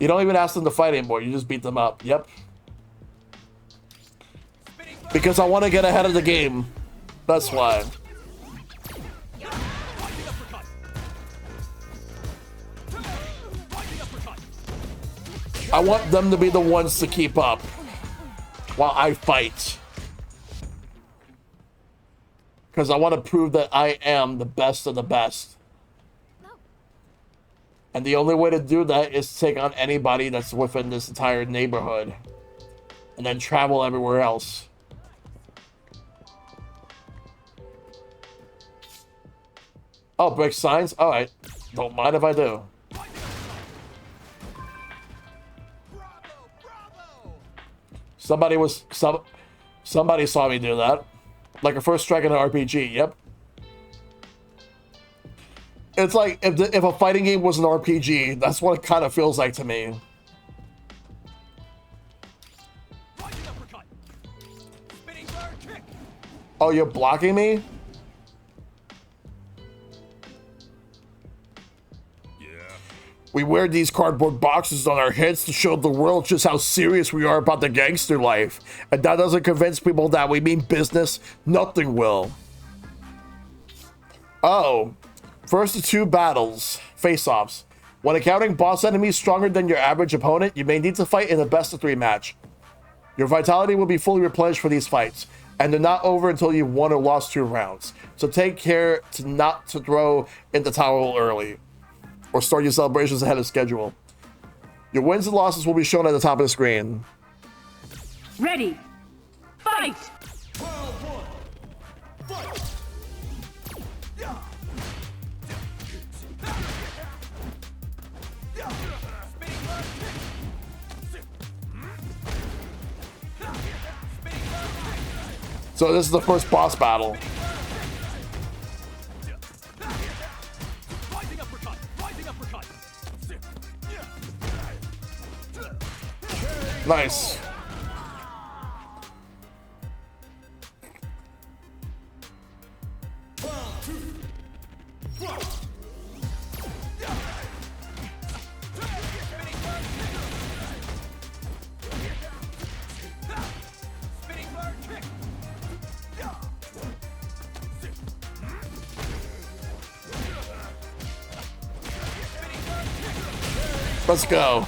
You don't even ask them to fight anymore, you just beat them up. Yep. Because I want to get ahead of the game. That's why. I want them to be the ones to keep up while I fight. Because I want to prove that I am the best of the best. And the only way to do that is to take on anybody that's within this entire neighborhood. And then travel everywhere else. Oh, break signs? Alright. Don't mind if I do. Somebody saw me do that. Like a first strike in an RPG, yep. It's like, if a fighting game was an RPG, that's what it kind of feels like to me. Oh, you're blocking me? We wear these cardboard boxes on our heads to show the world just how serious we are about the gangster life. And that doesn't convince people that we mean business. Nothing will. Oh. First of 2 battles. Face-offs. When encountering boss enemies stronger than your average opponent, you may need to fight in a best-of-3 match. Your vitality will be fully replenished for these fights. And they're not over until you've won or lost 2 rounds. So take care not to throw in the towel early. Or start your celebrations ahead of schedule. Your wins and losses will be shown at the top of the screen. Ready. Fight! So this is the first boss battle. Rising uppercut. Rising uppercut. Nice. Let's go.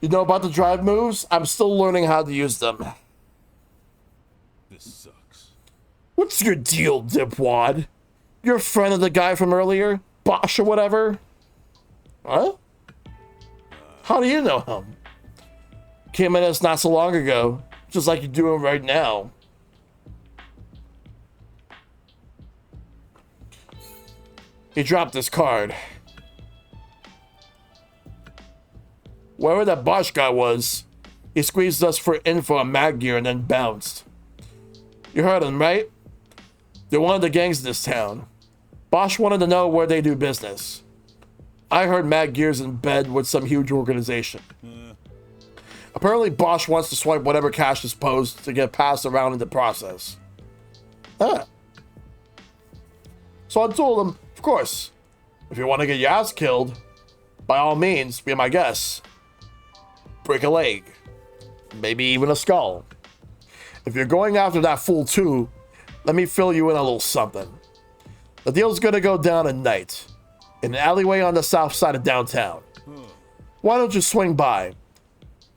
You know about the drive moves? I'm still learning how to use them. This sucks. What's your deal, dipwad? You're a friend of the guy from earlier? Bosch or whatever? Huh? How do you know him? Came at us not so long ago, just like you're doing right now. He dropped his card. Wherever that Bosch guy was, he squeezed us for info on Mag Gear and then bounced. You heard him, right? They're one of the gangs in this town. Bosch wanted to know where they do business. I heard Mag Gear's in bed with some huge organization. Apparently Bosch wants to swipe whatever cash is posed to get passed around in the process. Ah. So I told him, of course, if you want to get your ass killed, by all means, be my guest. Break a leg. Maybe even a skull. If you're going after that fool too, let me fill you in a little something. The deal's gonna go down at night, in an alleyway on the south side of downtown. Why don't you swing by?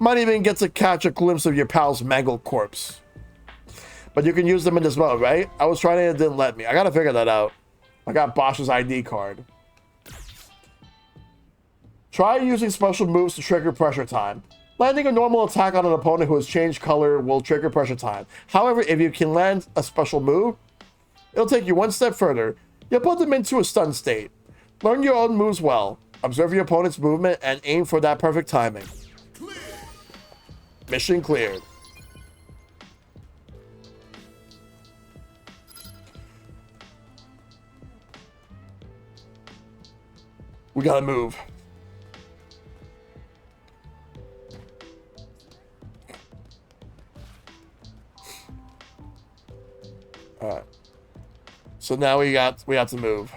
Might even get to catch a glimpse of your pal's mangled corpse. But you can use them in this mode, right? I was trying and it didn't let me. I gotta figure that out. I got Bosch's ID card. Try using special moves to trigger pressure time. Landing a normal attack on an opponent who has changed color will trigger pressure time. However, if you can land a special move, it'll take you one step further. You'll put them into a stun state. Learn your own moves well. Observe your opponent's movement and aim for that perfect timing. Mission cleared. We gotta move. Alright. So now we have to move.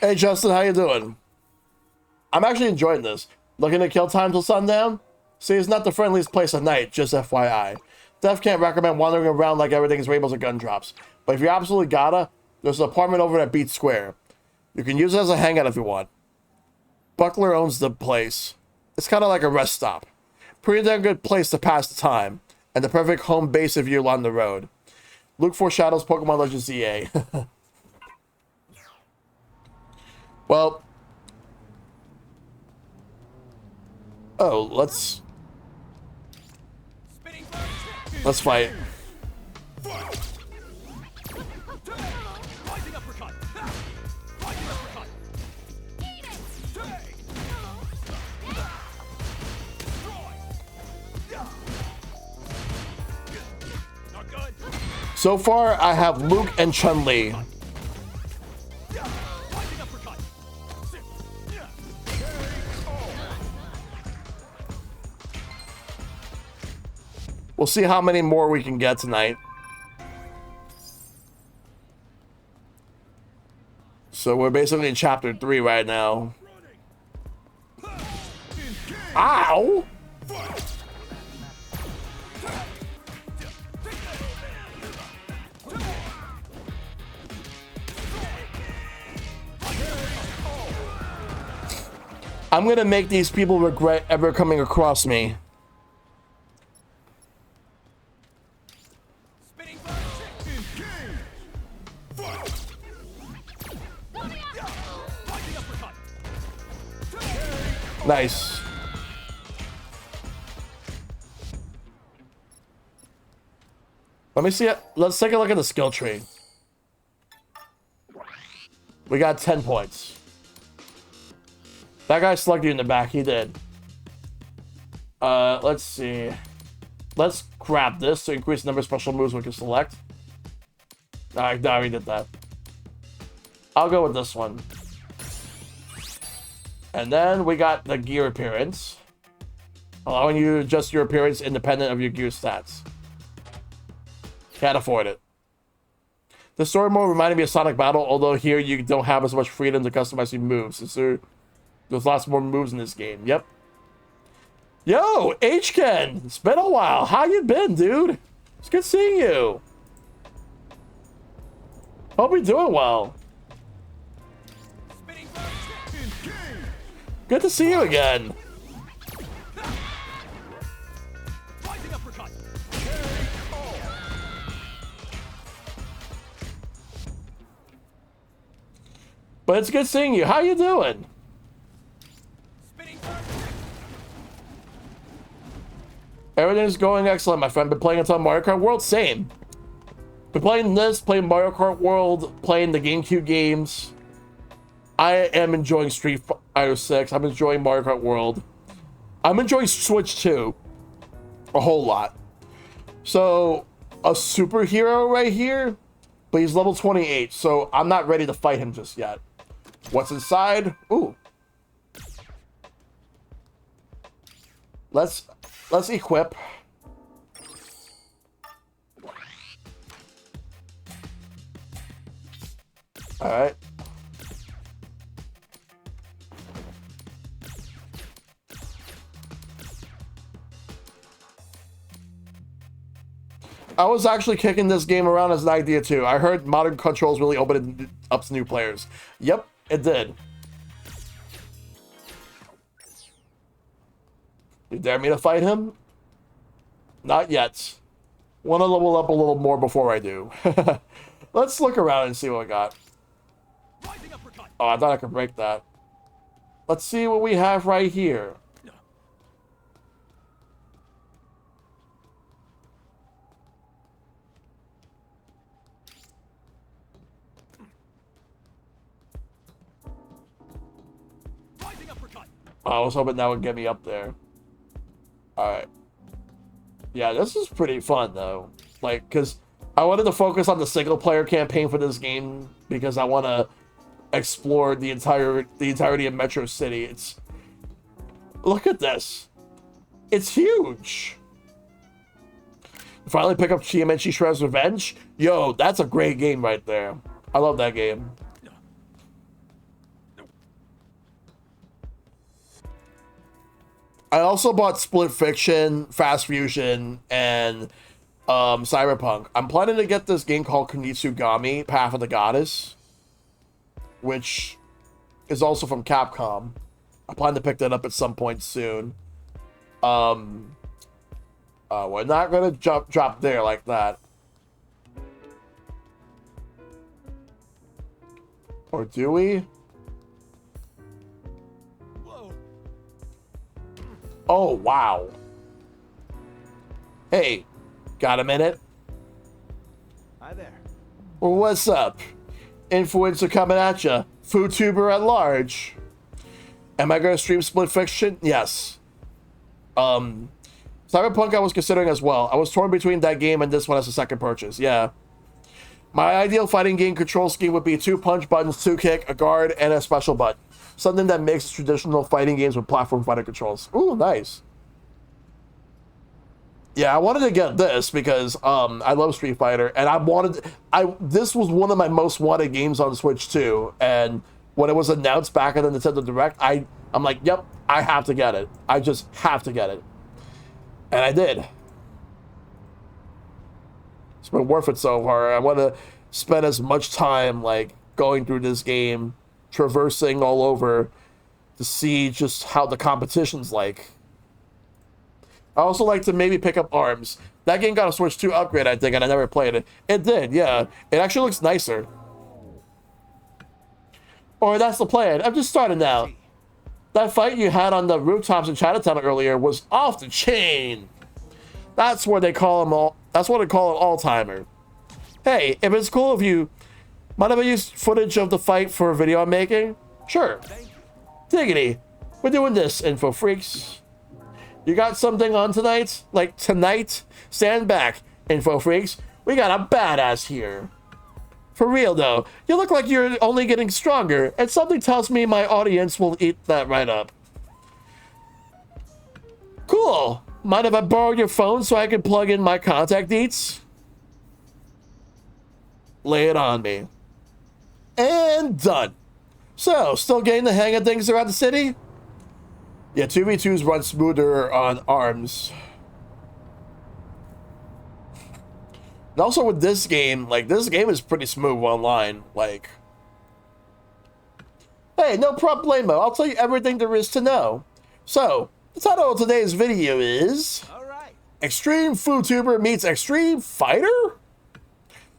Hey Justin, how you doing? I'm actually enjoying this. Looking to kill time till sundown? See, it's not the friendliest place at night, just FYI. Def can't recommend wandering around like everything's rainbows and gun drops. But if you absolutely gotta, there's an apartment over at Beat Square. You can use it as a hangout if you want. Buckler owns the place. It's kind of like a rest stop. Pretty damn good place to pass the time. And the perfect home base if you're on the road. Luke foreshadows Pokemon Legends EA. Well... Oh, let's fight. So far, I have Luke and Chun-Li. We'll see how many more we can get tonight. So we're basically in chapter 3 right now. Ow! I'm gonna make these people regret ever coming across me. Nice. Let me see it. Let's take a look at the skill tree. We got 10 points. That guy slugged you in the back. He did. Let's see. Let's grab this to increase the number of special moves we can select. I already did that. I'll go with this one. And then we got the gear appearance, allowing you to adjust your appearance independent of your gear stats. Can't afford it. The story mode reminded me of Sonic Battle, although here you don't have as much freedom to customize your moves. There's lots more moves in this game. Yep. Yo, H-Ken! It's been a while. How you been, dude? It's good seeing you. Hope you're doing well. Good to see you again. But it's good seeing you. How you doing? Everything's going excellent, my friend. Been playing a ton of Mario Kart World? Same. Been playing this, playing Mario Kart World, playing the GameCube games. I am enjoying Street Fighter 6. I'm enjoying Mario Kart World. I'm enjoying Switch 2 a whole lot. So, a superhero right here, but he's level 28, so I'm not ready to fight him just yet. What's inside? Ooh. Let's equip. All right. I was actually kicking this game around as an idea too. I heard modern controls really opened up to new players. Yep, it did. You dare me to fight him? Not yet. Want to level up a little more before I do. Let's look around and see what we got. Oh, I thought I could break that. Let's see what we have right here. I was hoping that would get me up there. Alright. Yeah, this is pretty fun, though. Like, because I wanted to focus on the single-player campaign for this game, because I want to explore the entirety of Metro City. It's... Look at this. It's huge. Finally pick up Chiamechi Shredder's Revenge. Yo, that's a great game right there. I love that game. I also bought Split Fiction, Fast Fusion, and Cyberpunk. I'm planning to get this game called Kunitsugami, Path of the Goddess, which is also from Capcom. I plan to pick that up at some point soon. We're not going to drop there like that. Or do we? Oh, wow. Hey, got a minute? Hi there. Well, what's up? Influencer coming at ya. Foodtuber at large. Am I going to stream Split Fiction? Yes. Cyberpunk I was considering as well. I was torn between that game and this one as a second purchase. Yeah. My ideal fighting game control scheme would be 2 punch buttons, 2 kick, a guard, and a special button. Something that makes traditional fighting games with platform fighter controls. Ooh, nice. Yeah, I wanted to get this because I love Street Fighter, and this was one of my most wanted games on Switch too. And when it was announced back at the Nintendo Direct, I'm like, yep, I have to get it. I just have to get it. And I did. It's been worth it so far. I want to spend as much time like going through this game, traversing all over to see just how the competition's like. I also like to maybe pick up ARMS. That game got a Switch 2 upgrade, I think, and I never played it. It did, yeah. It actually looks nicer. Or that's the plan. I'm just starting out. That fight you had on the rooftops in Chinatown earlier was off the chain. That's what they call them all. That's what they call an all-timer. Hey, if it's cool if you mind if I use footage of the fight for a video I'm making? Sure. Diggity. We're doing this, info freaks. You got something on tonight? Like tonight? Stand back, info freaks. We got a badass here. For real though, you look like you're only getting stronger, and something tells me my audience will eat that right up. Cool. Mind if I borrow your phone so I can plug in my contact deets? Lay it on me. And done. So, still getting the hang of things around the city? Yeah, 2v2s run smoother on ARMS. And also with this game, like, this game is pretty smooth online. Like, hey, no problemo. I'll tell you everything there is to know. So, the title of today's video is... Alright. Extreme FoodTuber meets Extreme Fighter?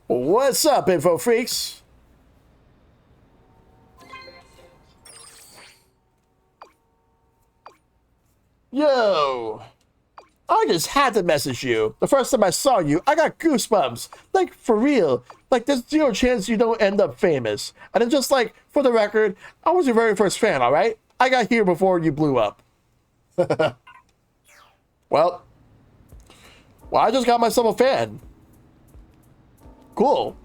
What's up, info freaks? Yo! I just had to message you. The first time I saw you, I got goosebumps. Like, for real. Like, there's zero chance you don't end up famous. And then just like, for the record, I was your very first fan, alright? I got here before you blew up. Well, I just got myself a fan. Cool.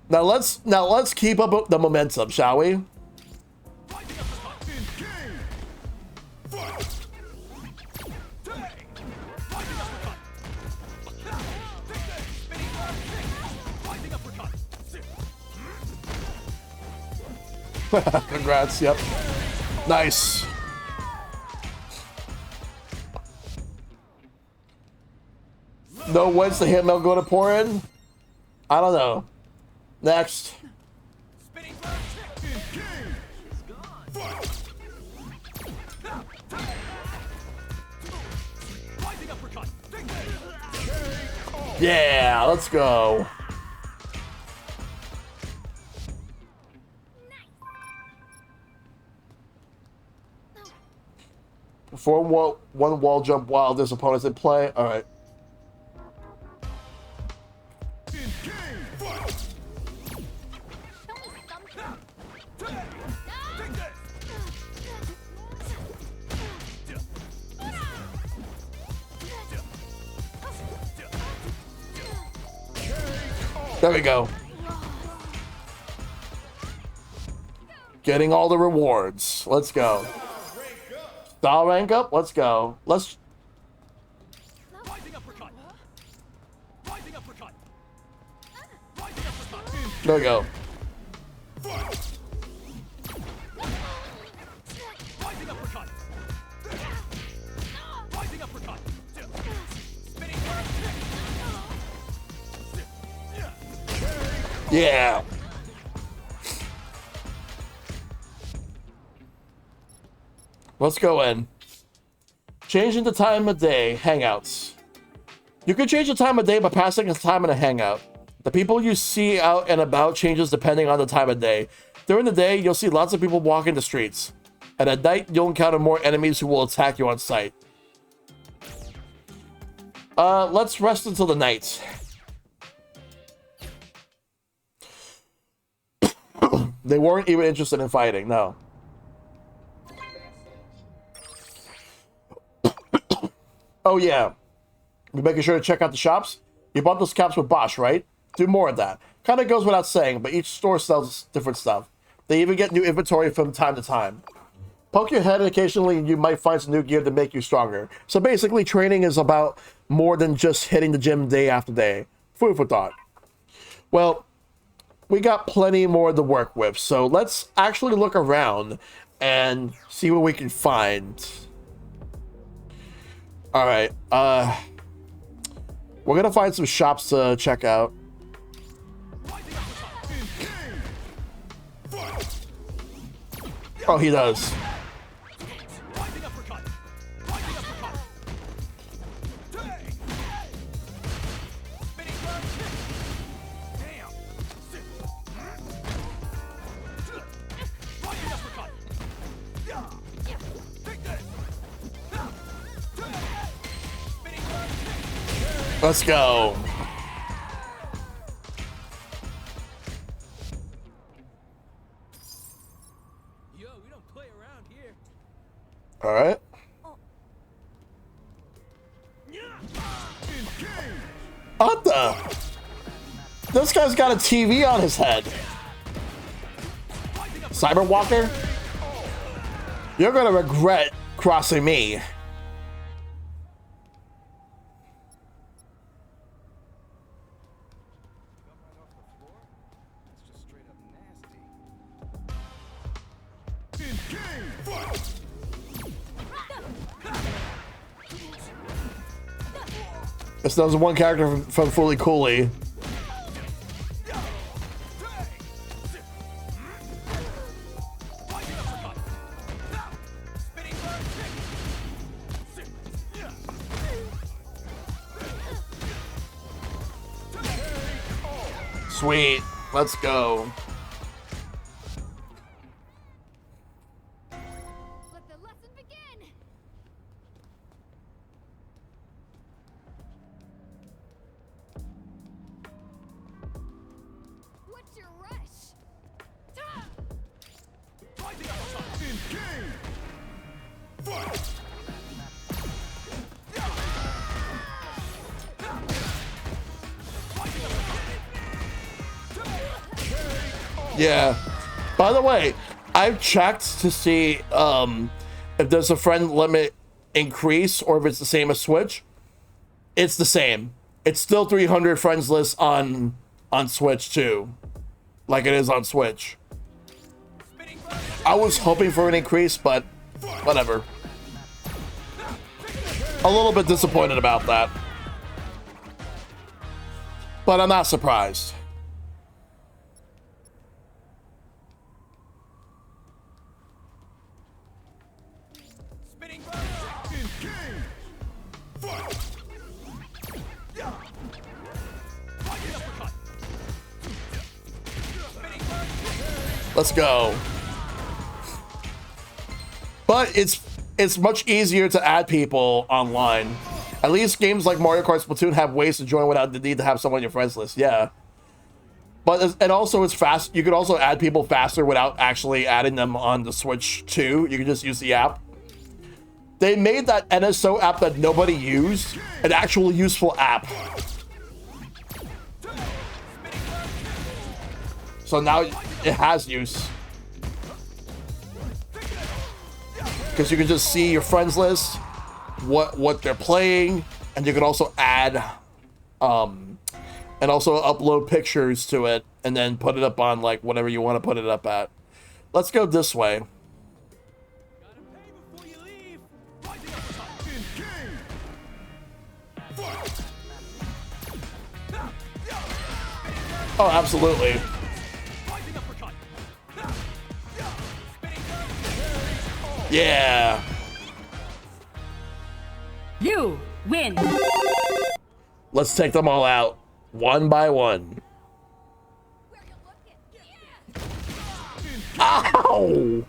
Now let's keep up the momentum, shall we? Congrats, yep. Nice. No, when's the hitmail going to pour in? I don't know. Next. Yeah, let's go. Before one wall jump while there's opponents in play. All right. There we go. Getting all the rewards. Let's go. Style rank up. Let's go. Let's. There we go. Yeah. Let's go in. Changing the time of day, hangouts. You can change the time of day by passing a time in a hangout. The people you see out and about changes depending on the time of day. During the day, you'll see lots of people walking the streets. And at night, you'll encounter more enemies who will attack you on sight. Let's rest until the night. They weren't even interested in fighting, no. Oh yeah, you're making sure to check out the shops. You bought those caps with Bosch, right? Do more of that. Kind of goes without saying, but each store sells different stuff. They even get new inventory from time to time. Poke your head occasionally and you might find some new gear to make you stronger. So basically, training is about more than just hitting the gym day after day. Food for thought. Well, we got plenty more to work with, so let's actually look around and see what we can find. All right, we're gonna find some shops to check out. Oh, he does. Let's go. Yo, we don't play around here. All right. What the? This guy's got a TV on his head. Cyberwalker? You're gonna regret crossing me. This was one character from Fully Cooley. Sweet. Let's go. Let the lesson begin. What's your rush? Yeah. By the way, I've checked to see if there's a friend limit increase or if it's the same as Switch. It's the same. It's still 300 friends list on Switch too, like it is on Switch. I was hoping for an increase, but whatever. A little bit disappointed about that, but I'm not surprised. Let's go. But it's much easier to add people online. At least games like Mario Kart Splatoon have ways to join without the need to have someone on your friends list. Yeah. But and also it's fast. You could also add people faster without actually adding them on the Switch too. You can just use the app. They made that NSO app that nobody used an actual useful app. So now it has use. Because you can just see your friends list, what they're playing, and you can also add and also upload pictures to it and then put it up on like whatever you want to put it up at. Let's go this way. Oh, absolutely. Yeah. You win. Let's take them all out, one by one. Ow!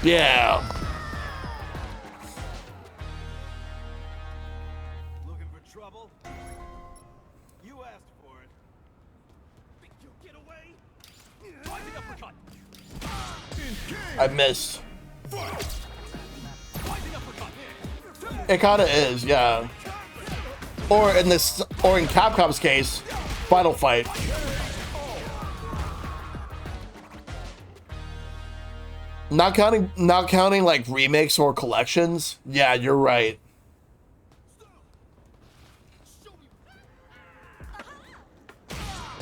Yeah. Looking for trouble? You asked for it. Think you'll get away? I missed. It kind of is, yeah. Or in Capcom's case, Final Fight. Not counting like remakes or collections. Yeah, you're right.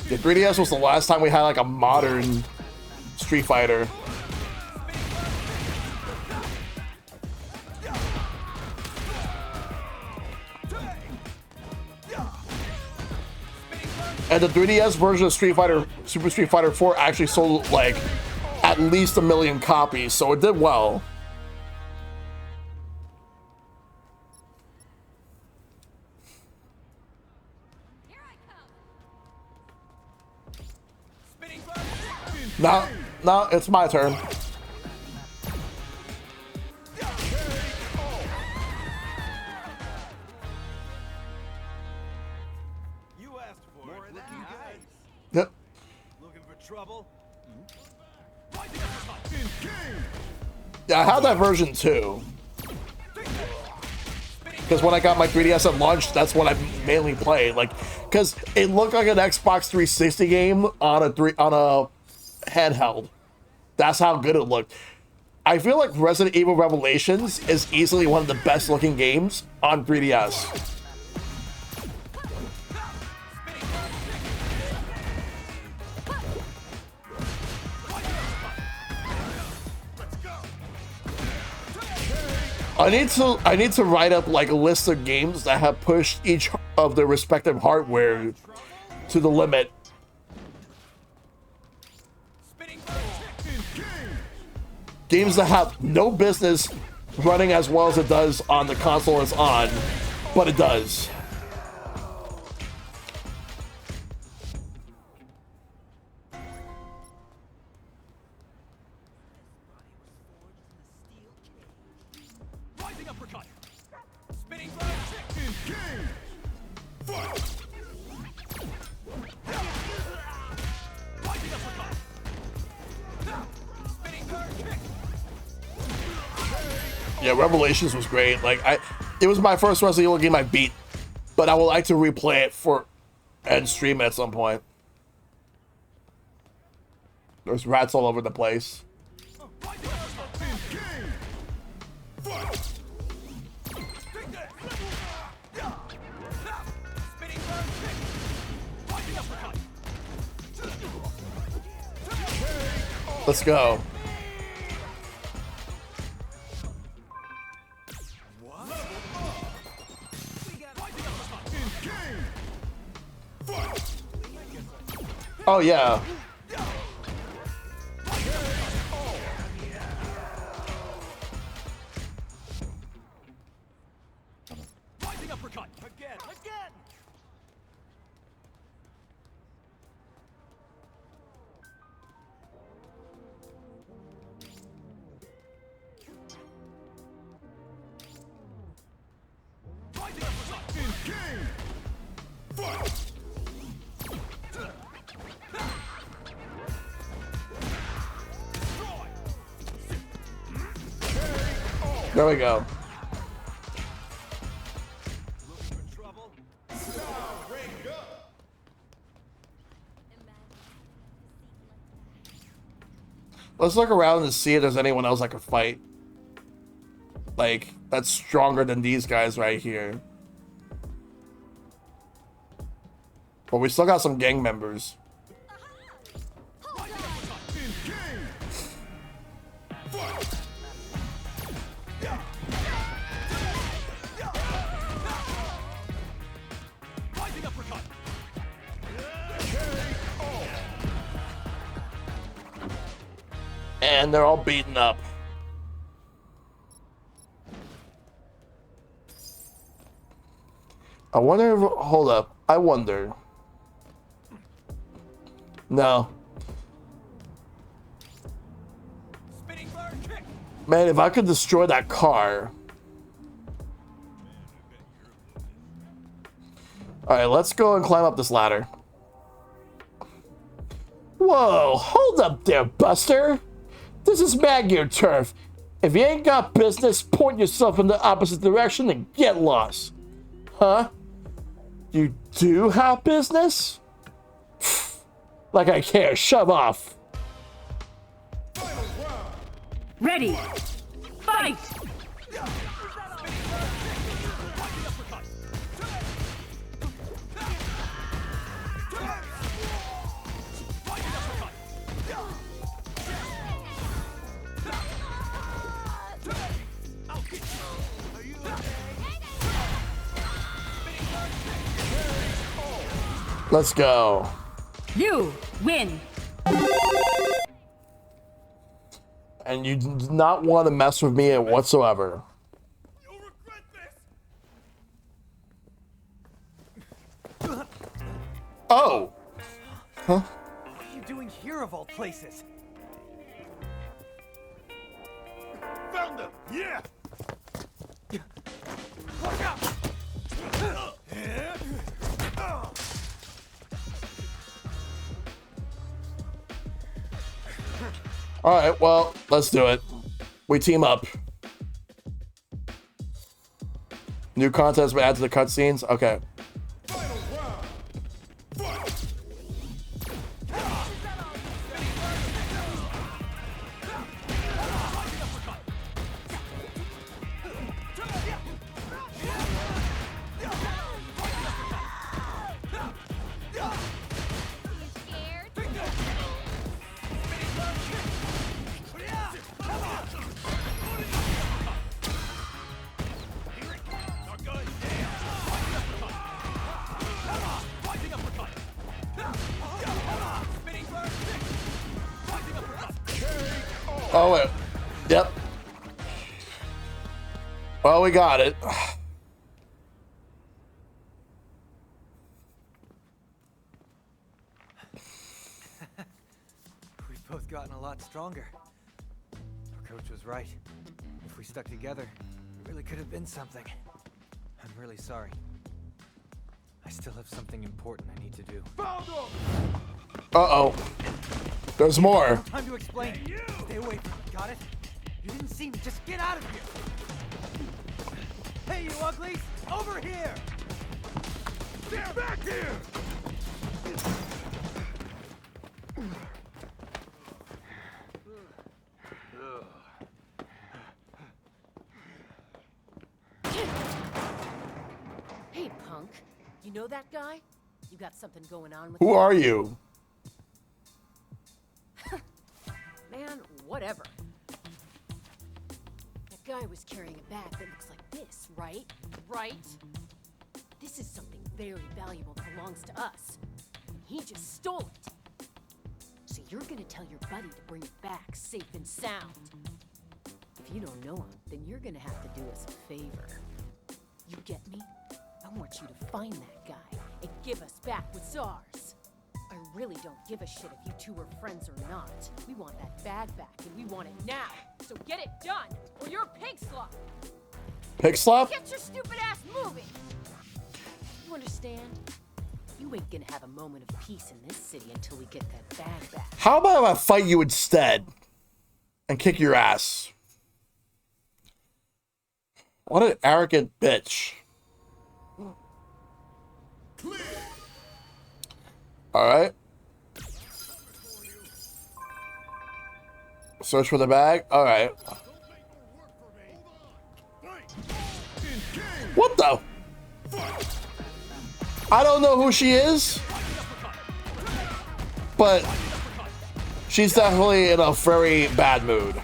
The 3DS was the last time we had like a modern Street Fighter. And the 3DS version of Super Street Fighter 4 actually sold like at at least 1 million copies, so it did well. Here I come. Spinning bird. Now it's my turn. You asked for More it. of Looking that. good. Yep. Looking for trouble? Yeah, I had that version too. Because when I got my 3DS at launch, that's what I mainly played. Like, because it looked like an Xbox 360 game on a handheld. That's how good it looked. I feel like Resident Evil Revelations is easily one of the best looking games on 3DS. I need to write up like a list of games that have pushed each of their respective hardware to the limit. Games that have no business running as well as it does on the console it's on, but it does. Rising uppercut. Spinning bird. Rising uppercut. Spinning bird kick. Yeah, Revelations was great. Like it was my first Resident Evil game I beat, but I would like to replay it and stream it at some point. There's rats all over the place. Let's go. Oh yeah. Rising uppercut. Again. Rising uppercut. There we go. Looking for trouble? Let's look around and see if there's anyone else I could fight. Like, that's stronger than these guys right here. But we still got some gang members. Rising uppercut. And they're all beaten up. I wonder if, hold up. I wonder. No. Spinning bird kick. Man, if I could destroy that car. Alright, let's go and climb up this ladder. Whoa, hold up there, Buster. This is Magnear turf. If you ain't got business, point yourself in the opposite direction and get lost. Huh? You do have business? Like I care, shove off. Ready. Fight! Let's go. You win. And you do not want to mess with me whatsoever. You'll regret this! Oh! Huh? What are you doing here of all places? Found them! Yeah! Watch out! Alright, well, let's do it. We team up. New contest we add to the cutscenes? Okay. Final round. Fight! Oh, wait. Yep. Well, we got it. We've both gotten a lot stronger. Our coach was right. If we stuck together, it really could have been something. I'm really sorry. I still have something important I need to do. Uh-oh. There's more. Time to explain. Stay away from me, got it? You didn't see me, just get out of here! Hey, you uglies! Over here! Get back here! Hey, punk. You know that guy? You got something going on with Who him? are you? Man, whatever. That guy was carrying a bag that looks like this, right? Right? This is something very valuable that belongs to us. He just stole it. So you're gonna tell your buddy to bring it back safe and sound. If you don't know him, then you're gonna have to do us a favor. You get me? I want you to find that guy and give us back what's ours. I really don't give a shit if you two are friends or not. We want that bag back and we want it now. So get it done or you're pig slop. Pig slop? Get your stupid ass moving. You understand? You ain't gonna have a moment of peace in this city until we get that bag back. How about if I fight you instead and kick your ass? What an arrogant bitch. All right. Search for the bag. All right. What the? I don't know who she is, but she's definitely in a very bad mood.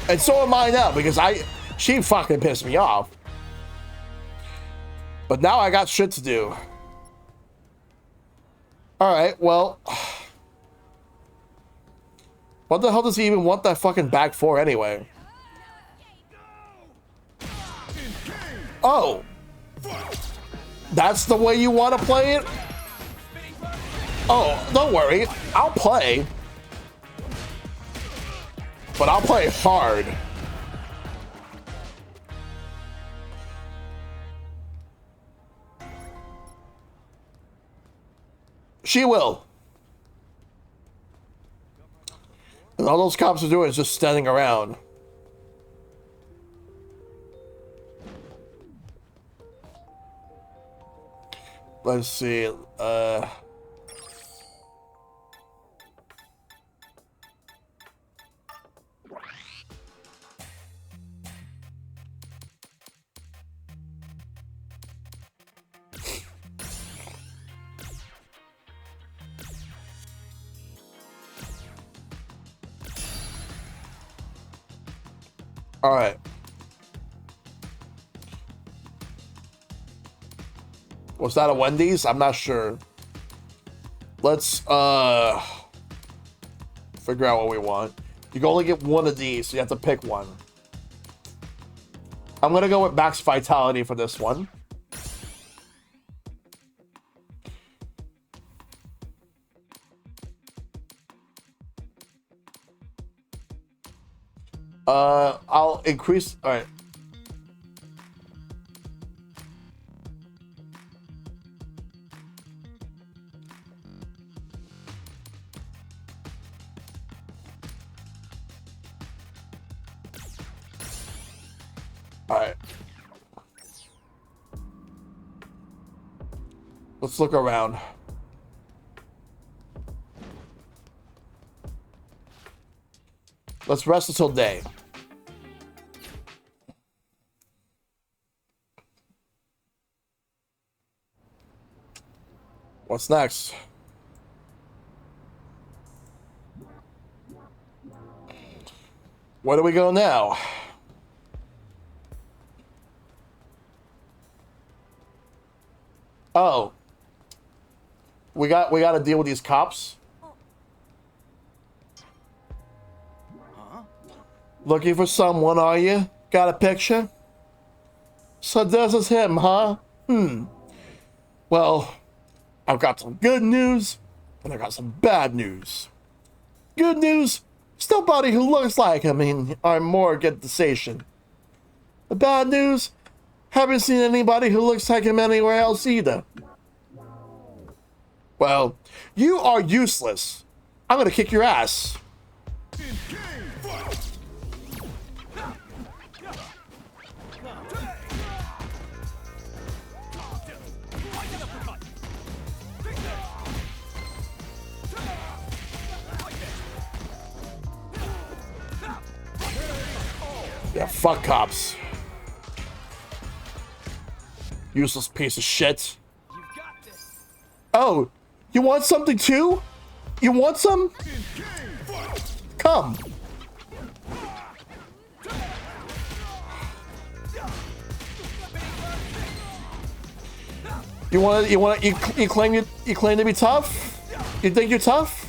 And so am I now because she fucking pissed me off. But now I got shit to do. All right, well, what the hell does he even want that fucking bag for anyway? Oh, that's the way you want to play it? Oh, don't worry, I'll play. But I'll play hard. She will. And all those cops are doing is just standing around. Let's see. All right. Was that a Wendy's? I'm not sure. Let's, figure out what we want. You can only get one of these, so you have to pick one. I'm gonna go with max vitality for this one. I'll increase. All right. All right. Let's look around. Let's rest until day. What's next? Where do we go now? Oh. We got to deal with these cops. Huh? Looking for someone, are you? Got a picture? So this is him, huh? Well, I've got some good news, and I got some bad news. Good news, there's nobody who looks like him in our morgue at the station. The bad news, haven't seen anybody who looks like him anywhere else either. Well, you are useless. I'm gonna kick your ass. Yeah, fuck cops. Useless piece of shit. Oh, you want something too? You want some? Come. You claim to be tough? You think you're tough?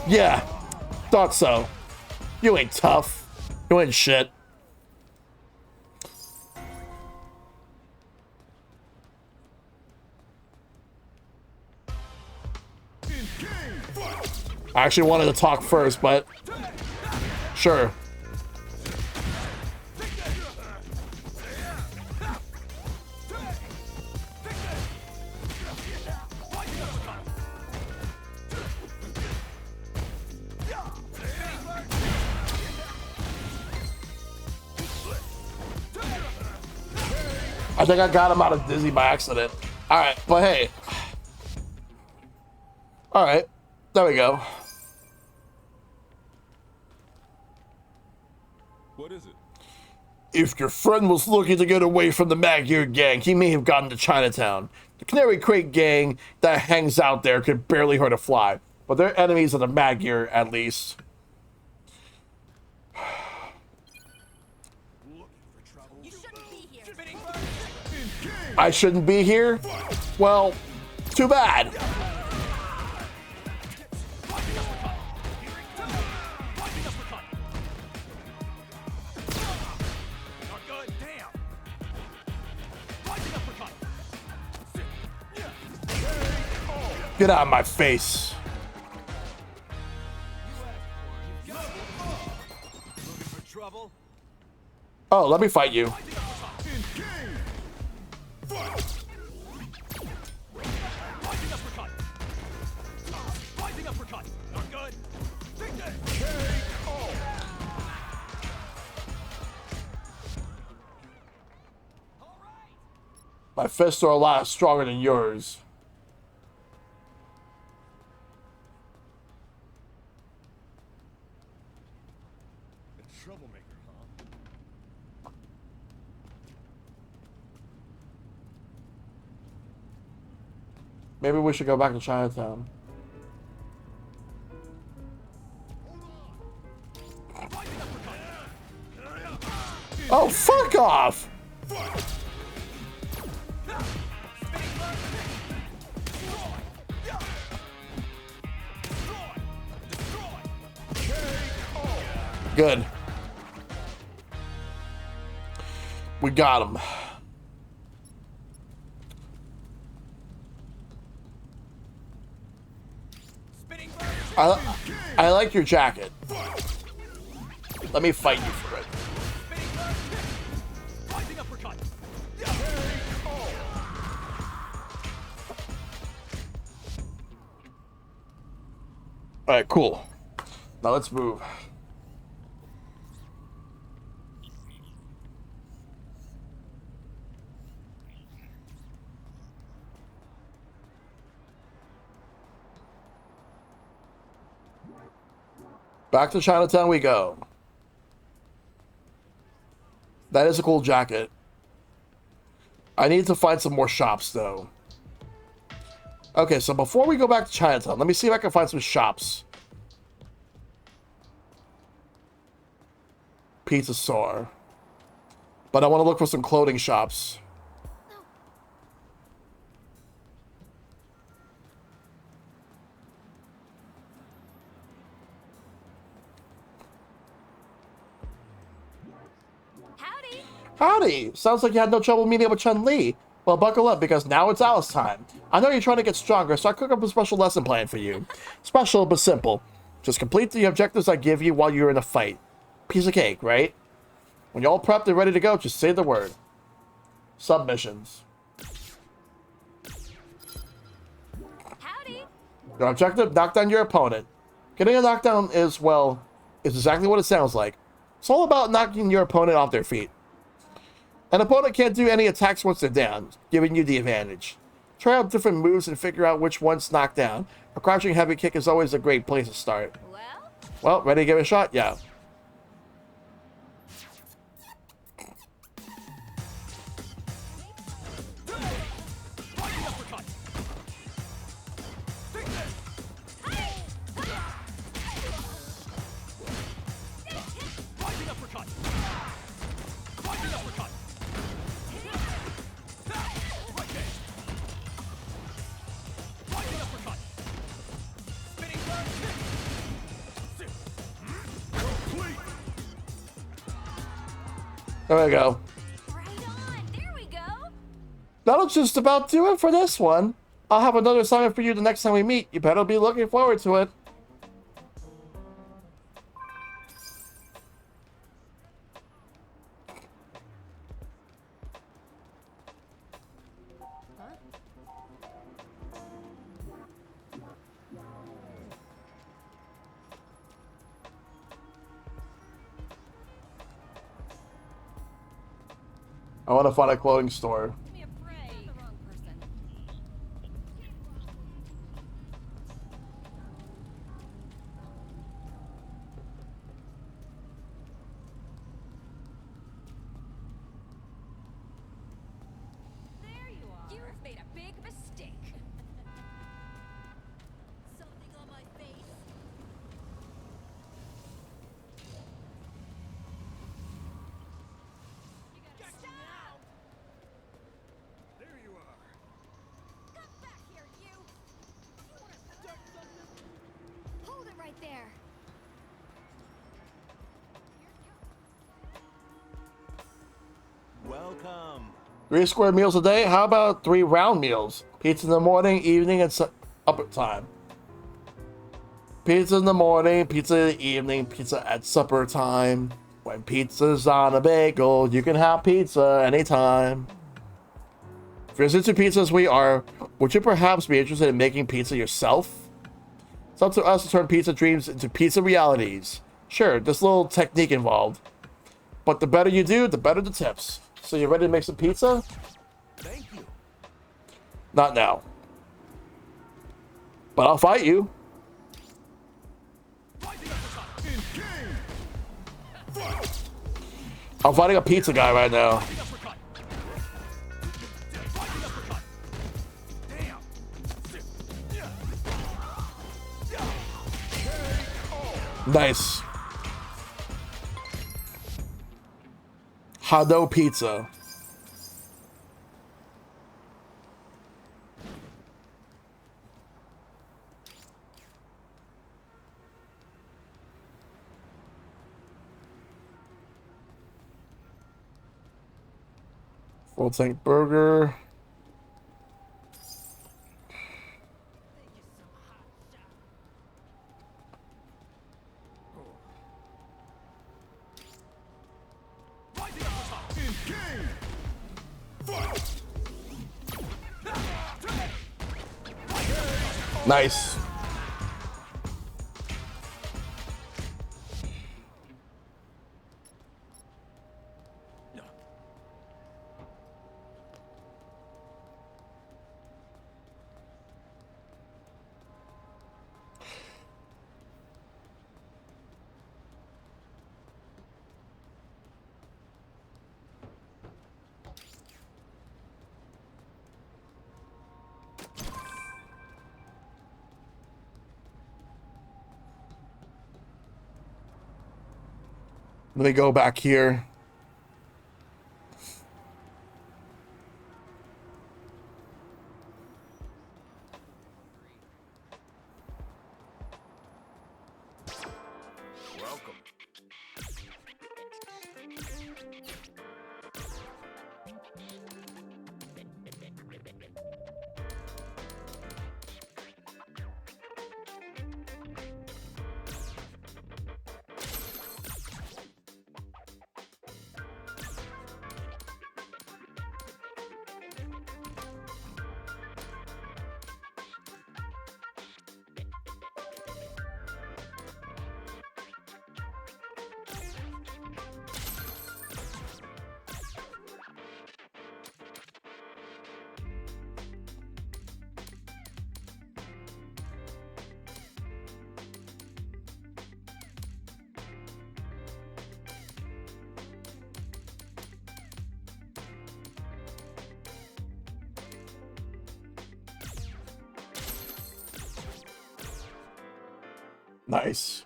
Yeah, thought so. You ain't tough. You ain't shit. I actually wanted to talk first, but sure. I think I got him out of dizzy by accident. All right, but hey. All right, there we go. What is it? If your friend was looking to get away from the Magyar gang, he may have gotten to Chinatown. The Canary Crate gang that hangs out there could barely hurt a fly, but they're enemies of the Magyar at least. I shouldn't be here? Well, too bad. Get out of my face. Oh, let me fight you. My fists are a lot stronger than yours. A troublemaker, huh? Maybe we should go back to Chinatown. Oh, fuck off! Good. We got him. I like your jacket. Let me fight you for it. All right, cool. Now let's move. Back to Chinatown we go. That is a cool jacket. I need to find some more shops, though. Okay, so before we go back to Chinatown, let me see if I can find some shops. Pizza store. But I want to look for some clothing shops. Howdy. Howdy! Sounds like you had no trouble meeting up with Chun-Li. Well, buckle up, because now it's Alice time. I know you're trying to get stronger, so I cooked up a special lesson plan for you. Special, but simple. Just complete the objectives I give you while you're in a fight. Piece of cake, right? When you're all prepped and ready to go, just say the word. Submissions. Howdy. Your objective, knock down your opponent. Getting a knockdown is exactly what it sounds like. It's all about knocking your opponent off their feet. An opponent can't do any attacks once they're down, giving you the advantage. Try out different moves and figure out which one's knocked down. A crouching heavy kick is always a great place to start. Well, ready to give it a shot? Yeah. There we go. Right on. There we go. That'll just about do it for this one. I'll have another assignment for you the next time we meet. You better be looking forward to it. I want to find a clothing store. Give me a break. The wrong person. There you are. You've made a big mistake. Something on my face. Stop! There you are. Come back here, you! You wanna start something? Hold it right there. Welcome. 3 square meals a day? How about 3 round meals? Pizza in the morning, evening, and supper time. Pizza in the morning, pizza in the evening, pizza at supper time. When pizza's on a bagel, you can have pizza anytime. If you're into pizza as we are, would you perhaps be interested in making pizza yourself? It's up to us to turn pizza dreams into pizza realities. Sure, there's a little technique involved. But the better you do, the better the tips. So you ready to make some pizza? Thank you. Not now. But I'll fight you. I'm fighting a pizza guy right now. Nice. Hado pizza. Full tank burger. Nice. Let me go back here. Welcome. Nice.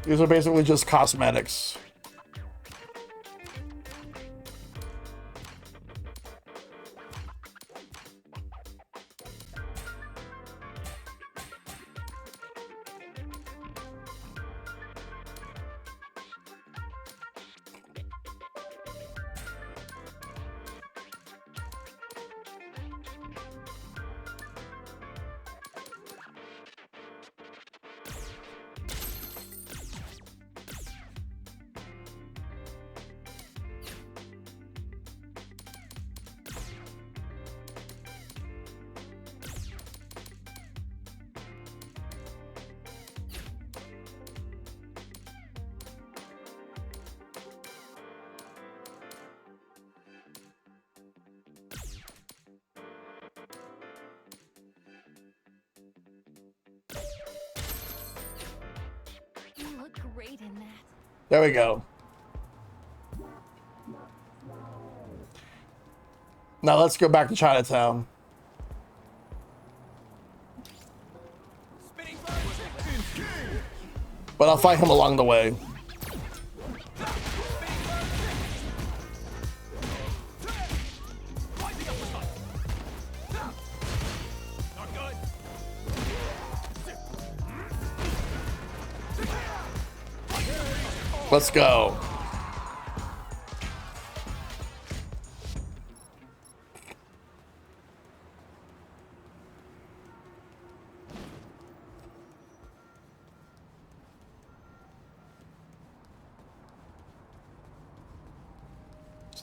These are basically just cosmetics. You look great in that. There we go. Now let's go back to Chinatown. But I'll fight him along the way. Let's go.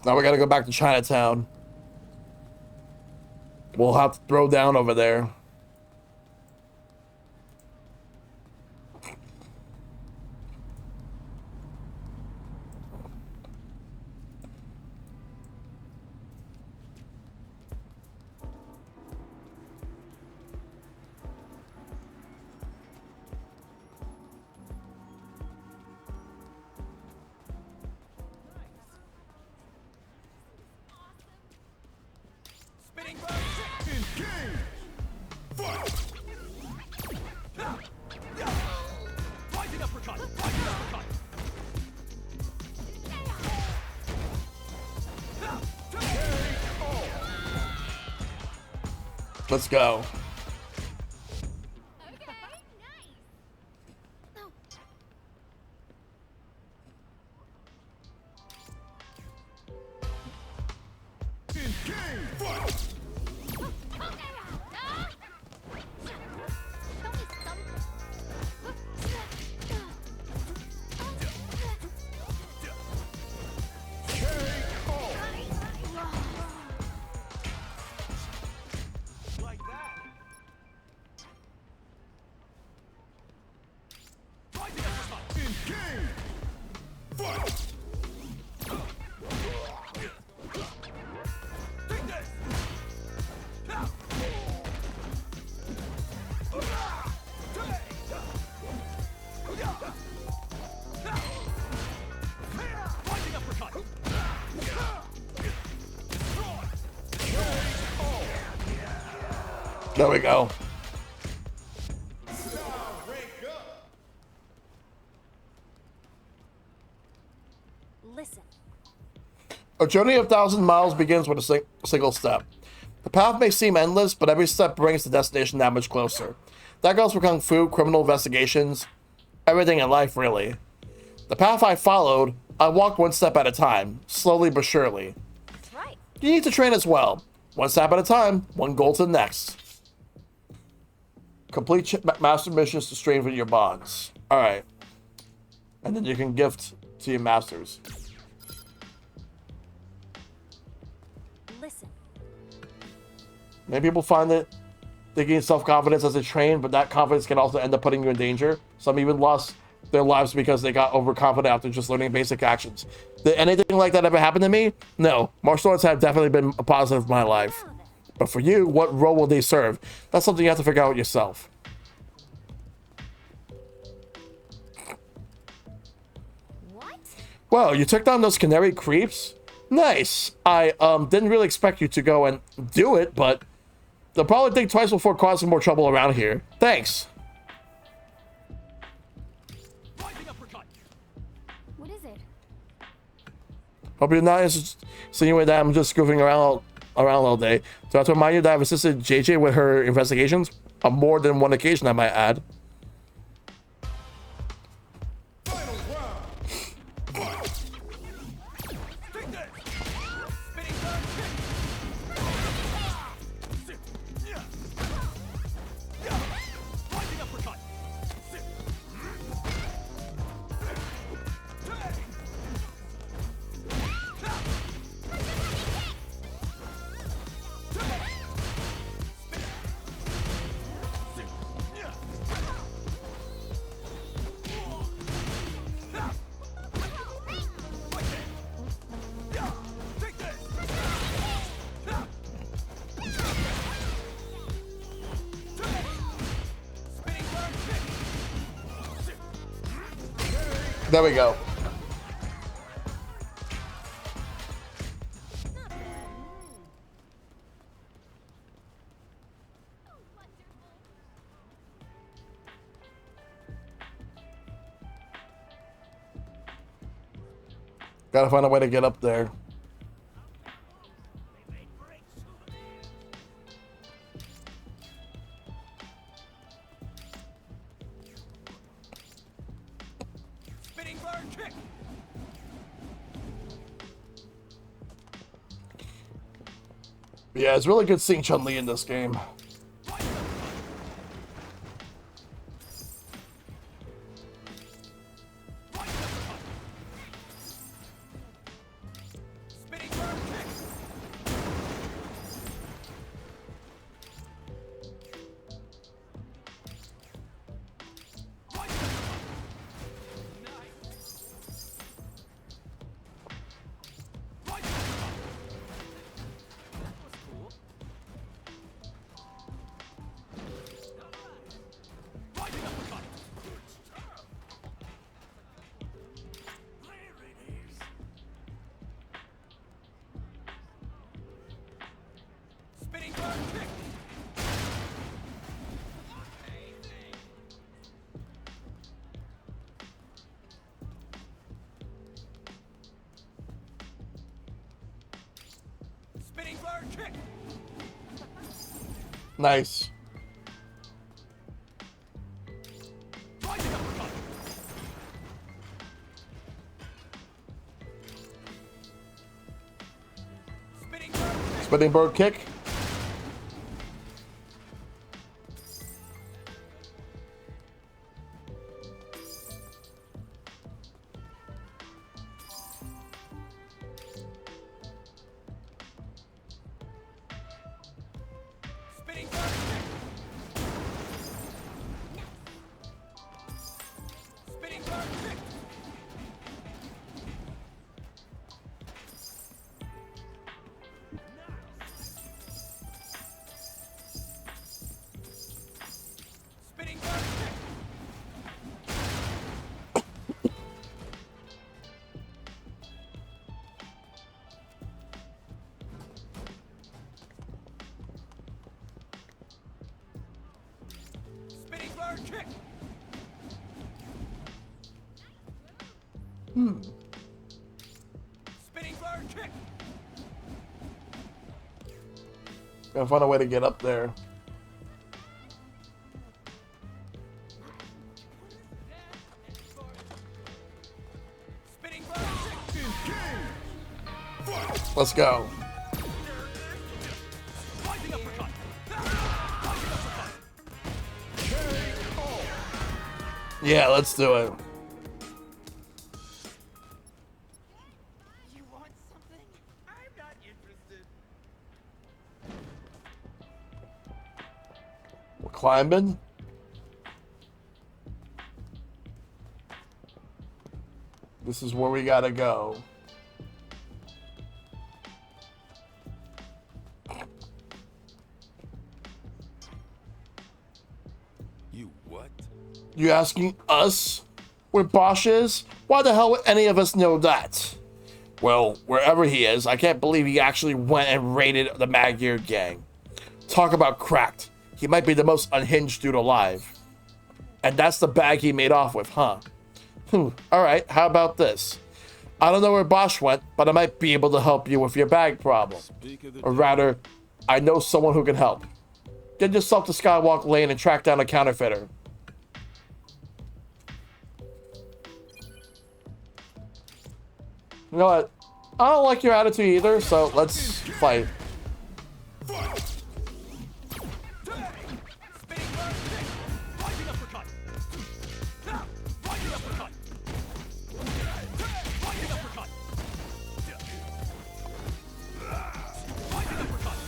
Now we gotta go back to Chinatown. We'll have to throw down over there. Let's go. There we go. Listen. A journey of 1,000 miles begins with a single step. The path may seem endless, but every step brings the destination that much closer. That goes for kung fu, criminal investigations, everything in life, really. The path I followed, I walked one step at a time, slowly but surely. That's right. You need to train as well. One step at a time, one goal to the next. Complete master missions to strengthen your bonds. Alright. And then you can gift to your masters. Listen. Many people find that they gain self-confidence as they train, but that confidence can also end up putting you in danger. Some even lost their lives because they got overconfident after just learning basic actions. Did anything like that ever happen to me? No. Martial arts have definitely been a positive in my life. But for you, what role will they serve? That's something you have to figure out yourself. What? Well, you took down those canary creeps? Nice. I didn't really expect you to go and do it, but they'll probably think twice before causing more trouble around here. Thanks. What is it? Hope you're not insinuating that I'm just goofing around all day. So I have to remind you that I've assisted JJ with her investigations on more than one occasion, I might add. There we go. Gotta find a way to get up there. Yeah, it's really good seeing Chun-Li in this game. Nice. Spinning bird kick. bird kick. Spinning bird kick. Gotta find a way to get up there. Spinning bird kick. Let's go. Rising uppercut. Yeah, let's do it. You want something? I'm not interested. We're climbing. This is where we gotta go. You what? You asking us where Bosch is? Why the hell would any of us know that? Well, wherever he is, I can't believe he actually went and raided the Magyar gang. Talk about cracked. He might be the most unhinged dude alive. And that's the bag he made off with, huh? Alright, how about this? I don't know where Bosch went, but I might be able to help you with your bag problem. Or rather, I know someone who can help. Get yourself to Skywalk Lane and track down a counterfeiter. You know what? I don't like your attitude either, so let's fight. Spinning bird kick. Rising uppercut. Rising uppercut. Rising uppercut. Rising uppercut.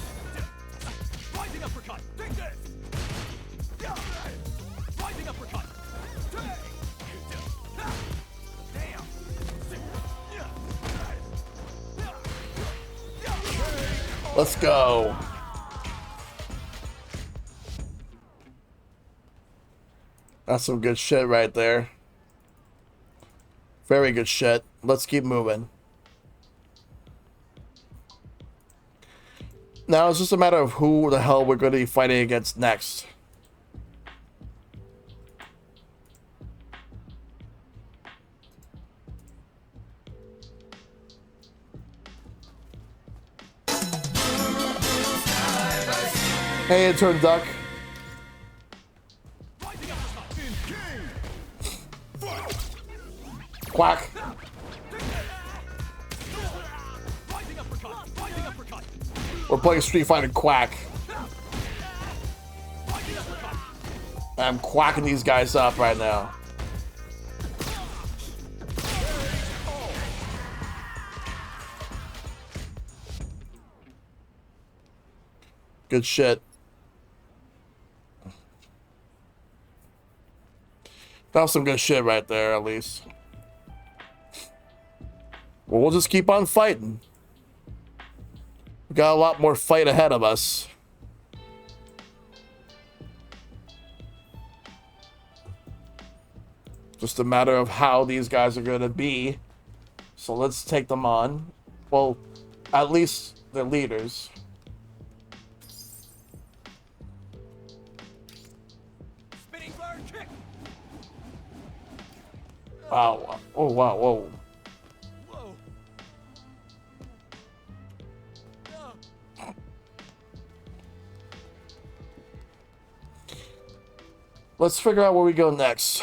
Rising uppercut. Take this. Rising uppercut. Damn. Let's go. That's some good shit right there. Very good shit. Let's keep moving. Now it's just a matter of who the hell we're going to be fighting against next. Hey, intern Duck. Quack. We're playing Street Fighter Quack. I'm quacking these guys up right now. Good shit. That was some good shit right there, at least. Well, we'll just keep on fighting. We got a lot more fight ahead of us. Just a matter of how these guys are going to be. So let's take them on. Well, at least the leaders. Spinning bird kick. Wow. Oh, wow. Whoa. Whoa. Let's figure out where we go next.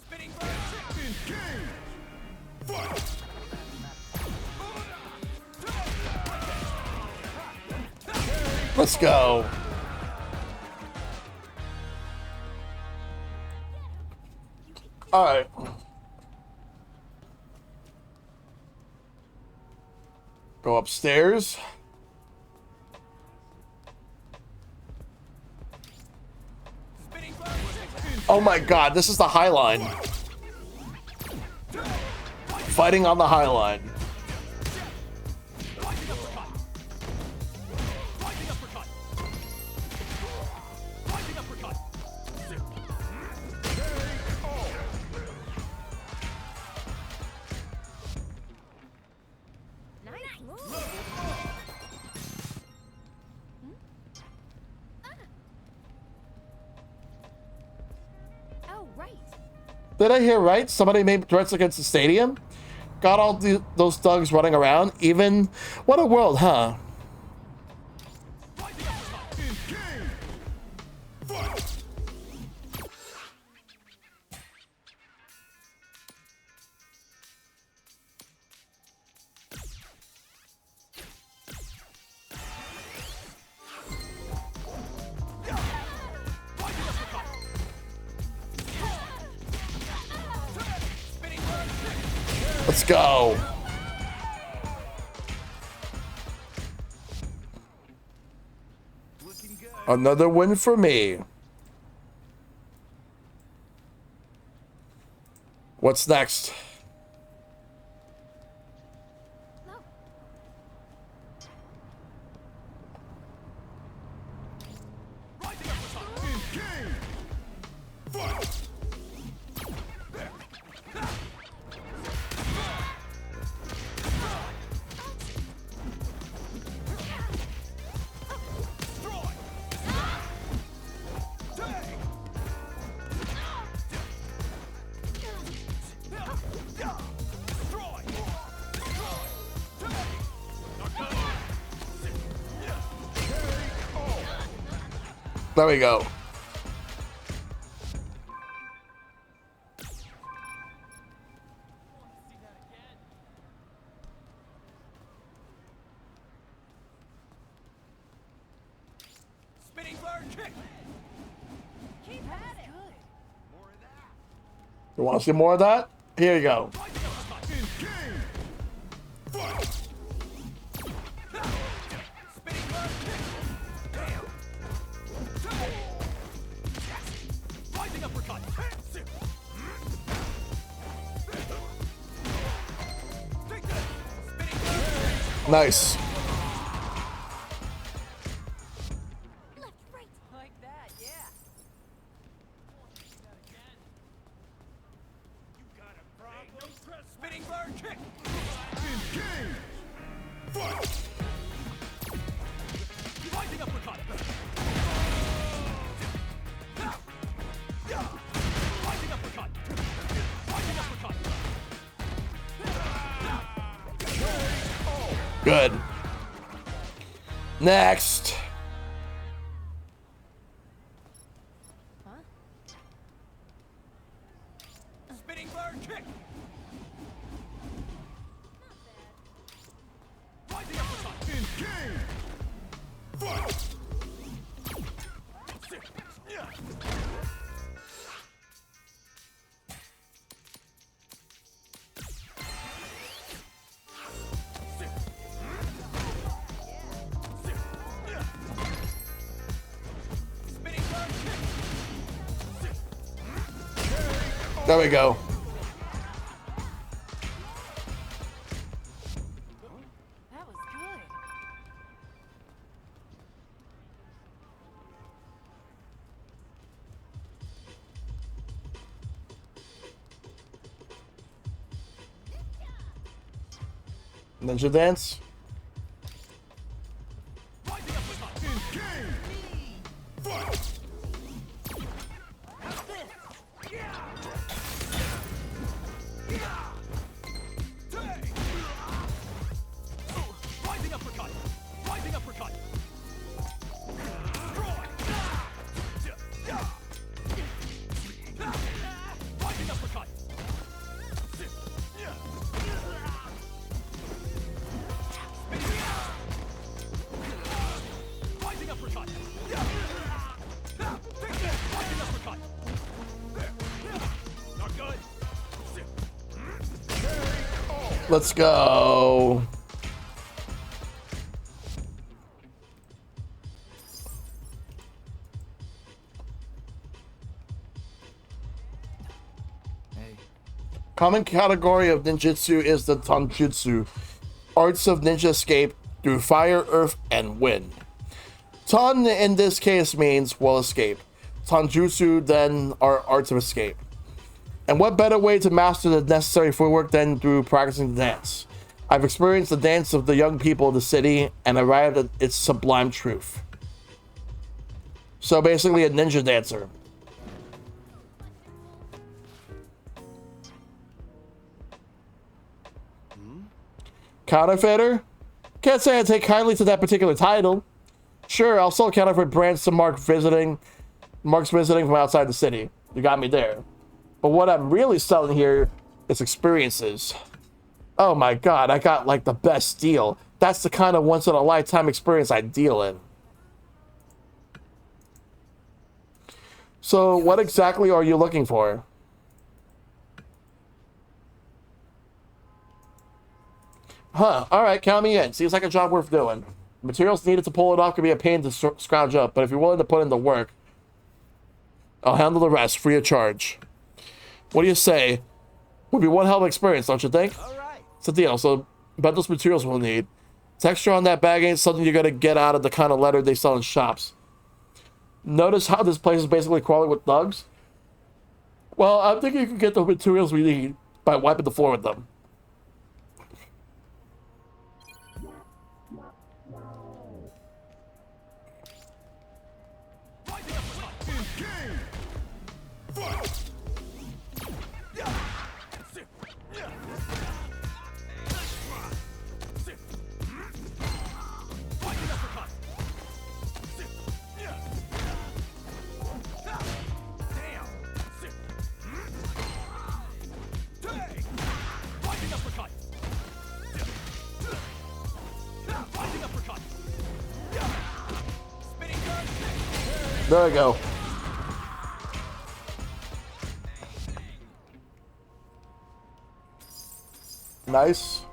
Spinning bird kick. Let's go. All right. Go upstairs. Oh my god, this is the High Line. Fighting on the High Line. right. Did I hear right? Somebody made threats against the stadium? Got all those thugs running around? Even... What a world, huh? Let's go. Another win for me. What's next? There we go. Spinning bird kick. Keep at it. You want to see more of that? Here you go. Nice. Like that, yeah. Spinning bird kick. Rising uppercut. Rising uppercut. Rising uppercut. Good. Next. Spinning bird kick. Rising uppercut. There we go. That was good. Ninja dance. Rising uppercut. Rising uppercut. Rising uppercut. Rising uppercut. Rising uppercut. Not good. Let's go. Common category of ninjutsu is the tanjutsu, arts of ninja escape through fire, earth, and wind. Tan in this case means will escape. Tanjutsu then are arts of escape. And what better way to master the necessary footwork than through practicing the dance? I've experienced the dance of the young people of the city and arrived at its sublime truth. So basically a ninja dancer. Counterfeiter? Can't say I take kindly to that particular title. Sure, I'll sell counterfeit brands to Mark's visiting from outside the city. You got me there. But what I'm really selling here is experiences. Oh my god, I got like the best deal. That's the kind of once-in-a-lifetime experience I deal in. So, what exactly are you looking for? Huh, alright, count me in. Seems like a job worth doing. Materials needed to pull it off could be a pain to scrounge up, but if you're willing to put in the work, I'll handle the rest free of charge. What do you say? Would be one hell of an experience, don't you think? Alright. It's a deal, so bet those materials we'll need. Texture on that bag ain't something you're gonna get out of the kind of leather they sell in shops. Notice how this place is basically crawling with thugs? Well, I'm thinking you can get the materials we need by wiping the floor with them. There we go. Nice.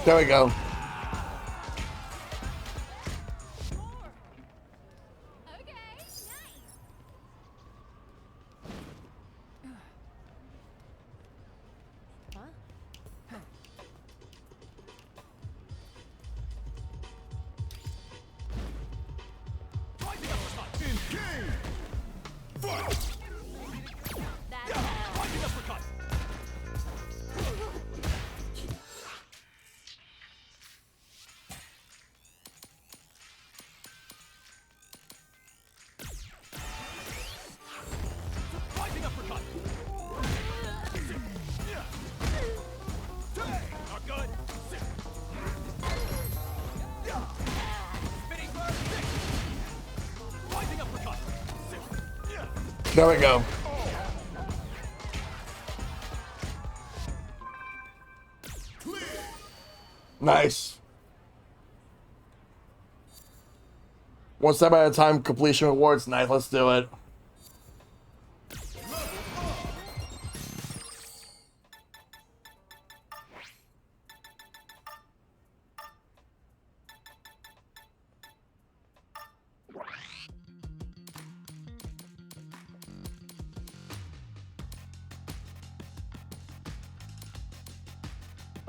There we go. There we go. Nice. One step at a time, completion rewards. Nice, let's do it.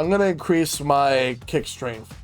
I'm gonna increase my kick strength.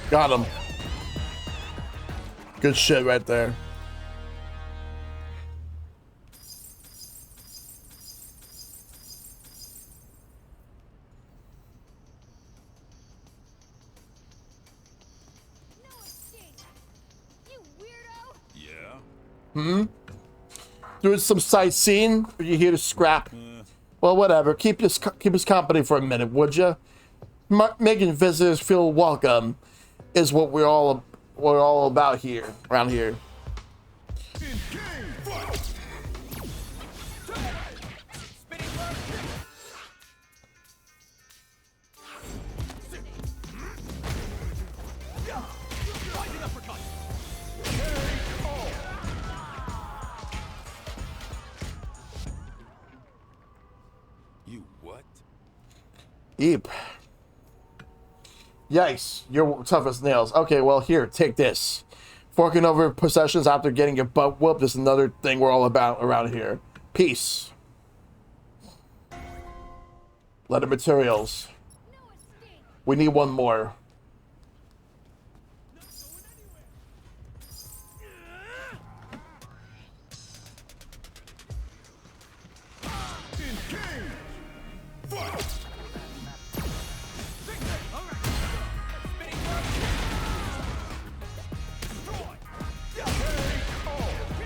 Got him. Good shit right there. No escape. You weirdo. Yeah? Doing some sightseeing? Or you here to scrap? Well, whatever. Keep us company for a minute, would you? Making visitors feel welcome is what we're all about here, around here. You what? Eep. Yikes, you're tough as nails. Okay, well, here, take this. Forking over possessions after getting your butt whooped is another thing we're all about around here. Peace. Letter materials. We need one more.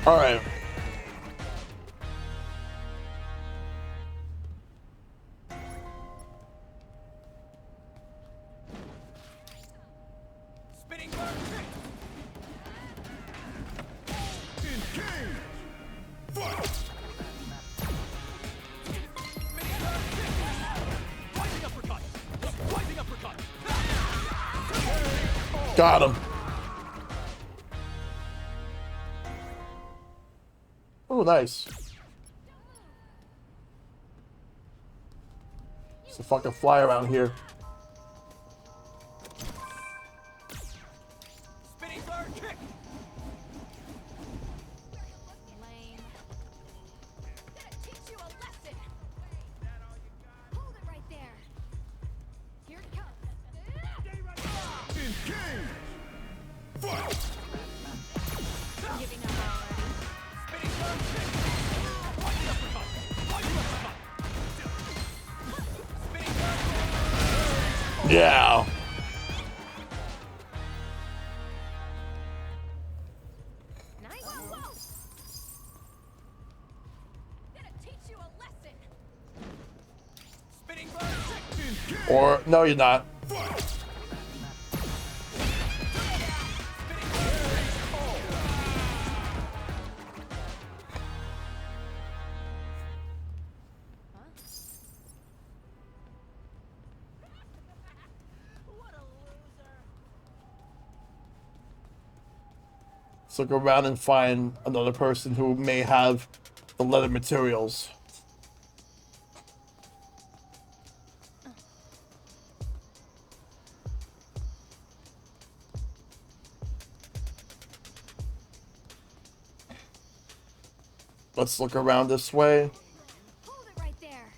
All right. Spinning bird kick. Rising uppercut. Rising uppercut. Got him. Oh, nice. It's a fucking fly around here. Spinning bird kick. Lame. Gonna teach you a lesson. Hold it right there. Here it comes. Giving up already. Spinning bird kick. Rising uppercut. Rising uppercut. Spinning bird kick. Yeah. Nice. Whoa, whoa. Gonna teach you a lesson. Spinning bird kick. Or, no, you're not. What a loser. Let's look around and find another person who may have the leather materials. Let's look around this way. Hold it right there.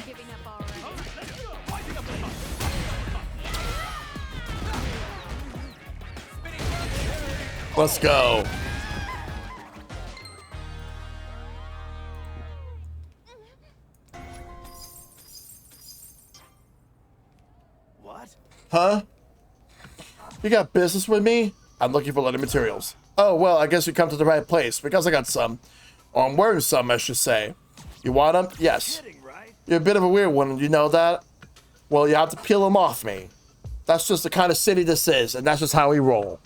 Giving up already. Rising uppercut. Let's go. What? Huh? You got business with me? I'm looking for leather materials. Oh, well, I guess you come to the right place, because I got some. Or I'm wearing some, I should say. You want them? Yes. You're a bit of a weird one, you know that? Well, you have to peel them off me. That's just the kind of city this is, and that's just how we roll.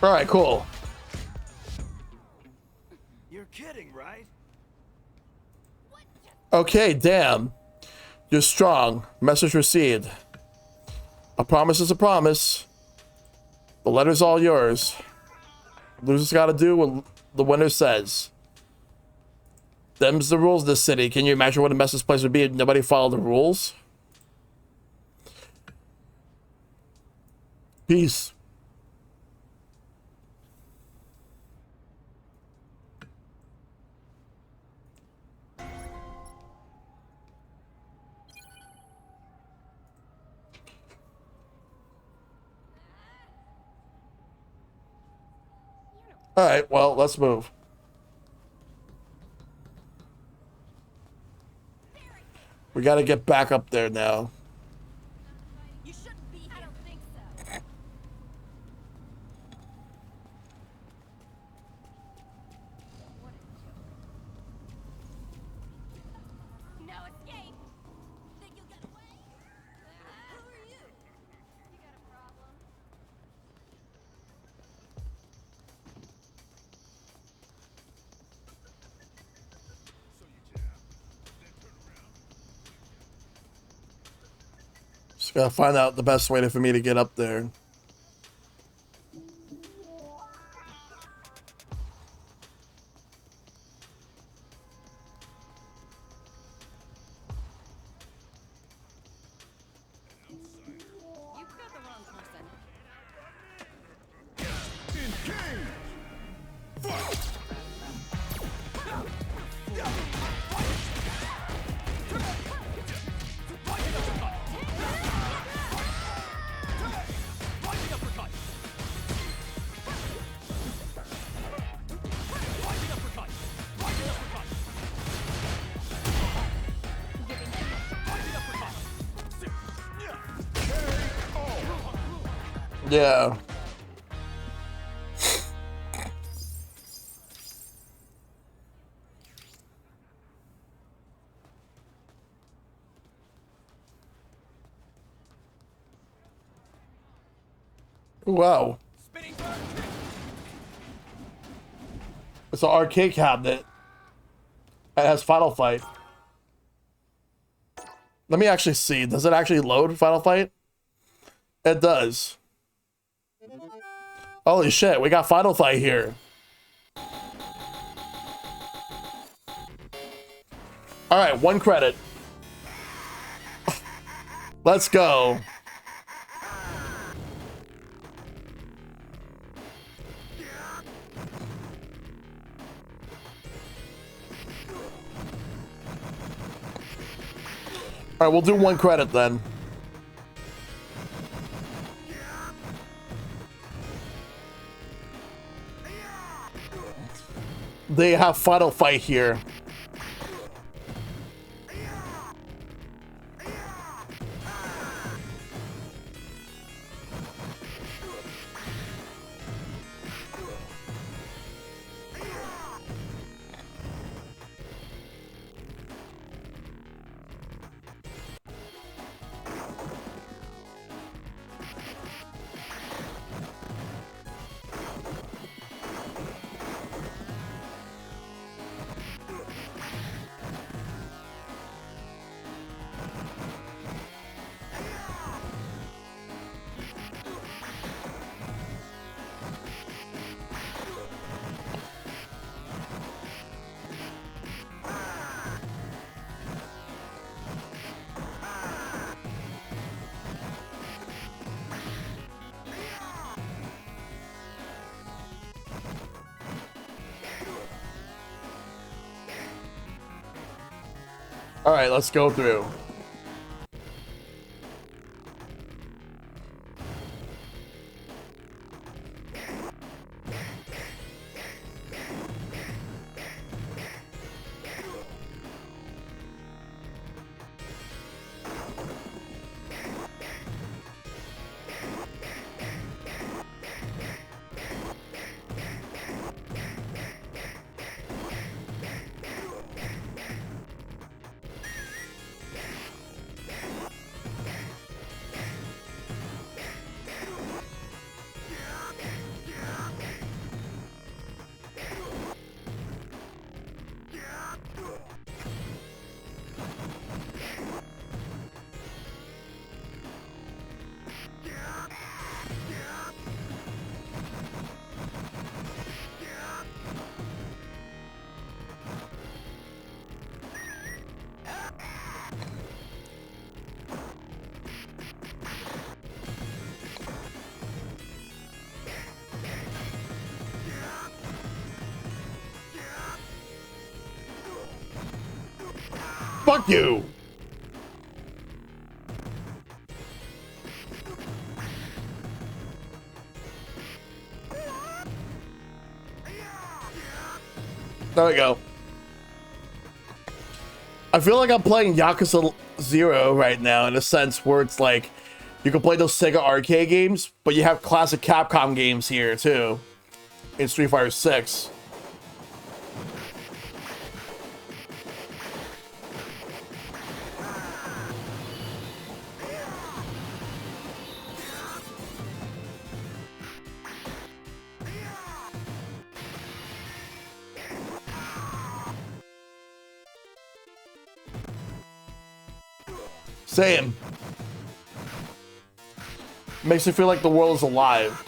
All right, cool. You're kidding, right? Okay, damn. You're strong. Message received. A promise is a promise. The letter's all yours. Losers gotta do what the winner says. Them's the rules of this city. Can you imagine what a mess this place would be if nobody followed the rules? Peace. All right, well, let's move. We got to get back up there now. You shouldn't be here. I don't think so. No escape. Think you'll get away? Who are you? You got a problem? Just gotta find out the best way for me to get up there. You got the wrong person. Yeah. Wow. It's an arcade cabinet. It has Final Fight. Let me actually see. Does it actually load Final Fight? It does. Holy shit, we got Final Fight here. All right, 1 credit. Let's go. All right, we'll do 1 credit then. They have Final Fight here. All right, let's go through. Fuck you. There we go. I feel like I'm playing Yakuza 0 right now in a sense where it's like you can play those Sega arcade games, but you have classic Capcom games here too in Street Fighter 6. Same. Makes me feel like the world is alive.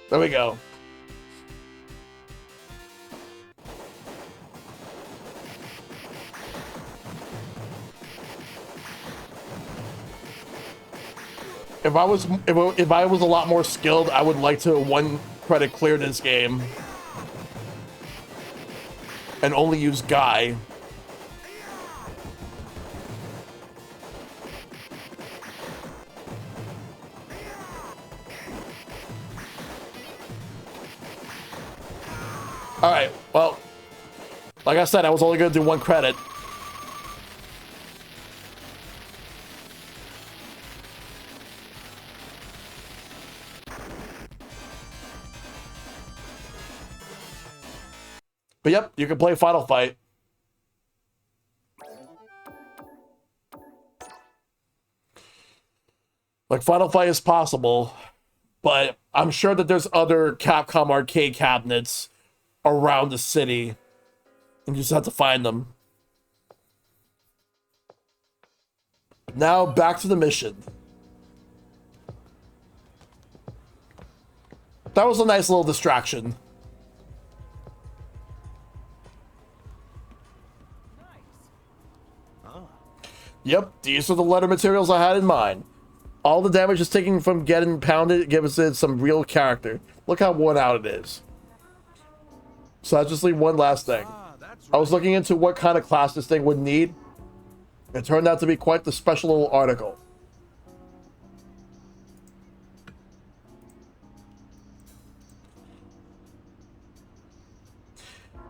There we go. If I was a lot more skilled, I would like to 1 credit clear this game and only use Guy. All right, well, like I said, I was only gonna do 1 credit. But yep, you can play Final Fight. Like, Final Fight is possible, but I'm sure that there's other Capcom arcade cabinets around the city, and you just have to find them. Now, back to the mission. That was a nice little distraction. Yep, these are the letter materials I had in mind. All the damage is taken from getting pounded gives it some real character. Look how worn out it is. So I just leave one last thing. I was looking into what kind of class this thing would need. It turned out to be quite the special little article.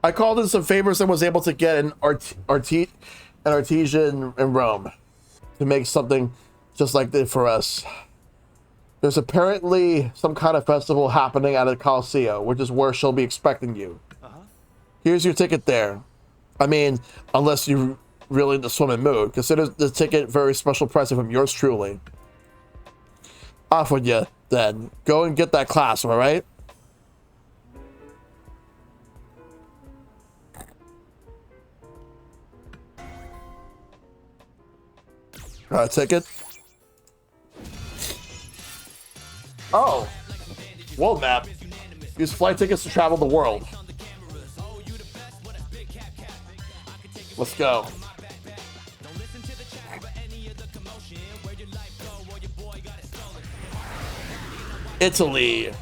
I called in some favors and was able to get an artisan in Rome to make something just like this for us. There's apparently some kind of festival happening at a Coliseum, which is where she'll be expecting you. Here's your ticket there. I mean, unless you're really in the swimming mood. Consider the ticket very special present from yours truly. Off with you, then. Go and get that class, all right? Ticket. Oh. World map. Use flight tickets to travel the world. Let's go. Italy.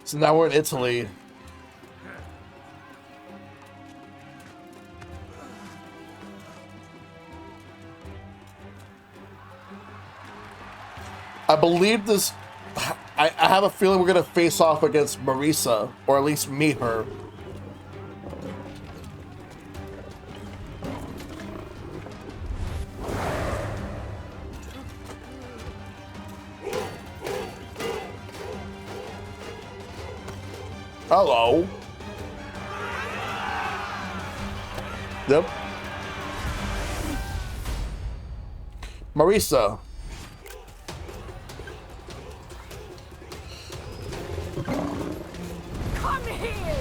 So now we're in Italy. I believe this. I have a feeling we're gonna face off against Marisa, or at least meet her. Hello. Yep. Marisa. Come here!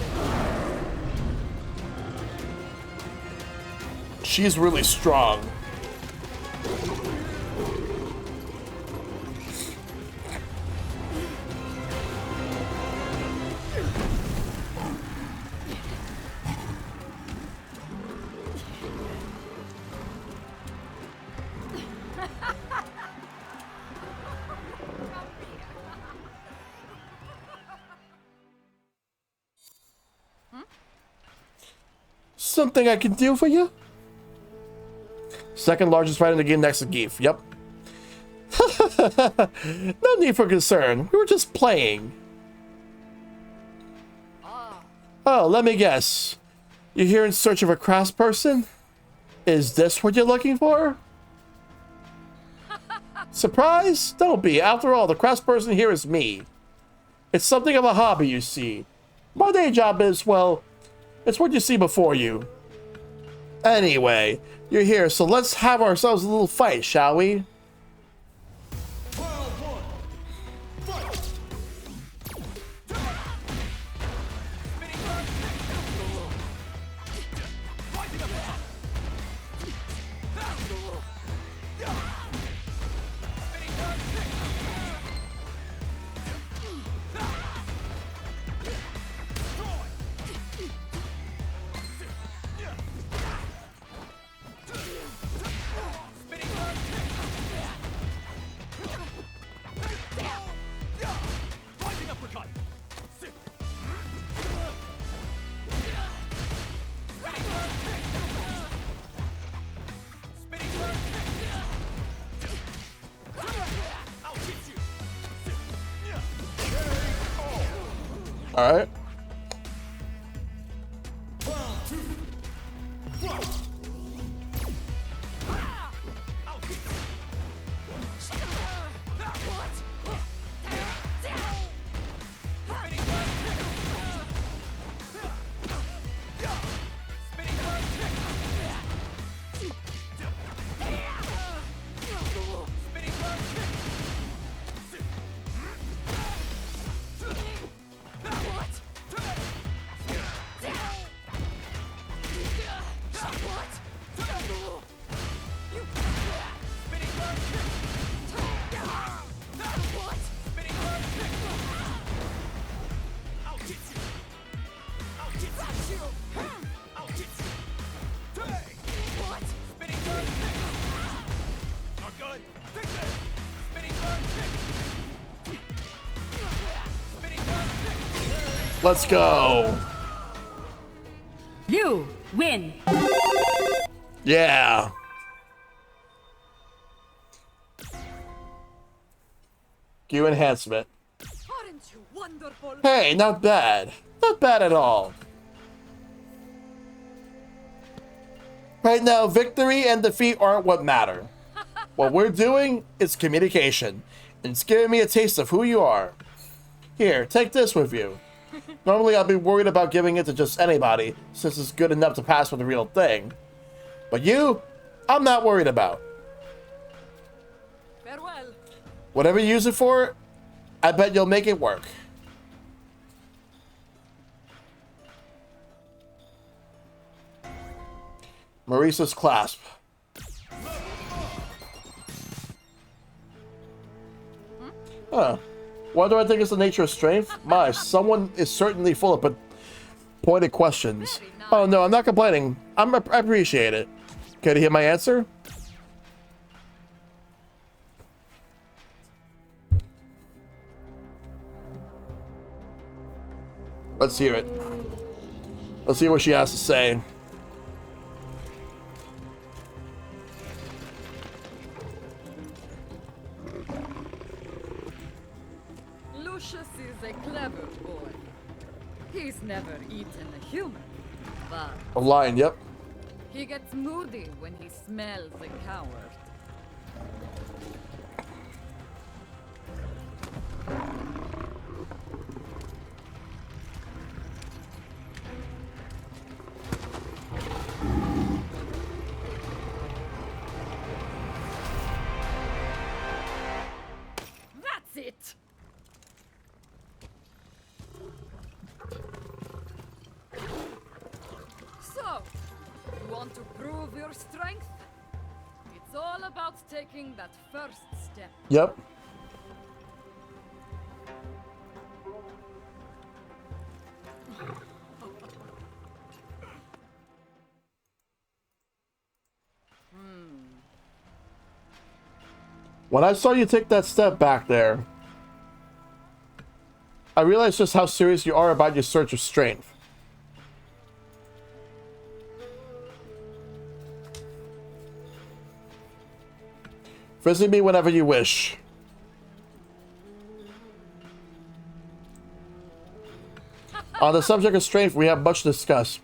She's really strong. Something I can do for you? Second largest fighter in the game next to Geef. Yep. No need for concern. We were just playing. Oh, let me guess. You're here in search of a craftsperson? Is this what you're looking for? Surprise? Don't be. After all, the craftsperson here is me. It's something of a hobby, you see. My day job is, well, it's what you see before you. Anyway, you're here, so let's have ourselves a little fight, shall we? All right. Let's go. You win. Yeah. Q enhancement. Aren't you wonderful? Hey, not bad. Not bad at all. Right now, victory and defeat aren't what matter. What we're doing is communication. And it's giving me a taste of who you are. Here, take this with you. Normally, I'd be worried about giving it to just anybody, since it's good enough to pass for the real thing. But you, I'm not worried about. Farewell. Whatever you use it for, I bet you'll make it work. Marisa's clasp. Huh. Why do I think it's the nature of strength? My, someone is certainly full of pointed questions. Oh no, I'm not complaining. I appreciate it. Can you hear my answer? Let's hear it. Let's see what she has to say. Lucius is a clever boy. He's never eaten a human, but A lion, yep. he gets moody when he smells a coward. Want to prove your strength? It's all about taking that first step. Yep. When I saw you take that step back there, I realized just how serious you are about your search of strength. Visit me whenever you wish. On the subject of strength, we have much to discuss.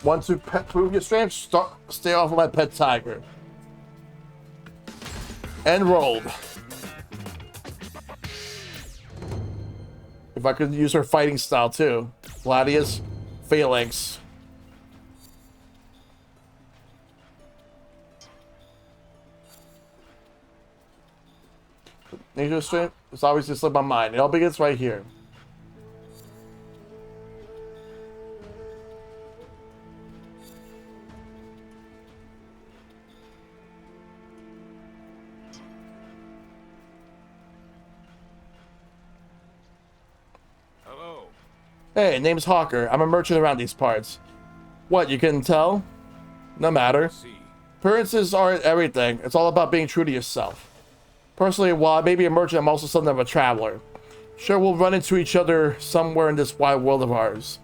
Want to prove your strength? Stay off of my pet tiger. And rolled. If I could use her fighting style too. Gladius, Phalanx. Nature strength? It's always just slipped my mind. It all begins right here. Hey, name's Hawker. I'm a merchant around these parts. What, you couldn't tell? No matter. Appearances aren't everything. It's all about being true to yourself. Personally, while I may be a merchant, I'm also something of a traveler. Sure, we'll run into each other somewhere in this wide world of ours.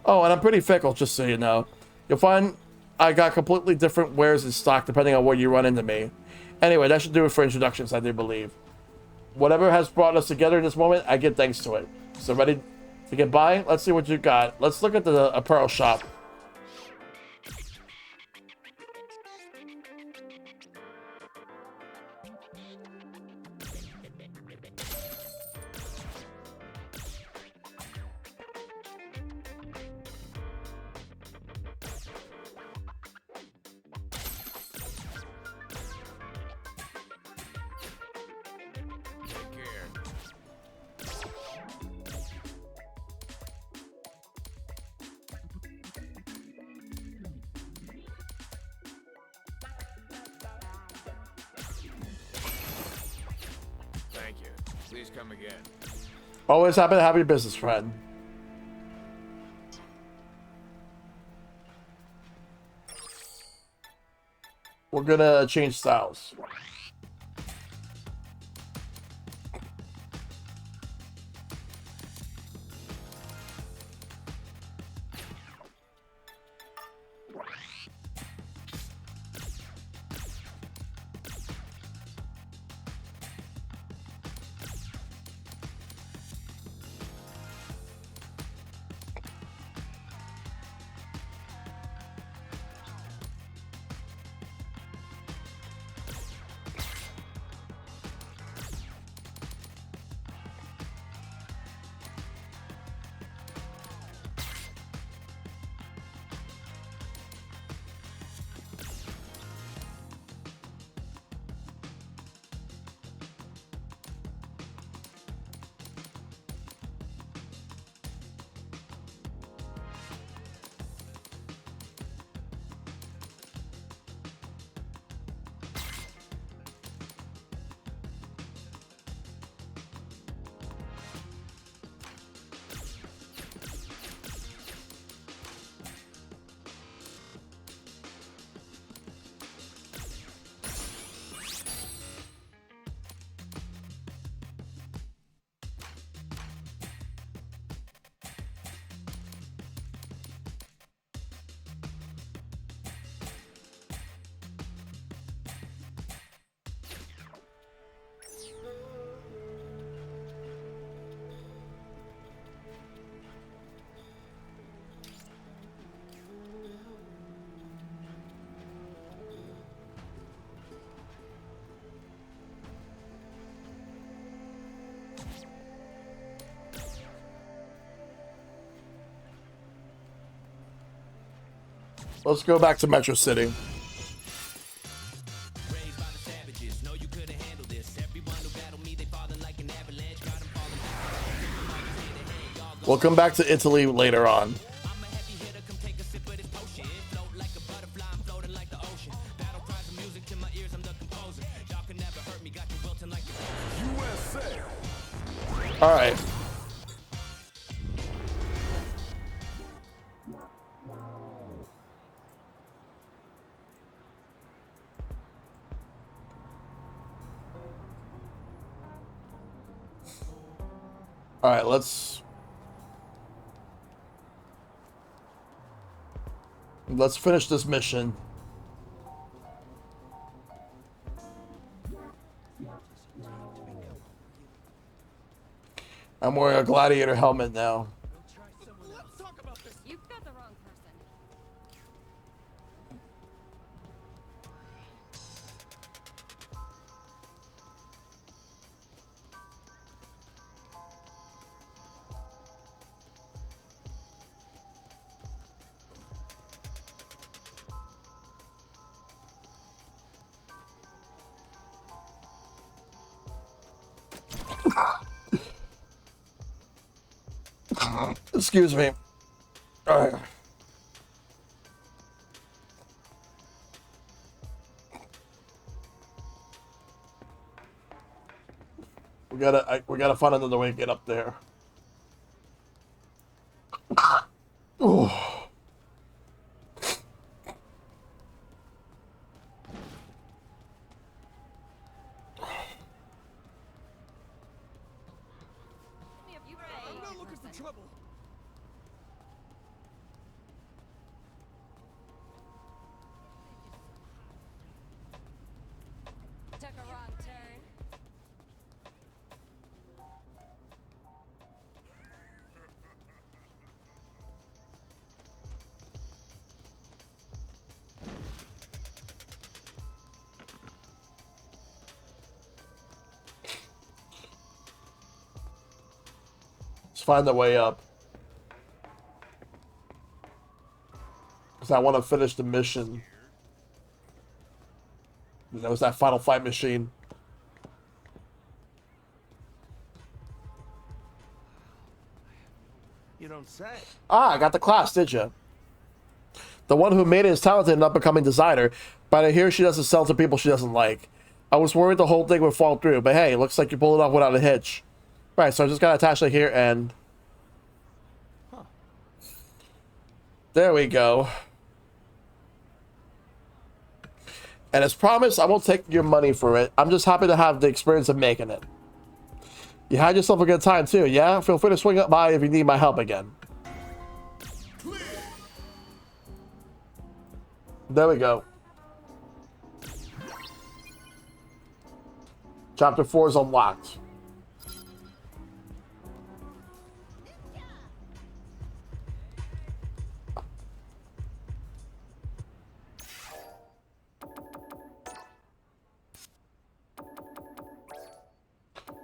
Oh, and I'm pretty fickle, just so you know. You'll find I got completely different wares in stock depending on where you run into me. Anyway, that should do it for introductions, I do believe. Whatever has brought us together in this moment, I give thanks to it. So ready to get by? Let's see what you got. Let's look at the apparel shop. Please come again. Always happy to have your business, friend. We're gonna change styles. Let's go back to Metro City. We'll come back to Italy later on. All right. All right, let's finish this mission. I'm wearing a gladiator helmet now. You've got the wrong person. Excuse me. All right. We gotta find another way to get up there. Oh. I'm not looking for trouble. Took a wrong turn. Let's find the way up. Because I want to finish the mission. That was that final fight machine. You don't say. Ah, I got the class, did you? The one who made it is talented and up-and-coming designer, but I hear she doesn't sell to people she doesn't like. I was worried the whole thing would fall through, but hey, looks like you pulled it off without a hitch. Right, so I just gotta attach it here and... There we go. And as promised, I won't take your money for it. I'm just happy to have the experience of making it. You had yourself a good time too, yeah? Feel free to swing up by if you need my help again. There we go. Chapter 4 is unlocked.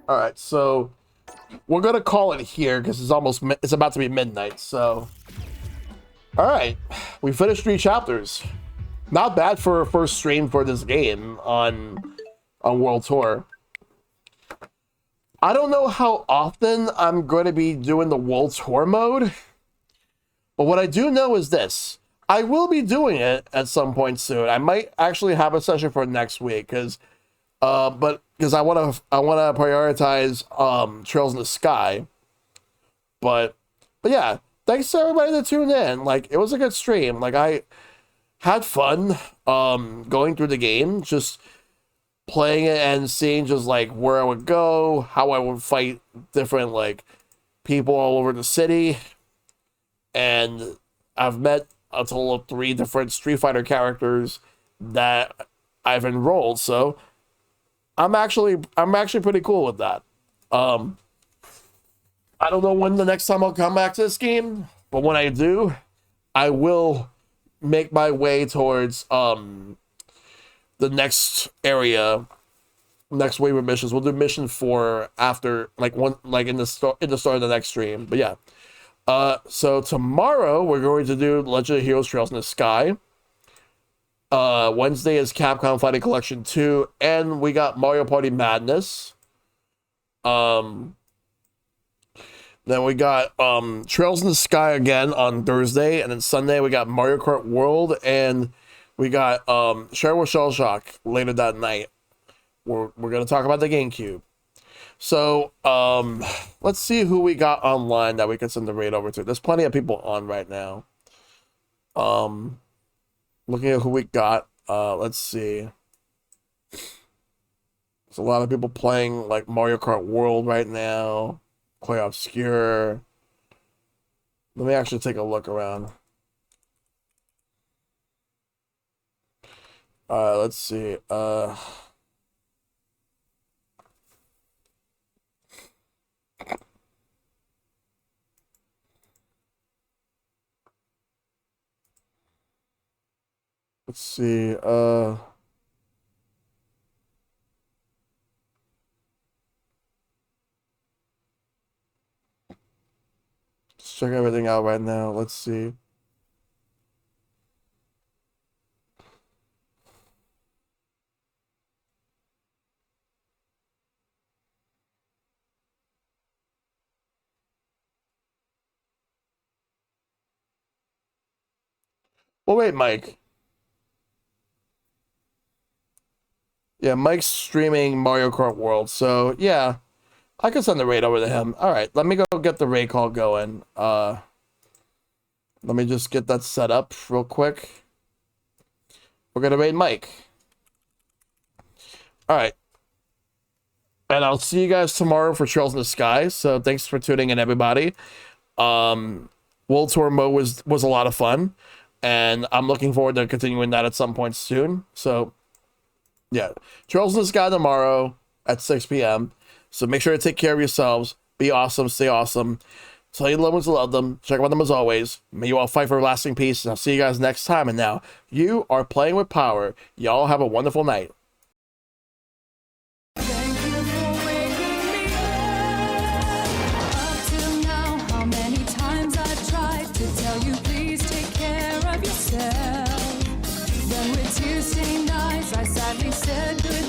All right, so we're gonna call it here because it's about to be midnight. So, all right, we finished 3 chapters. Not bad for a first stream for this game on World Tour. I don't know how often I'm going to be doing the World Tour mode, but what I do know is this: I will be doing it at some point soon. I might actually have a session for next week because I want to prioritize Trails in the Sky. But yeah, thanks to everybody that tuned in. Like, it was a good stream. Like, I had fun going through the game, just playing it and seeing just like where I would go, how I would fight different like people all over the city. And I've met a total of 3 different Street Fighter characters that I've enrolled, so I'm actually pretty cool with that. I don't know when the next time I'll come back to this game, but when I do, I will make my way towards the next area, next wave of missions. We'll do mission 4 after in the start of the next stream. But yeah. So tomorrow we're going to do Legend of Heroes Trails in the Sky. Wednesday is Capcom Fighting Collection 2, and we got Mario Party Madness. Then we got Trails in the Sky again on Thursday, and then Sunday we got Mario Kart World, and we got Share with Shell Shock later that night. We're gonna talk about the GameCube. So let's see who we got online that we can send the raid over to. There's plenty of people on right now. Looking at who we got, let's see. There's a lot of people playing like Mario Kart World right now. Play Obscure. Let me actually take a look around. Let's see. Let's see. Let's check everything out right now. Let's see. Well, wait, Mike. Yeah, Mike's streaming Mario Kart World, so yeah, I can send the raid over to him. All right, let me go get the raid call going. Let me just get that set up real quick. We're gonna raid Mike. All right, and I'll see you guys tomorrow for Trails in the Sky. So thanks for tuning in, everybody. World Tour mode was a lot of fun, and I'm looking forward to continuing that at some point soon. So yeah, Trails in the Sky tomorrow at 6 p.m. So make sure to take care of yourselves. Be awesome. Stay awesome. Tell your loved ones to love them. Check on them as always. May you all fight for lasting peace. And I'll see you guys next time. And now, you are playing with power. Y'all have a wonderful night. I sadly said goodbye.